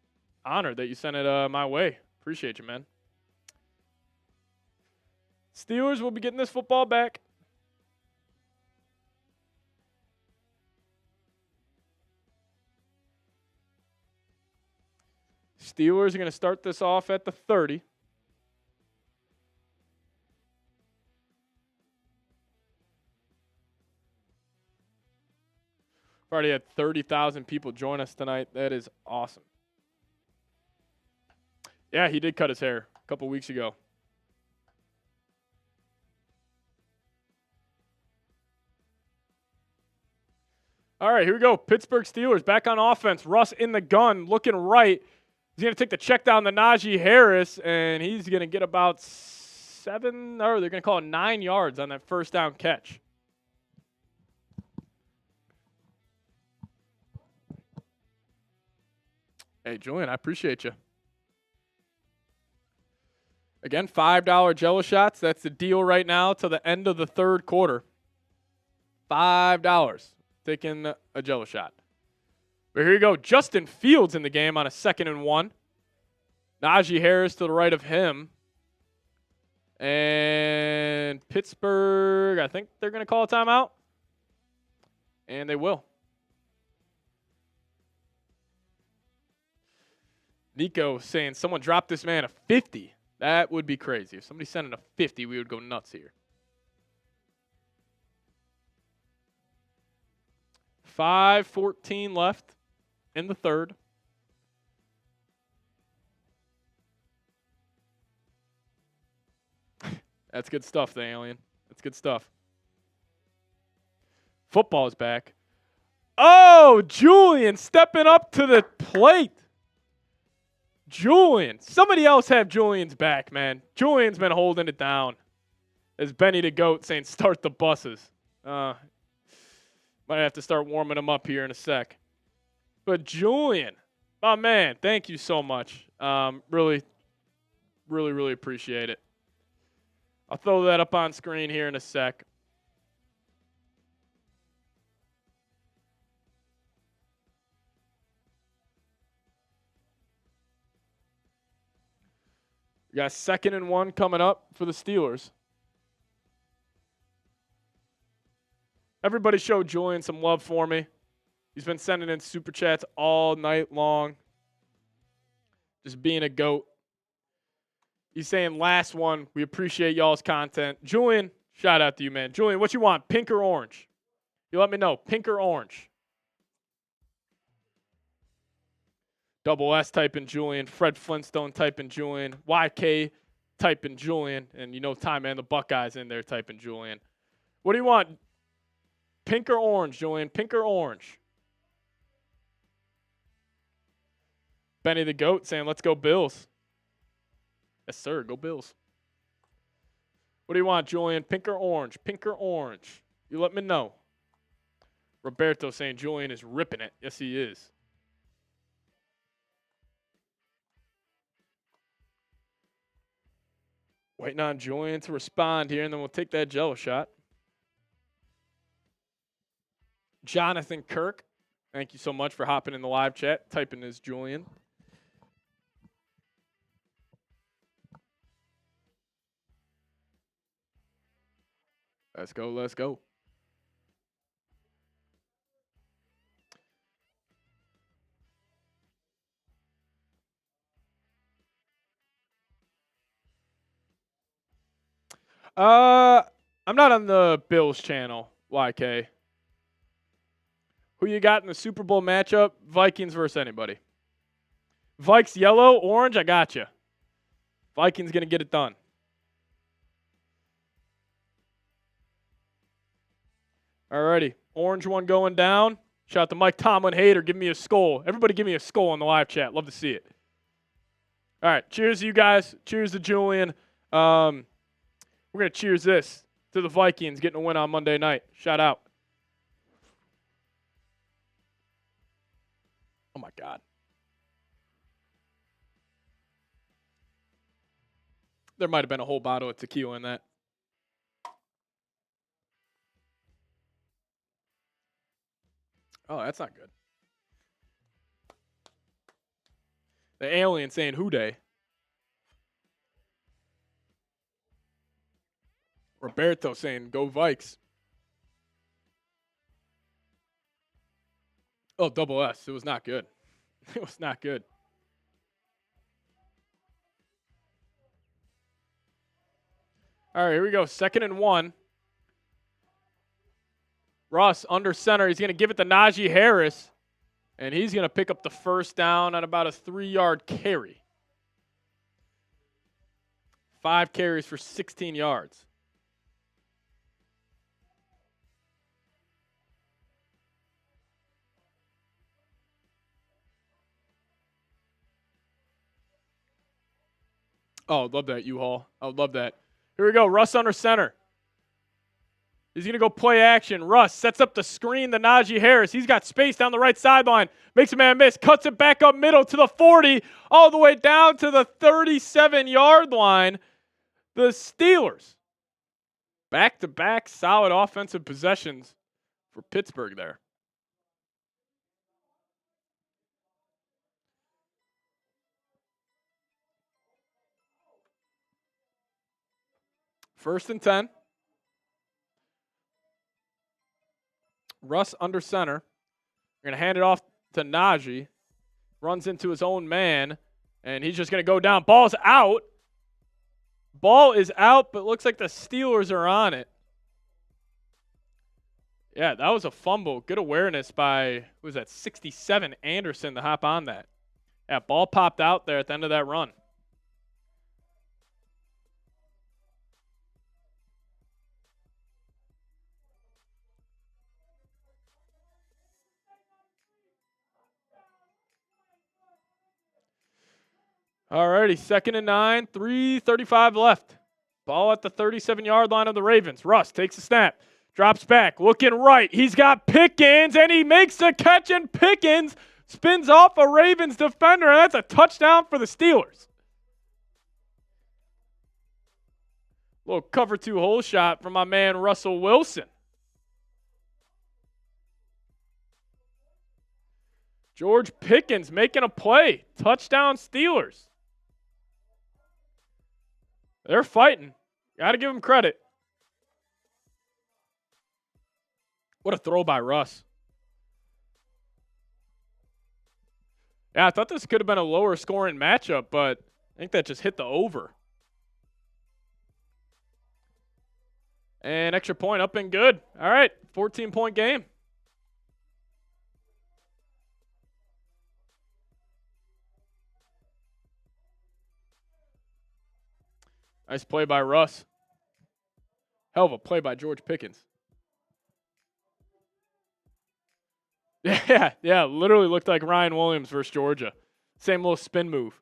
honored that you sent it my way. Appreciate you, man. Steelers will be getting this football back. Steelers are going to start this off at the 30. We've already had 30,000 people join us tonight. That is awesome. Yeah, he did cut his hair a couple weeks ago. All right, here we go. Pittsburgh Steelers back on offense. Russ in the gun, looking right. He's going to take the check down to Najee Harris, and he's going to get about 7, or they're going to call it 9 yards on that first down catch. Hey, Julian, I appreciate you. Again, $5 Jello shots. That's the deal right now till the end of the 3rd quarter. $5. Taking a Jello shot. But here you go. Justin Fields in the game on a 2nd and 1. Najee Harris to the right of him. And Pittsburgh, I think they're going to call a timeout. And they will. Nico saying someone dropped this man a 50. That would be crazy. If somebody sent in a 50, we would go nuts here. 5:14 left in the 3rd. That's good stuff, the alien. That's good stuff. Football's back. Oh, Julian stepping up to the plate. Julian. Somebody else have Julian's back, man. Julian's been holding it down. As Benny the GOAT saying, start the buses. Might have to start warming them up here in a sec. But Julian, my man, thank you so much. Really appreciate it. I'll throw that up on screen here in a sec. We got 2nd and 1 coming up for the Steelers. Everybody show Julian some love for me. He's been sending in super chats all night long. Just being a GOAT. He's saying, last one, we appreciate y'all's content. Julian, shout out to you, man. Julian, what you want, pink or orange? You let me know, pink or orange? Double S typing Julian. Fred Flintstone typing Julian. YK typing Julian. And you know Ty Man, the Buckeyes in there typing Julian. What do you want? Pink or orange, Julian? Pink or orange? Benny the GOAT saying, let's go Bills. Yes, sir. Go Bills. What do you want, Julian? Pink or orange? Pink or orange? You let me know. Roberto saying Julian is ripping it. Yes, he is. Waiting on Julian to respond here, and then we'll take that Jello shot. Jonathan Kirk, thank you so much for hopping in the live chat, typing as Julian. Let's go, let's go. I'm not on the Bills channel, YK. Who you got in the Super Bowl matchup? Vikings versus anybody. Vikes yellow, orange, I got you. Vikings going to get it done. Alrighty, orange one going down. Shout out to Mike Tomlin hater. Give me a skull. Everybody give me a skull on the live chat. Love to see it. All right, cheers to you guys. Cheers to Julian. We're going to cheers this to the Vikings getting a win on Monday night. Shout out. Oh, my God. There might have been a whole bottle of tequila in that. Oh, that's not good. The alien saying who day. Roberto saying go Vikes. Oh, double S. It was not good. It was not good. All right, here we go. 2nd and 1. Russ under center. He's going to give it to Najee Harris, and he's going to pick up the first down on about a 3-yard carry. 5 carries for 16 yards. Oh, I'd love that, U-Haul. I would love that. Here we go. Russ under center. He's going to go play action. Russ sets up the screen to Najee Harris. He's got space down the right sideline. Makes a man miss. Cuts it back up middle to the 40. All the way down to the 37-yard line. The Steelers. Back-to-back solid offensive possessions for Pittsburgh there. First and 10. Russ under center. We're going to hand it off to Najee. Runs into his own man, and he's just going to go down. Ball's out. Ball is out, but looks like the Steelers are on it. Yeah, that was a fumble. Good awareness by, what was that, 67 Anderson to hop on that. Yeah, ball popped out there at the end of that run. Alrighty, 2nd and 9, 3:35 left. Ball at the 37-yard line of the Ravens. Russ takes a snap, drops back, looking right. He's got Pickens, and he makes the catch, and Pickens spins off a Ravens defender, and that's a touchdown for the Steelers. Little cover 2 hole shot from my man Russell Wilson. George Pickens making a play. Touchdown Steelers. They're fighting. Got to give them credit. What a throw by Russ. Yeah, I thought this could have been a lower scoring matchup, but I think that just hit the over. And extra point up and good. All right, 14-point game. Nice play by Russ. Hell of a play by George Pickens. Yeah, literally looked like Ryan Williams versus Georgia. Same little spin move.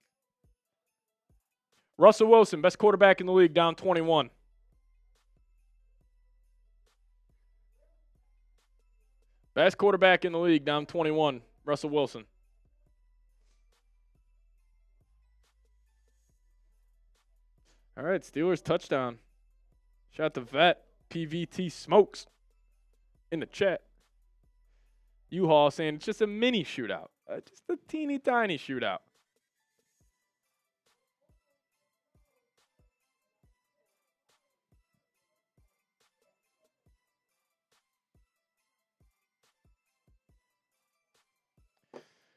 Russell Wilson, best quarterback in the league, down 21. Best quarterback in the league, down 21. Russell Wilson. All right, Steelers touchdown. Shout out to Vet. PVT Smokes in the chat. U-Haul saying it's just a mini shootout. Just a teeny tiny shootout.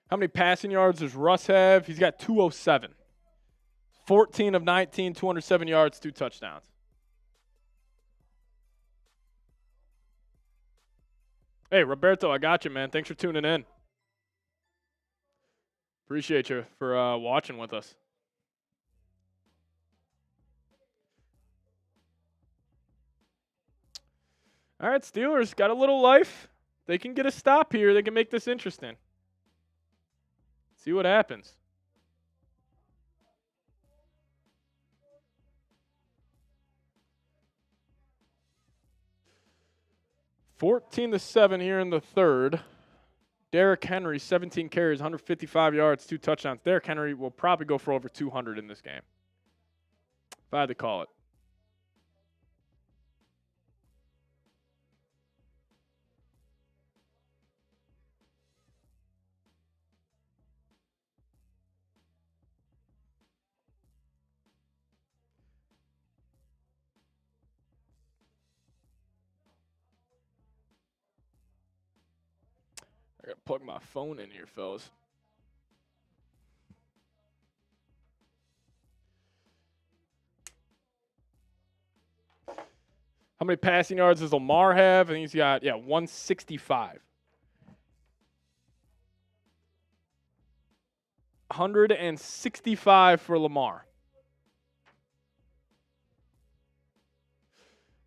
How many passing yards does Russ have? He's got 207. 14 of 19, 207 yards, 2 touchdowns. Hey, Roberto, I got you, man. Thanks for tuning in. Appreciate you for watching with us. All right, Steelers got a little life. They can get a stop here. They can make this interesting. See what happens. (14-7) here in the third. Derrick Henry, 17 carries, 155 yards, 2 touchdowns. Derrick Henry will probably go for over 200 in this game, if I had to call it. I gotta plug my phone in here, fellas. How many passing yards does Lamar have? I think he's got, 165. 165 for Lamar.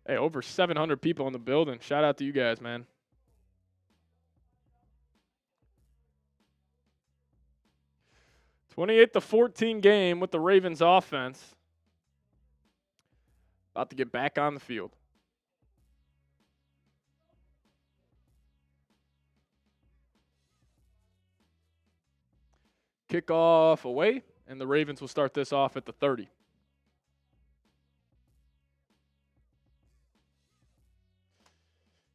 Hey, over 700 people in the building. Shout out to you guys, man. (28-14) game with the Ravens offense. About to get back on the field. Kickoff away, and the Ravens will start this off at the 30.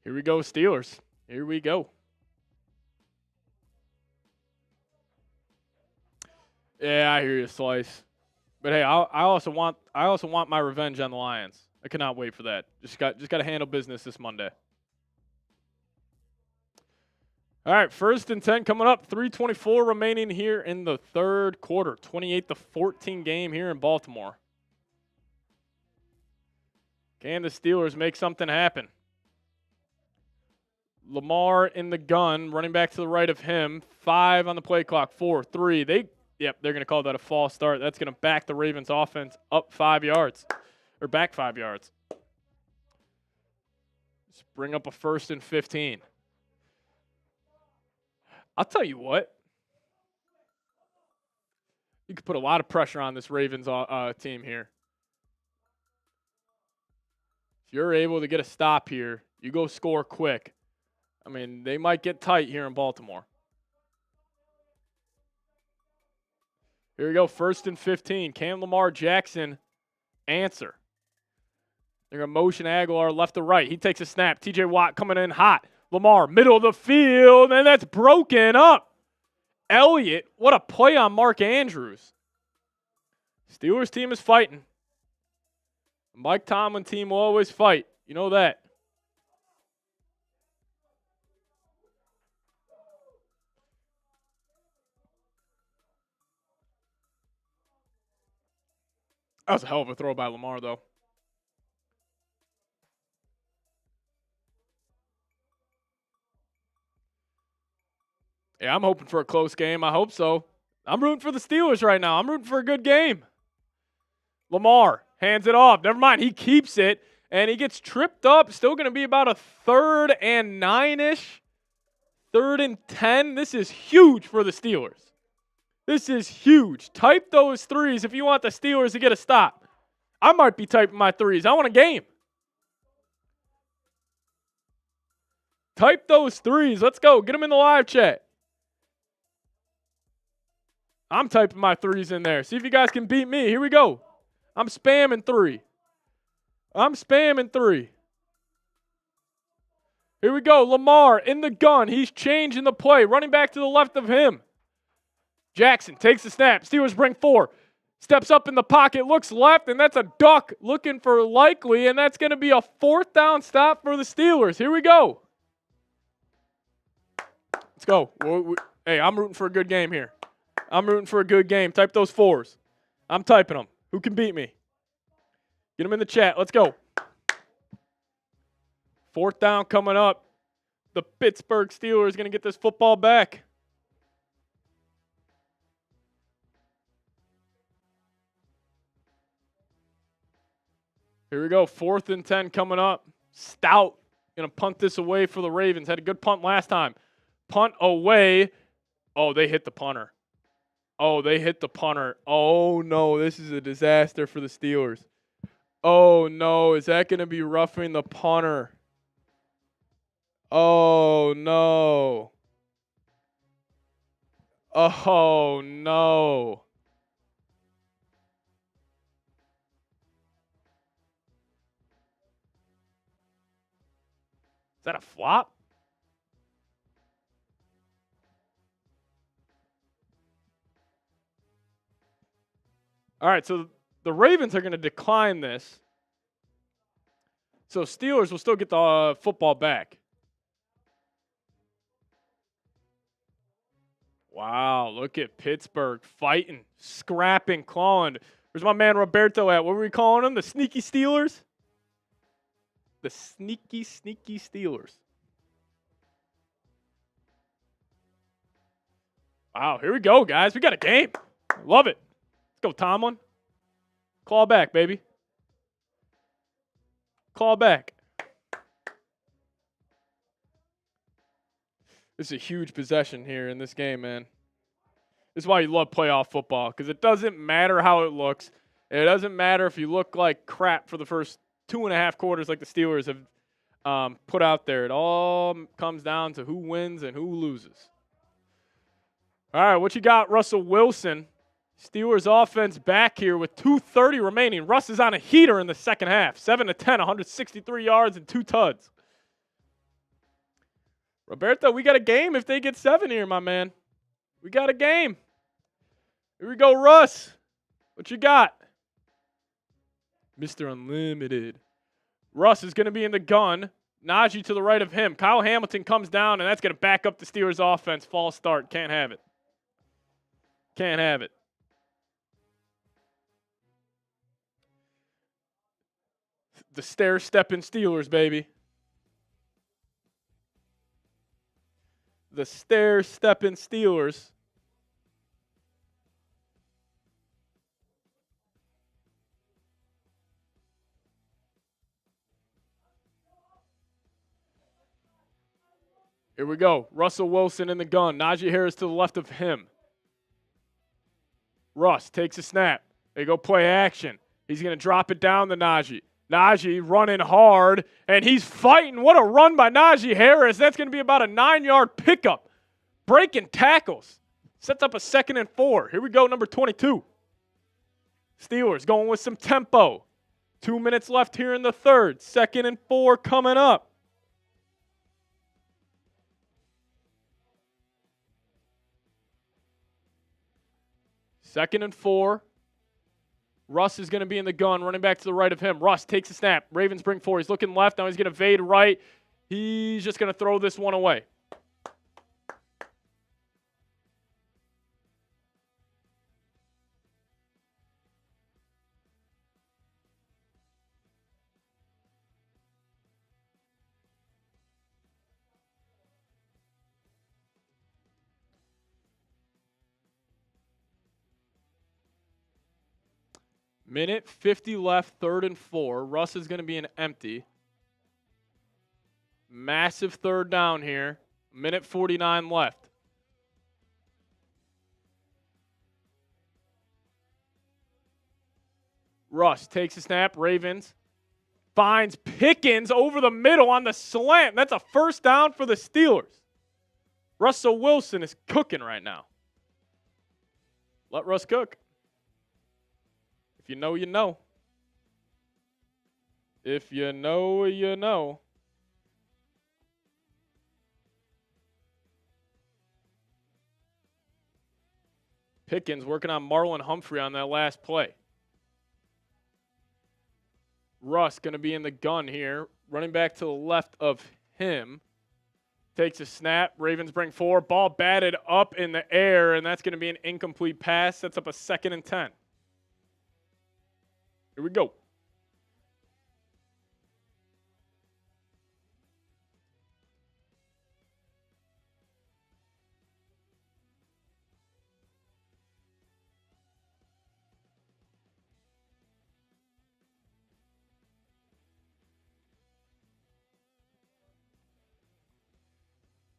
Here we go, Steelers. Here we go. Yeah, I hear you, Slice. But hey, I also want my revenge on the Lions. I cannot wait for that. Just got to handle business this Monday. All right, 1st and 10 coming up. 3:24 remaining here in the third quarter. 28-14 game here in Baltimore. Can the Steelers make something happen? Lamar in the gun, running back to the right of him. 5 on the play clock. 4, 3. They're going to call that a false start. That's going to back the Ravens offense up 5 yards, or back 5 yards. Just bring up a 1st and 15. I'll tell you what. You could put a lot of pressure on this Ravens team here. If you're able to get a stop here, you go score quick. I mean, they might get tight here in Baltimore. Here we go, 1st and 15. Can Lamar Jackson answer? They're going to motion Aguilar left to right. He takes a snap. TJ Watt coming in hot. Lamar, middle of the field, and that's broken up. Elliott, what a play on Mark Andrews. Steelers team is fighting. Mike Tomlin team will always fight. You know that. That was a hell of a throw by Lamar, though. Yeah, I'm hoping for a close game. I hope so. I'm rooting for the Steelers right now. I'm rooting for a good game. Lamar hands it off. Never mind. He keeps it, and he gets tripped up. Still going to be about a 3rd and 9-ish. 3rd and 10. This is huge for the Steelers. This is huge. Type those threes if you want the Steelers to get a stop. I might be typing my threes. I want a game. Type those threes. Let's go. Get them in the live chat. I'm typing my threes in there. See if you guys can beat me. Here we go. I'm spamming 3. I'm spamming 3. Here we go. Lamar in the gun. He's changing the play. Running back to the left of him. Jackson takes the snap. Steelers bring 4. Steps up in the pocket. Looks left, and that's a duck looking for Likely, and that's going to be a 4th down stop for the Steelers. Here we go. Let's go. Hey, I'm rooting for a good game here. I'm rooting for a good game. Type those 4s. I'm typing them. Who can beat me? Get them in the chat. Let's go. 4th down coming up. The Pittsburgh Steelers going to get this football back. Here we go. 4th and 10 coming up. Stout going to punt this away for the Ravens. Had a good punt last time. Punt away. Oh, they hit the punter. Oh, they hit the punter. Oh, no. This is a disaster for the Steelers. Oh, no. Is that going to be roughing the punter? Oh, no. Oh, no. Is that a flop? All right, so the Ravens are going to decline this. So Steelers will still get the football back. Wow, look at Pittsburgh fighting, scrapping, clawing. Where's my man Roberto at? What were we calling him? The sneaky Steelers? The sneaky Steelers. Wow, here we go, guys. We got a game. Love it. Let's go, Tomlin. Claw back, baby. Claw back. This is a huge possession here in this game, man. This is why you love playoff football, because it doesn't matter how it looks. It doesn't matter if you look like crap for the first 2.5 quarters like the Steelers have put out there. It all comes down to who wins and who loses. All right, what you got, Russell Wilson? Steelers offense back here with 2:30 remaining. Russ is on a heater in the second half. 7-10, 163 yards and 2 tuds. Roberto, we got a game if they get 7 here, my man. We got a game. Here we go, Russ. What you got? Mr. Unlimited. Russ is going to be in the gun. Najee to the right of him. Kyle Hamilton comes down, and that's going to back up the Steelers offense. False start. Can't have it. Can't have it. The stair-stepping Steelers, baby. The stair-stepping Steelers. Here we go. Russell Wilson in the gun. Najee Harris to the left of him. Russ takes a snap. They go play action. He's going to drop it down to Najee. Najee running hard, and he's fighting. What a run by Najee Harris. That's going to be about a 9-yard pickup. Breaking tackles. Sets up a 2nd and 4. Here we go, number 22. Steelers going with some tempo. 2 minutes left here in the third. 2nd and 4 coming up. Second and 4. Russ is going to be in the gun, running back to the right of him. Russ takes a snap. Ravens bring 4. He's looking left. Now he's going to evade right. He's just going to throw this one away. Minute 50 left, 3rd and 4. Russ is going to be an empty. Massive 3rd down here. Minute 49 left. Russ takes a snap. Ravens finds Pickens over the middle on the slant. That's a 1st down for the Steelers. Russell Wilson is cooking right now. Let Russ cook. If you know, you know. If you know, you know. Pickens working on Marlon Humphrey on that last play. Russ going to be in the gun here. Running back to the left of him. Takes a snap. Ravens bring 4. Ball batted up in the air, and that's going to be an incomplete pass. Sets up a 2nd and 10. Here we go.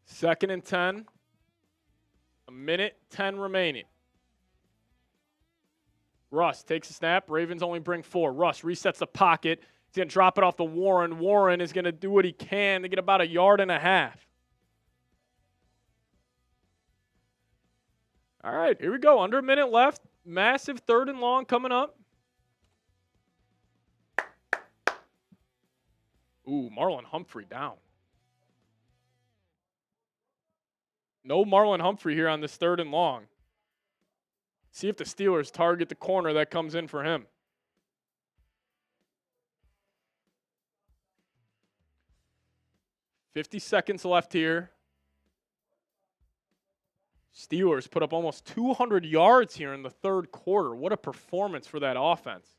Second and 10. A minute 10 remaining. Russ takes a snap. Ravens only bring 4. Russ resets the pocket. He's going to drop it off to Warren. Warren is going to do what he can to get about 1.5 yards. All right, here we go. Under a minute left. Massive 3rd and long coming up. Ooh, Marlon Humphrey down. No Marlon Humphrey here on this 3rd and long. See if the Steelers target the corner that comes in for him. $50 seconds left here. Steelers put up almost 200 yards here in the 3rd quarter. What a performance for that offense.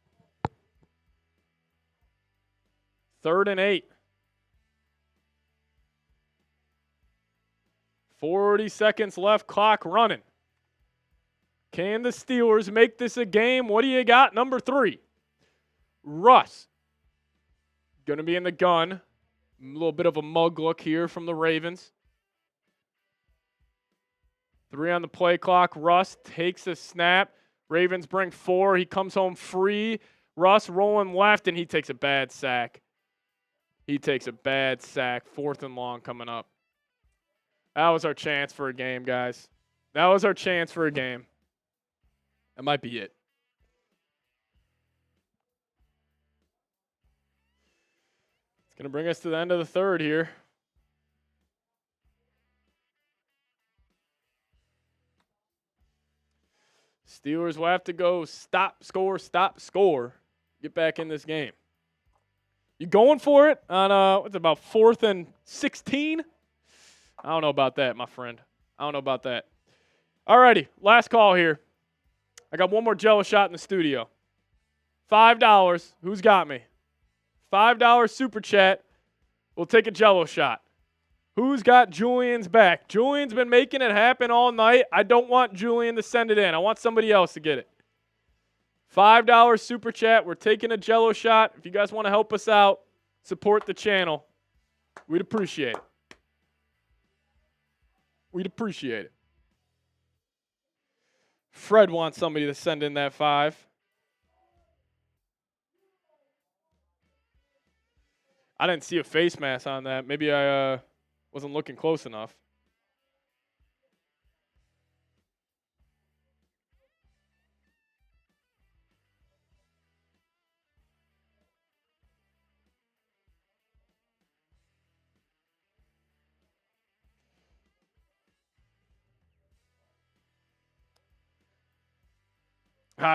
3rd and 8. 40 seconds left, clock running. Can the Steelers make this a game? What do you got? Number 3. Russ. Going to be in the gun. A little bit of a mug look here from the Ravens. 3 on the play clock. Russ takes a snap. Ravens bring 4. He comes home free. Russ rolling left, and he takes a bad sack. 4th and long coming up. That was our chance for a game, guys. That was our chance for a game. That might be it. It's going to bring us to the end of the 3rd here. Steelers will have to go stop, score. Get back in this game. You going for it on, what's it, about 4th and 16? I don't know about that, my friend. I don't know about that. All righty, last call here. I got one more Jello shot in the studio. $5. Who's got me? $5 super chat. We'll take a Jello shot. Who's got Julian's back? Julian's been making it happen all night. I don't want Julian to send it in. I want somebody else to get it. $5 super chat. We're taking a Jello shot. If you guys want to help us out, support the channel, we'd appreciate it. We'd appreciate it. Fred wants somebody to send in that 5. I didn't see a face mask on that. Maybe I wasn't looking close enough.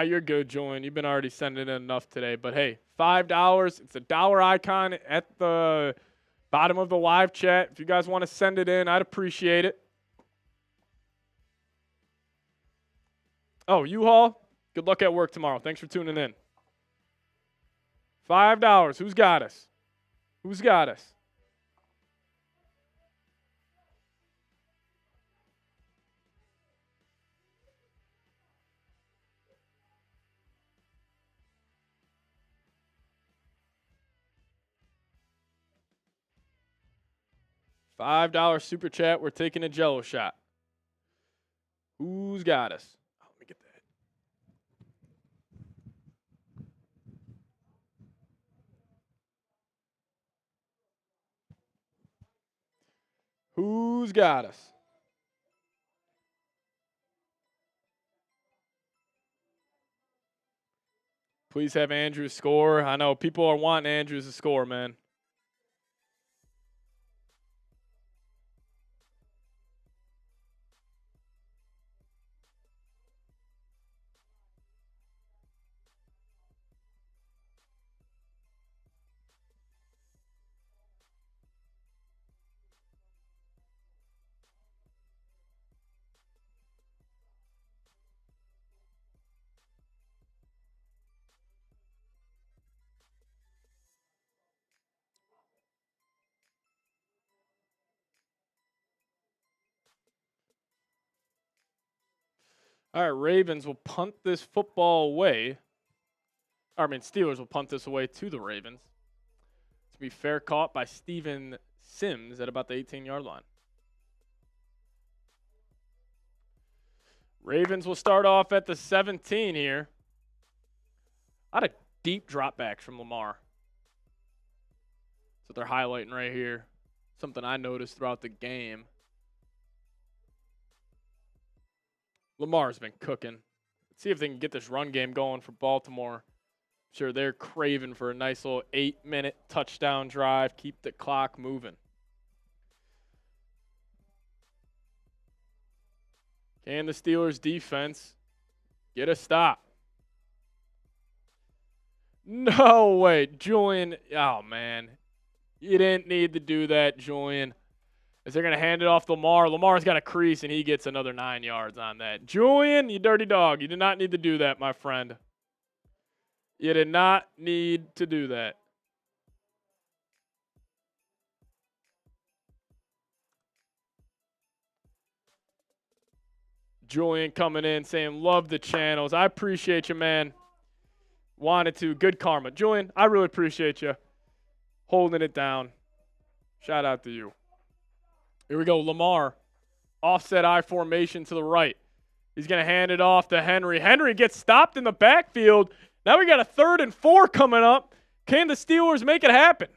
You're good, Julian. You've been already sending in enough today. But, hey, $5. It's a dollar icon at the bottom of the live chat. If you guys want to send it in, I'd appreciate it. Oh, U-Haul, good luck at work tomorrow. Thanks for tuning in. $5. Who's got us? Who's got us? $5 super chat. We're taking a Jello shot. Who's got us? Oh, let me get that. Who's got us? Please have Andrew score. I know people are wanting Andrews to score, man. All right, Ravens will punt this football away. Steelers will punt this away to the Ravens. To be fair caught by Steven Sims at about the 18-yard line. Ravens will start off at the 17 here. A lot of deep dropbacks from Lamar. That's what they're highlighting right here. Something I noticed throughout the game. Lamar's been cooking. Let's see if they can get this run game going for Baltimore. I'm sure they're craving for a nice little 8-minute touchdown drive. Keep the clock moving. Can the Steelers defense get a stop? No way. Julian, oh, man. You didn't need to do that, Julian. As they're going to hand it off to Lamar. Lamar's got a crease, and he gets another 9 yards on that. Julian, you dirty dog. You did not need to do that, my friend. You did not need to do that. Julian coming in saying, love the channels. I appreciate you, man. Wanted to. Good karma. Julian, I really appreciate you holding it down. Shout out to you. Here we go. Lamar. Offset I formation to the right. He's going to hand it off to Henry. Henry gets stopped in the backfield. Now we got a 3rd and 4 coming up. Can the Steelers make it happen?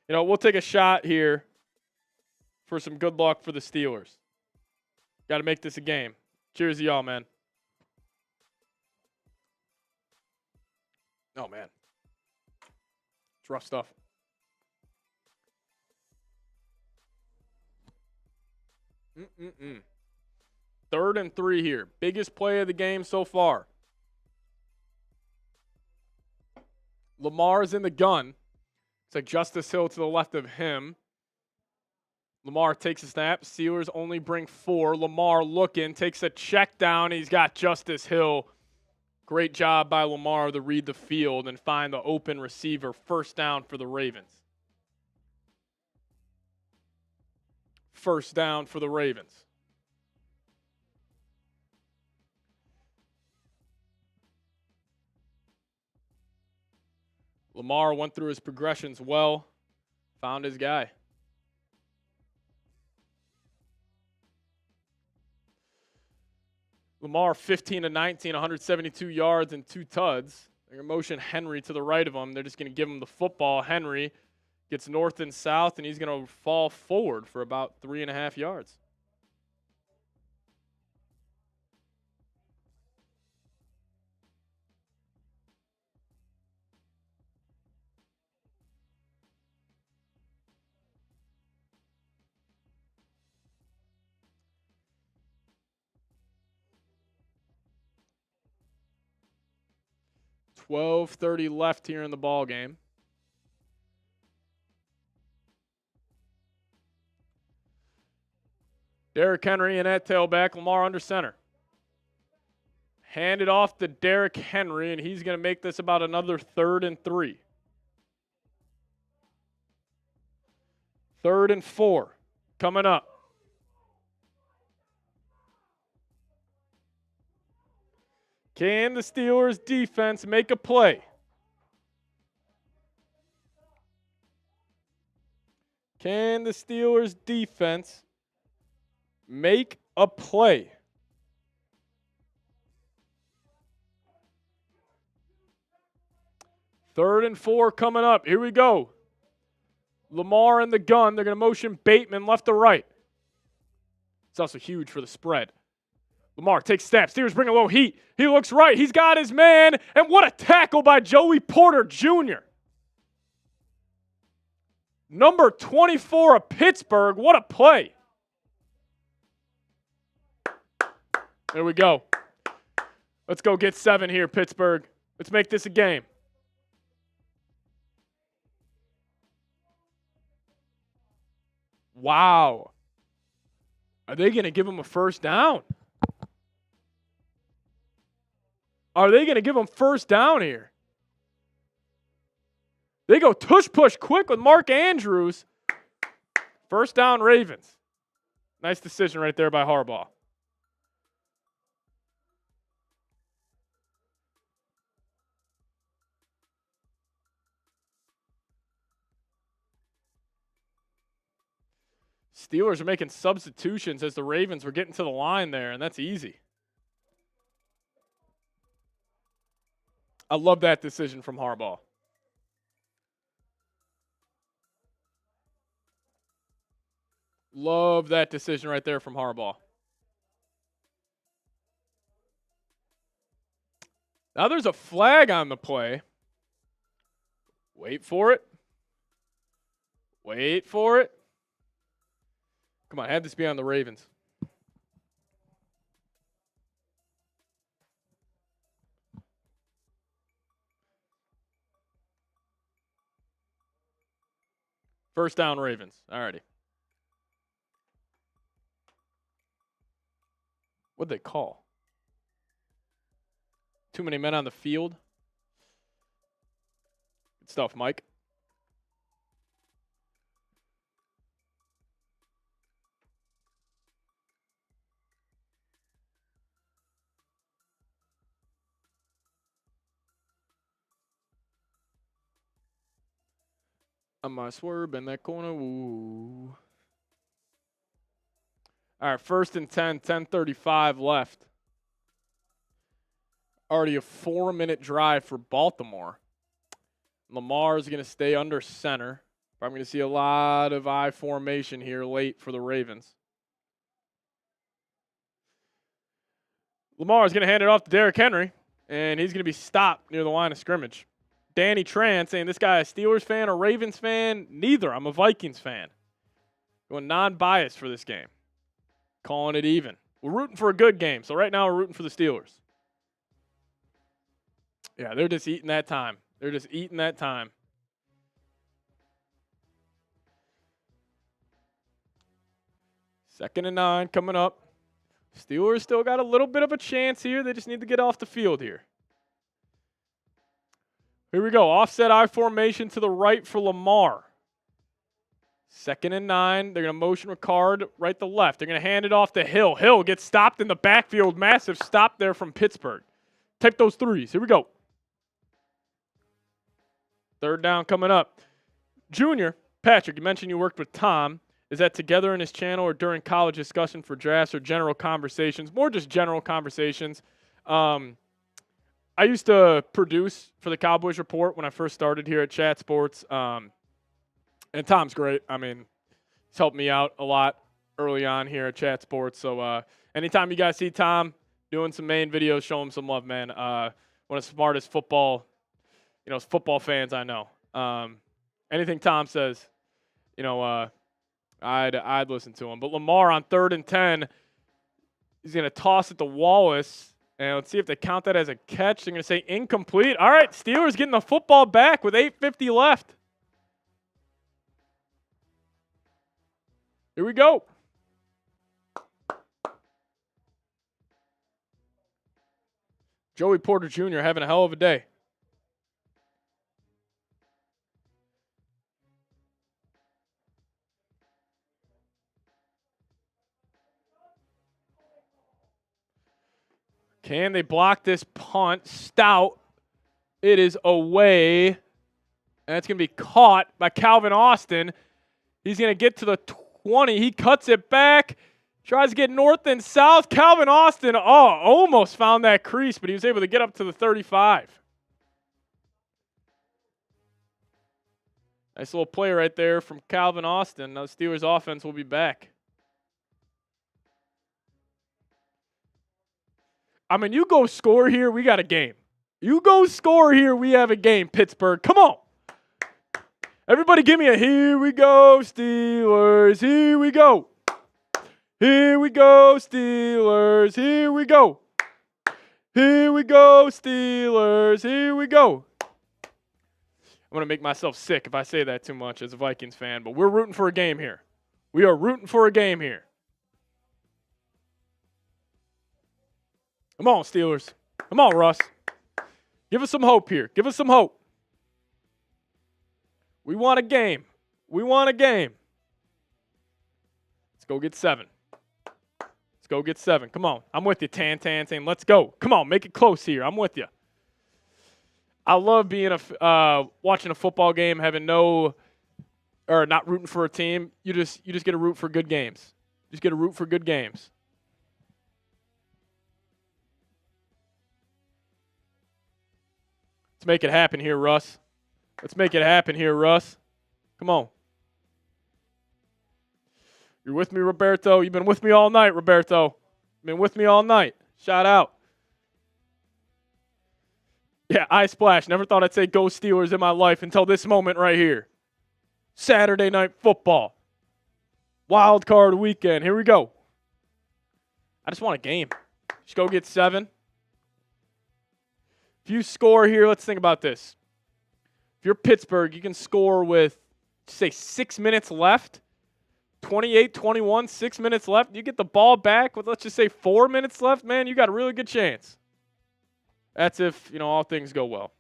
You know, we'll take a shot here for some good luck for the Steelers. Got to make this a game. Cheers to y'all, man. Oh, man. It's rough stuff. Mm-mm-mm. 3rd and 3 here. Biggest play of the game so far. Lamar's in the gun. It's like Justice Hill to the left of him. Lamar takes a snap. Steelers only bring 4. Lamar looking, takes a check down. He's got Justice Hill. Great job by Lamar to read the field and find the open receiver. 1st down for the Ravens. 1st down for the Ravens. Lamar went through his progressions well. Found his guy. Lamar 15 to 19, 172 yards and 2 tuds. They're going to motion Henry to the right of him. They're just going to give him the football. Henry gets north and south, and he's going to fall forward for about 3.5 yards. .12:30 left here in the ball game. Derrick Henry in at tailback, Lamar under center. Hand it off to Derrick Henry, and he's going to make this about another 3rd and 3. 3rd and 4 coming up. Can the Steelers defense make a play? Can the Steelers defense make a play? Third and 4 coming up. Here we go. Lamar in the gun. They're going to motion Bateman left to right. It's also huge for the spread. Lamar takes steps. Steelers bring a low heat. He looks right. He's got his man. And what a tackle by Joey Porter Jr. Number 24 of Pittsburgh. What a play. There we go. Let's go get 7 here, Pittsburgh. Let's make this a game. Wow. Are they going to give him a first down? Are they going to give him first down here? They go tush push quick with Mark Andrews. First down, Ravens. Nice decision right there by Harbaugh. Steelers are making substitutions as the Ravens were getting to the line there, and that's easy. I love that decision from Harbaugh. Love that decision right there from Harbaugh. Now there's a flag on the play. Wait for it. Wait for it. Come on, have this be on the Ravens. First down, Ravens. Alrighty. What'd they call? Too many men on the field. Good stuff, Mike. I might swerve in that corner. Ooh. All right, 1st and 10, 10:35 left. Already a 4-minute drive for Baltimore. Lamar is going to stay under center. I'm going to see a lot of I formation here late for the Ravens. Lamar is going to hand it off to Derrick Henry, and he's going to be stopped near the line of scrimmage. Danny Tran saying this guy a Steelers fan or Ravens fan? Neither. I'm a Vikings fan. Going non-biased for this game. Calling it even. We're rooting for a good game, so right now we're rooting for the Steelers. Yeah, they're just eating that time. They're just eating that time. Second and 9 coming up. Steelers still got a little bit of a chance here. They just need to get off the field here. Here we go. Offset I formation to the right for Lamar. 2nd and 9. They're going to motion Ricard right to left. They're going to hand it off to Hill. Hill gets stopped in the backfield. Massive stop there from Pittsburgh. Take those threes. Here we go. 3rd down coming up. Junior, Patrick, you mentioned you worked with Tom. Is that together in his channel or during college discussion for drafts or general conversations? More just general conversations. I used to produce for the Cowboys Report when I first started here at Chat Sports. And Tom's great. I mean, he's helped me out a lot early on here at Chat Sports. So anytime you guys see Tom doing some main videos, show him some love, man. One of the smartest football fans I know. Anything Tom says, I'd listen to him. But Lamar on 3rd and 10, he's going to toss it to Wallace. And let's see if they count that as a catch. They're going to say incomplete. All right, Steelers getting the football back with 8:50 left. Here we go. Joey Porter Jr. having a hell of a day. Can they block this punt? Stout. It is away. And it's going to be caught by Calvin Austin. He's going to get to the 20. He cuts it back. Tries to get north and south. Calvin Austin, almost found that crease, but he was able to get up to the 35. Nice little play right there from Calvin Austin. Now the Steelers offense will be back. I mean, you go score here, we got a game. You go score here, we have a game, Pittsburgh. Come on. Everybody give me a here we go, Steelers. Here we go. Here we go, Steelers. Here we go. Here we go, Steelers. Here we go. I'm going to make myself sick if I say that too much as a Vikings fan, but we're rooting for a game here. We are rooting for a game here. Come on, Steelers. Come on, Russ. Give us some hope here. Give us some hope. We want a game. We want a game. Let's go get 7. Let's go get 7. Come on. I'm with you, Tan. Let's go. Come on, make it close here. I'm with you. I love being watching a football game, not rooting for a team. You just get to root for good games. You just get to root for good games. Let's make it happen here, Russ. Let's make it happen here, Russ. Come on. You're with me, Roberto. You've been with me all night, Roberto. Been with me all night. Shout out. Yeah, I splash. Never thought I'd say go Steelers in my life until this moment right here. Saturday night football. Wild card weekend. Here we go. I just want a game. Just go get 7. If you score here, let's think about this. If you're Pittsburgh, you can score with, say, 6 minutes left. 28-21, 6 minutes left. You get the ball back with, let's just say, 4 minutes left. Man, you got a really good chance. That's if, all things go well.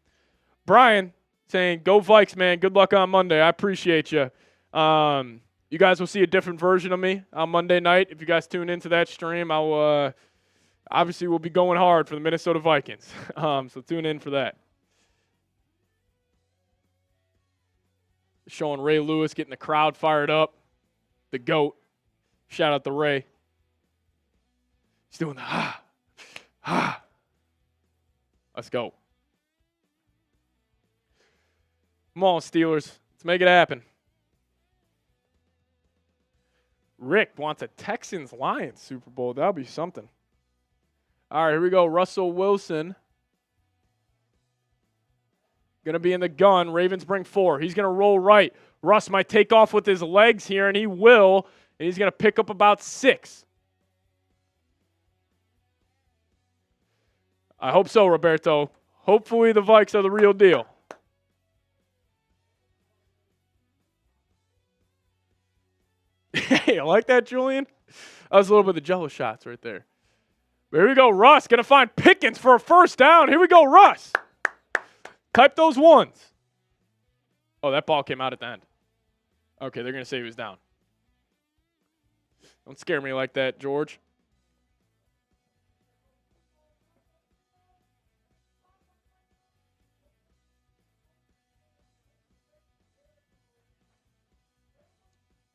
Brian saying, go Vikes, man. Good luck on Monday. I appreciate you. You guys will see a different version of me on Monday night. If you guys tune into that stream, I'll obviously we'll be going hard for the Minnesota Vikings. So tune in for that. Showing Ray Lewis getting the crowd fired up. The GOAT. Shout out to Ray. He's doing the ha. Let's go. Come on, Steelers. Let's make it happen. Rick wants a Texans-Lions Super Bowl. That'll be something. All right, here we go. Russell Wilson. Going to be in the gun. Ravens bring 4. He's going to roll right. Russ might take off with his legs here, and he will. And he's going to pick up about 6. I hope so, Roberto. Hopefully the Vikes are the real deal. Hey, you like that, Julian? That was a little bit of the jello shots right there. But here we go. Russ going to find Pickens for a first down. Here we go, Russ. Type those ones. Oh, that ball came out at the end. Okay, they're going to say he was down. Don't scare me like that, George.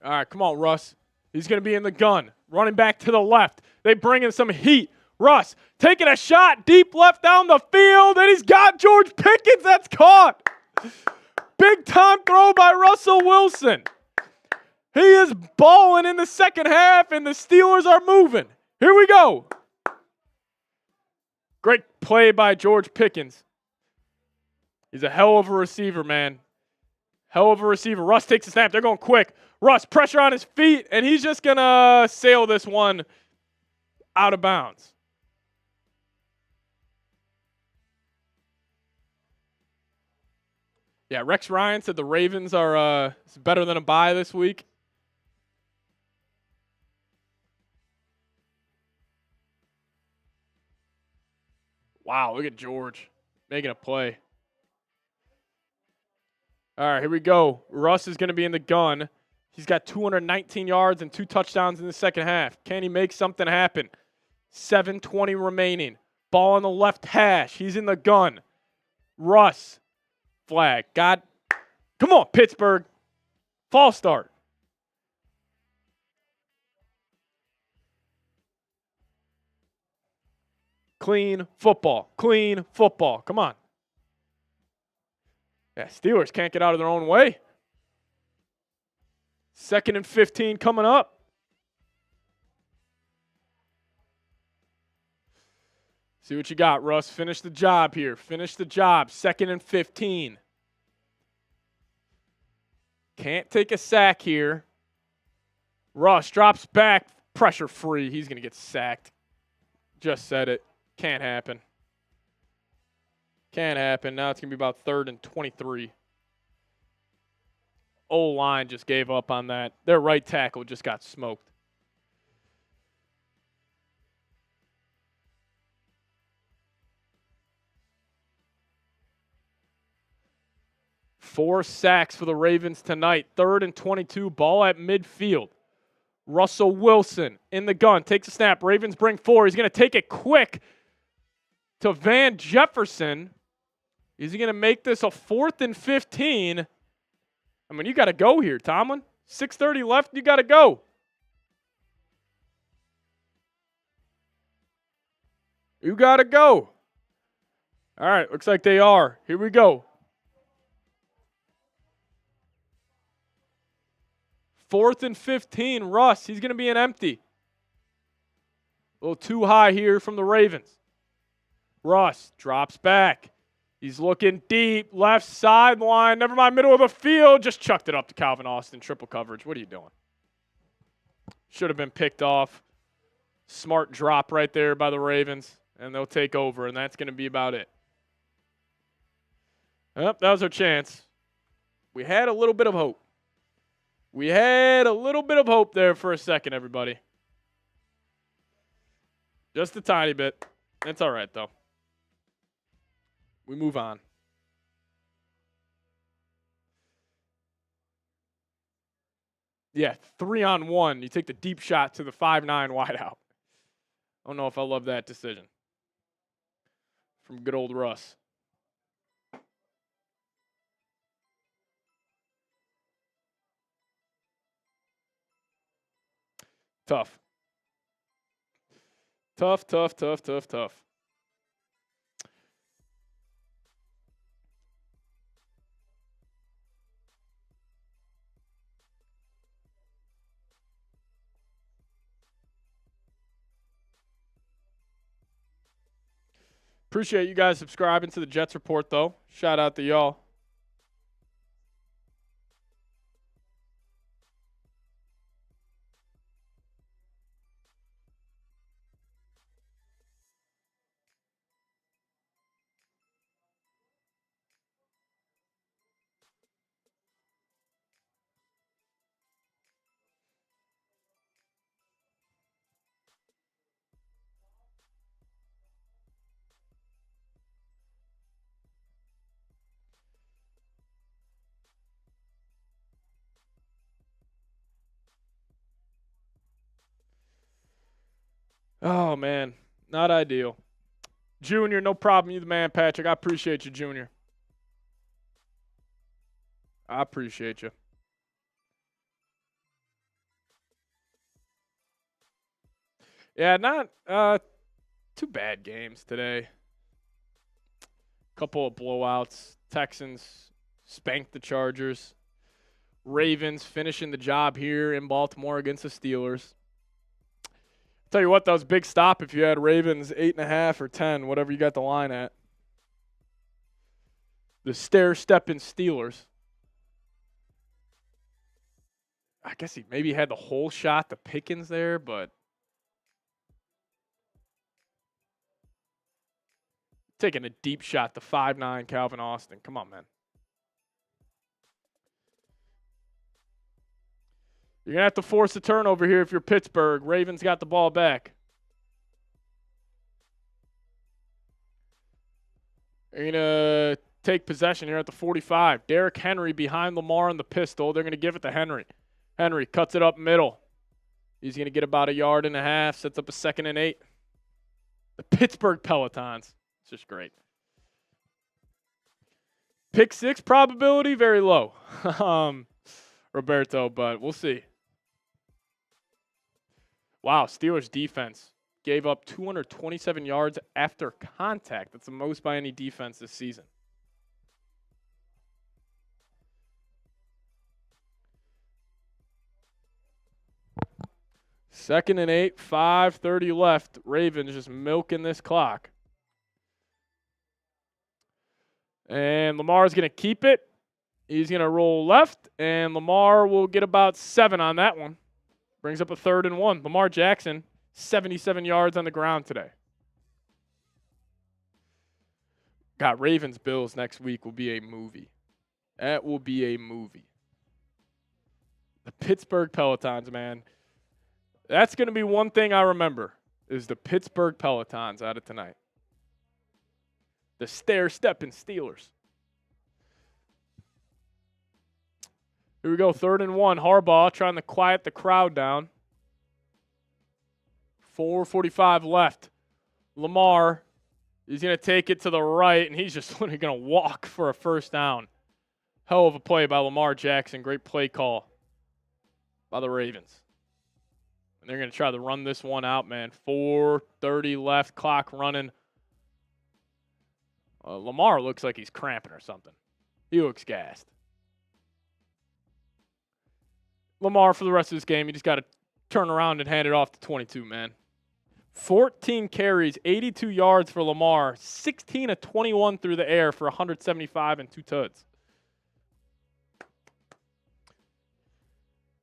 All right, come on, Russ. He's going to be in the gun. Running back to the left. They bring in some heat. Russ taking a shot deep left down the field, and he's got George Pickens. That's caught. Big time throw by Russell Wilson. He is balling in the second half, and the Steelers are moving. Here we go. Great play by George Pickens. He's a hell of a receiver, man. Hell of a receiver. Russ takes a snap. They're going quick. Russ, pressure on his feet, and he's just going to sail this one out of bounds. Yeah, Rex Ryan said the Ravens are better than a bye this week. Wow, look at George making a play. All right, here we go. Russ is going to be in the gun. He's got 219 yards and 2 touchdowns in the second half. Can he make something happen? 7:20 remaining. Ball on the left hash. He's in the gun. Russ. Flag. Come on, Pittsburgh. False start. Clean football. Clean football. Come on. Yeah, Steelers can't get out of their own way. 2nd and 15 coming up. See what you got, Russ. Finish the job here. Finish the job. 2nd and 15. Can't take a sack here. Russ drops back. Pressure free. He's going to get sacked. Just said it. Can't happen. Can't happen. Now it's going to be about 3rd and 23. O-line just gave up on that. Their right tackle just got smoked. Four sacks for the Ravens tonight. 3rd and 22. Ball at midfield. Russell Wilson in the gun. Takes a snap. Ravens bring 4. He's going to take it quick to Van Jefferson. Is he going to make this a 4th and 15? I mean, you got to go here, Tomlin. 6:30 left. You got to go. You got to go. All right, looks like they are. Here we go. 4th and 15. Russ, he's going to be an empty. A little too high here from the Ravens. Russ drops back. He's looking deep, left sideline. Never mind, middle of the field. Just chucked it up to Calvin Austin. Triple coverage. What are you doing? Should have been picked off. Smart drop right there by the Ravens. And they'll take over, and that's going to be about it. Yep, that was our chance. We had a little bit of hope. We had a little bit of hope there for a second, everybody. Just a tiny bit. It's all right, though. We move on. Yeah, 3-on-1. You take the deep shot to the 5'9" wideout. I don't know if I love that decision. From good old Russ. Tough. Tough, tough, tough, tough, tough. Appreciate you guys subscribing to the Jets Report, though. Shout out to y'all. Oh, man. Not ideal. Junior, no problem. You the man, Patrick. I appreciate you, Junior. I appreciate you. Yeah, not two bad games today. Couple of blowouts. Texans spanked the Chargers. Ravens finishing the job here in Baltimore against the Steelers. Tell you what, that was a big stop if you had Ravens 8.5 or 10, whatever you got the line at. The stair-stepping Steelers. I guess he maybe had the whole shot to Pickens there, but taking a deep shot to 5'9" Calvin Austin. Come on, man. You're going to have to force a turnover here if you're Pittsburgh. Ravens got the ball back. You're going to take possession here at the 45. Derrick Henry behind Lamar on the pistol. They're going to give it to Henry. Henry cuts it up middle. He's going to get about 1.5 yards, sets up a 2nd and 8. The Pittsburgh Pelotons. It's just great. Pick 6 probability, very low. Roberto, but we'll see. Wow, Steelers defense gave up 227 yards after contact. That's the most by any defense this season. Second and 8, 5:30 left. Ravens just milking this clock. And Lamar's going to keep it. He's going to roll left, and Lamar will get about 7 on that one. Brings up a 3rd and 1. Lamar Jackson, 77 yards on the ground today. Got Ravens-Bills next week will be a movie. That will be a movie. The Pittsburgh Pelotons, man. That's going to be one thing I remember is the Pittsburgh Pelotons out of tonight. The stair-stepping Steelers. Here we go, 3rd and 1. Harbaugh trying to quiet the crowd down. 4:45 left. Lamar, he's going to take it to the right, and he's just literally going to walk for a 1st down. Hell of a play by Lamar Jackson. Great play call by the Ravens. And they're going to try to run this one out, man. 4:30 left, clock running. Lamar looks like he's cramping or something. He looks gassed. Lamar, for the rest of this game, you just got to turn around and hand it off to 22, man. 14 carries, 82 yards for Lamar, 16 of 21 through the air for 175 and 2 tuds.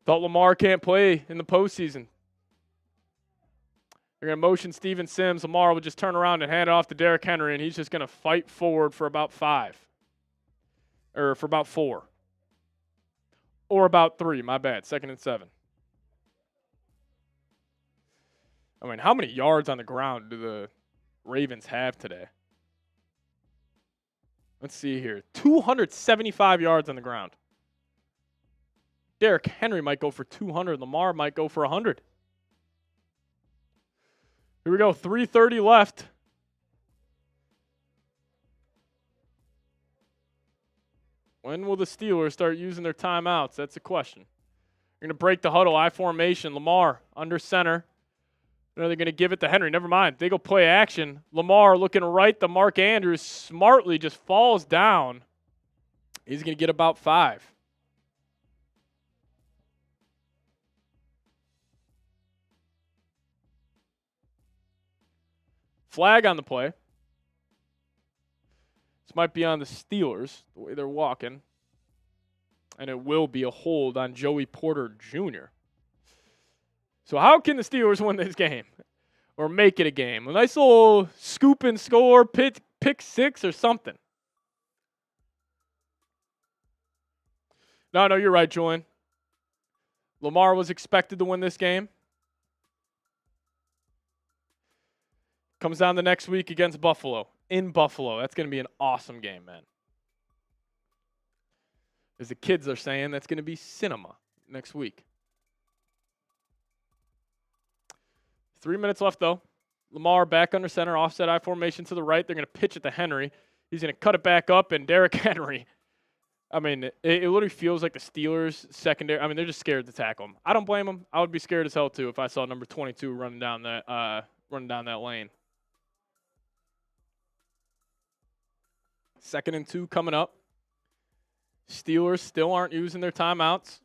Thought Lamar can't play in the postseason. They're going to motion Steven Sims. Lamar will just turn around and hand it off to Derrick Henry, and he's just going to fight forward for about 5. Or for about 4. Or about 3, my bad, 2nd and 7. I mean, how many yards on the ground do the Ravens have today? Let's see here. 275 yards on the ground. Derrick Henry might go for 200. Lamar might go for 100. Here we go, 3:30 left. When will the Steelers start using their timeouts? That's the question. You're going to break the huddle, I formation. Lamar under center. They're going to give it to Henry. Never mind. They go play action. Lamar looking right to Mark Andrews. Smartly just falls down. He's going to get about 5. Flag on the play. This might be on the Steelers, the way they're walking. And it will be a hold on Joey Porter Jr. So how can the Steelers win this game? Or make it a game? A nice little scoop and score, pick 6 or something. No, you're right, Julian. Lamar was expected to win this game. Comes down the next week against Buffalo. In Buffalo. That's going to be an awesome game, man. As the kids are saying, that's going to be cinema next week. 3 minutes left, though. Lamar back under center, offset I formation to the right. They're going to pitch it to Henry. He's going to cut it back up, and Derrick Henry I mean, it literally feels like the Steelers secondary. I mean, they're just scared to tackle him. I don't blame them. I would be scared as hell too if I saw number 22 running down that lane. 2nd and 2 coming up. Steelers still aren't using their timeouts.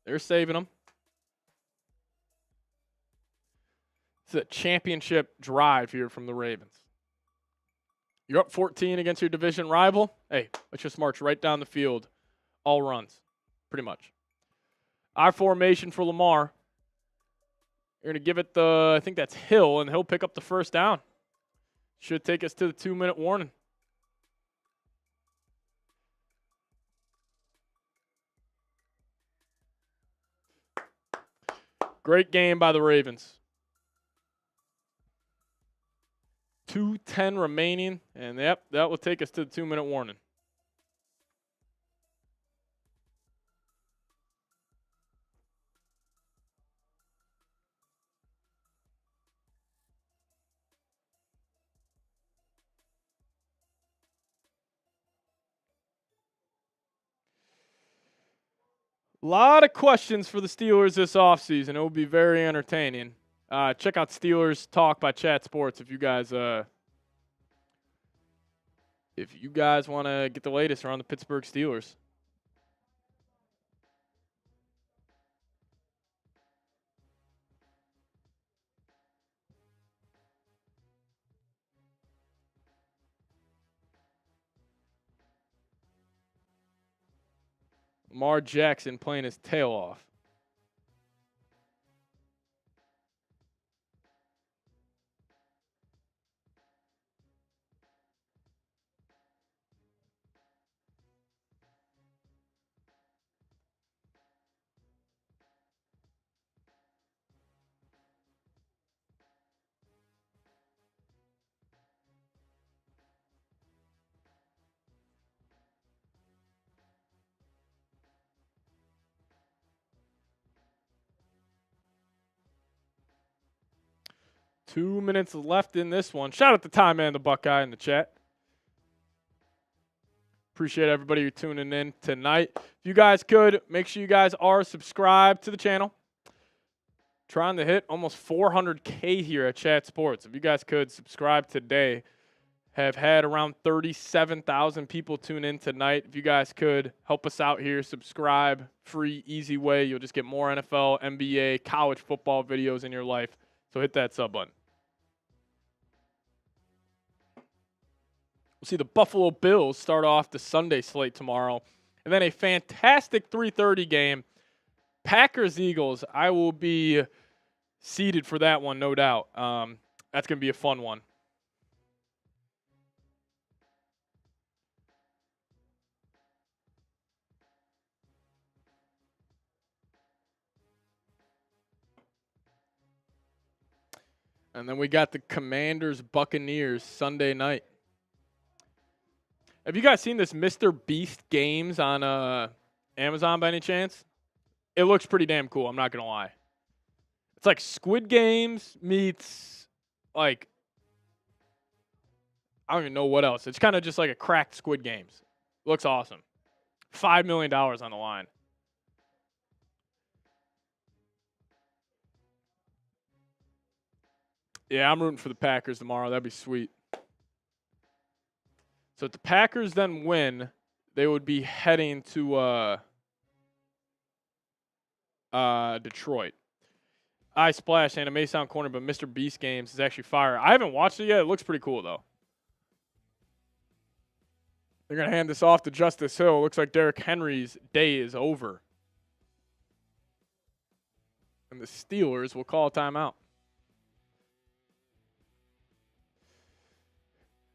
They're saving them. It's a championship drive here from the Ravens. You're up 14 against your division rival. Hey, let's just march right down the field. All runs, pretty much. Our formation for Lamar. You're going to give it I think that's Hill, and he'll pick up the first down. Should take us to the 2-minute warning. Great game by the Ravens. 2:10 remaining, and yep, that will take us to the 2-minute warning. A lot of questions for the Steelers this offseason. It will be very entertaining. Check out Steelers Talk by Chat Sports if you guys want to get the latest around the Pittsburgh Steelers. Lamar Jackson playing his tail off. Two minutes left in this one. Shout out to Time and the Buckeye in the chat. Appreciate everybody who tuning in tonight. If you guys could, make sure you guys are subscribed to the channel. Trying to hit almost 400K here at Chat Sports. If you guys could subscribe today. Have had around 37,000 people tune in tonight. If you guys could help us out here, subscribe. Free, easy way. You'll just get more NFL, NBA, college football videos in your life. So hit that sub button. We'll see the Buffalo Bills start off the Sunday slate tomorrow. And then a fantastic 3:30 game. Packers-Eagles. I will be seated for that one, no doubt. That's going to be a fun one. And then we got the Commanders-Buccaneers Sunday night. Have you guys seen this Mr. Beast Games on Amazon by any chance? It looks pretty damn cool, I'm not going to lie. It's like Squid Games meets, like, I don't even know what else. It's kind of just like a cracked Squid Games. Looks awesome. $5 million on the line. Yeah, I'm rooting for the Packers tomorrow. That'd be sweet. So if the Packers then win, they would be heading to Detroit. I splash, and it may sound corny, but Mr. Beast Games is actually fire. I haven't watched it yet. It looks pretty cool, though. They're going to hand this off to Justice Hill. Looks like Derrick Henry's day is over. And the Steelers will call a timeout.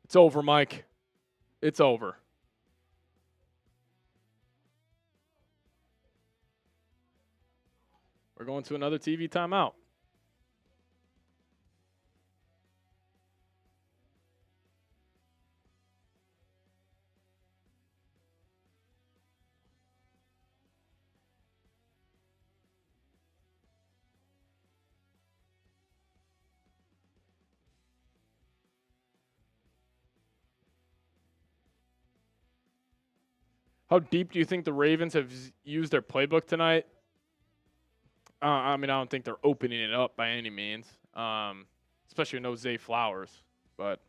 It's over, Mike. It's over. We're going to another TV timeout. How deep do you think the Ravens have used their playbook tonight? I mean, I don't think they're opening it up by any means, especially with no Zay Flowers. But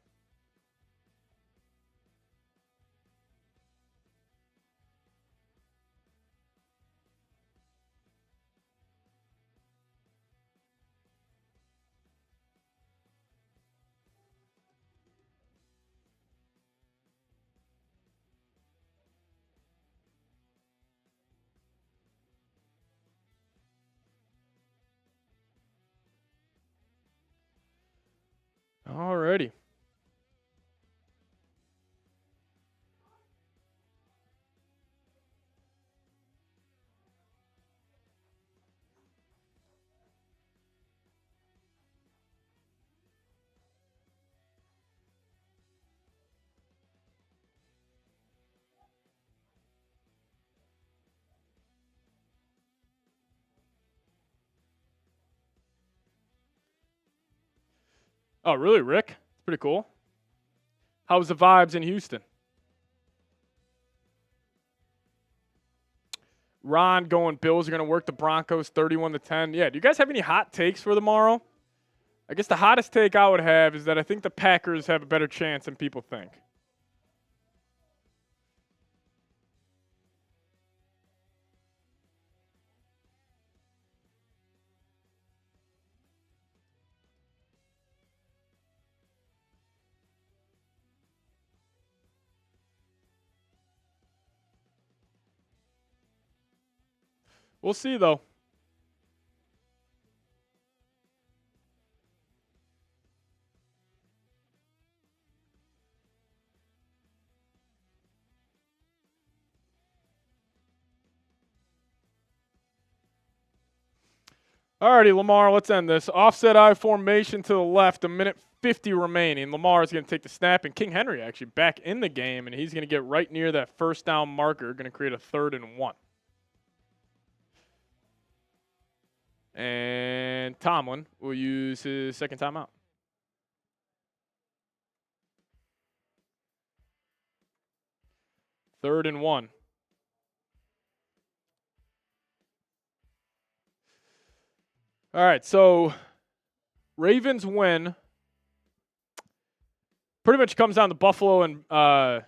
alrighty. Oh, really, Rick? It's pretty cool. How's the vibes in Houston? Ron going Bills are going to work the Broncos 31-10. Yeah, do you guys have any hot takes for tomorrow? I guess the hottest take I would have is that I think the Packers have a better chance than people think. We'll see, though. Alrighty, Lamar, let's end this. Offset I formation to the left, a minute 50 remaining. Lamar is going to take the snap, and King Henry actually back in the game, and he's going to get right near that first down marker, going to create a 3rd and 1. And Tomlin will use his second timeout. Third and 1. All right, so Ravens win. Pretty much comes down to Buffalo and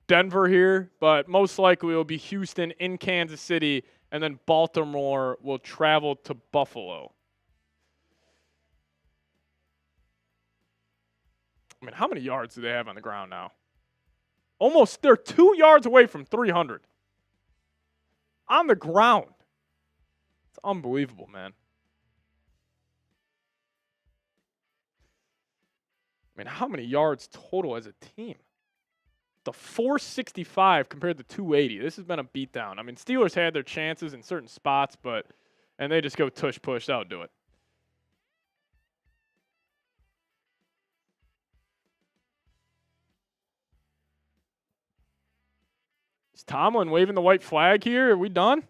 Denver here, but most likely it will be Houston in Kansas City, and then Baltimore will travel to Buffalo. I mean, how many yards do they have on the ground now? Almost, they're 2 yards away from 300. On the ground. It's unbelievable, man. I mean, how many yards total as a team? The 465 compared to 280. This has been a beatdown. I mean, Steelers had their chances in certain spots, and they just go tush push. That'll do it. Is Tomlin waving the white flag here? Are we done?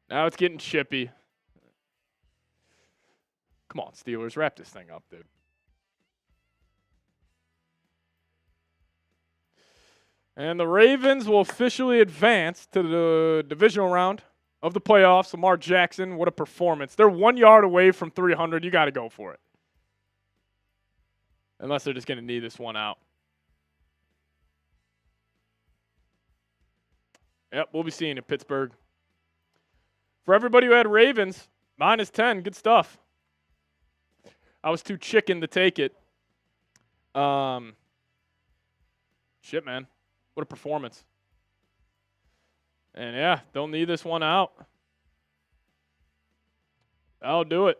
Now it's getting chippy. Come on, Steelers, wrap this thing up, dude. And the Ravens will officially advance to the divisional round of the playoffs. Lamar Jackson, what a performance. They're 1 yard away from 300. You got to go for it. Unless they're just going to knee this one out. Yep, we'll be seeing you, Pittsburgh. For everybody who had Ravens, -10, good stuff. I was too chicken to take it. Shit, man. What a performance. And, yeah, they'll need this one out. That'll do it.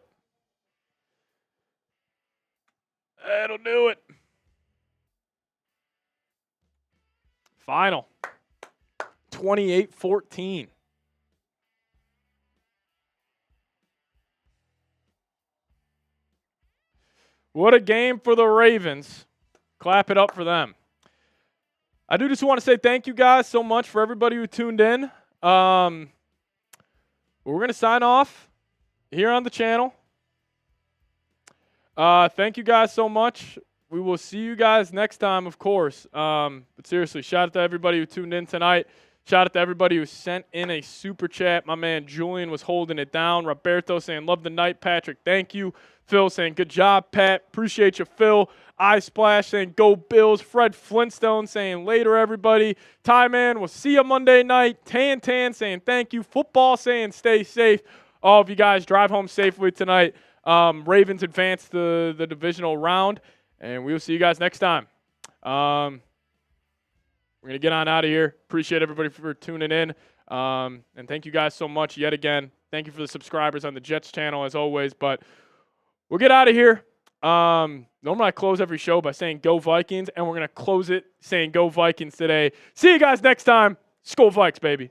That'll do it. Final. 28-14. What a game for the Ravens. Clap it up for them. I do just want to say thank you guys so much for everybody who tuned in. We're going to sign off here on the channel. Thank you guys so much. We will see you guys next time, of course. But seriously, shout out to everybody who tuned in tonight. Shout out to everybody who sent in a super chat. My man Julian was holding it down. Roberto saying, love the night. Patrick, thank you. Phil saying, good job, Pat. Appreciate you, Phil. Eye Splash saying, go Bills. Fred Flintstone saying, later, everybody. Ty Man, we'll see you Monday night. Tan saying, thank you. Football saying, stay safe. All of you guys drive home safely tonight. Ravens advance the divisional round, and we will see you guys next time. We're going to get on out of here. Appreciate everybody for tuning in, and thank you guys so much yet again. Thank you for the subscribers on the Jets channel, as always, but we'll get out of here. Normally I close every show by saying go Vikings, and we're going to close it saying go Vikings today. See you guys next time. Skol Vikes, baby.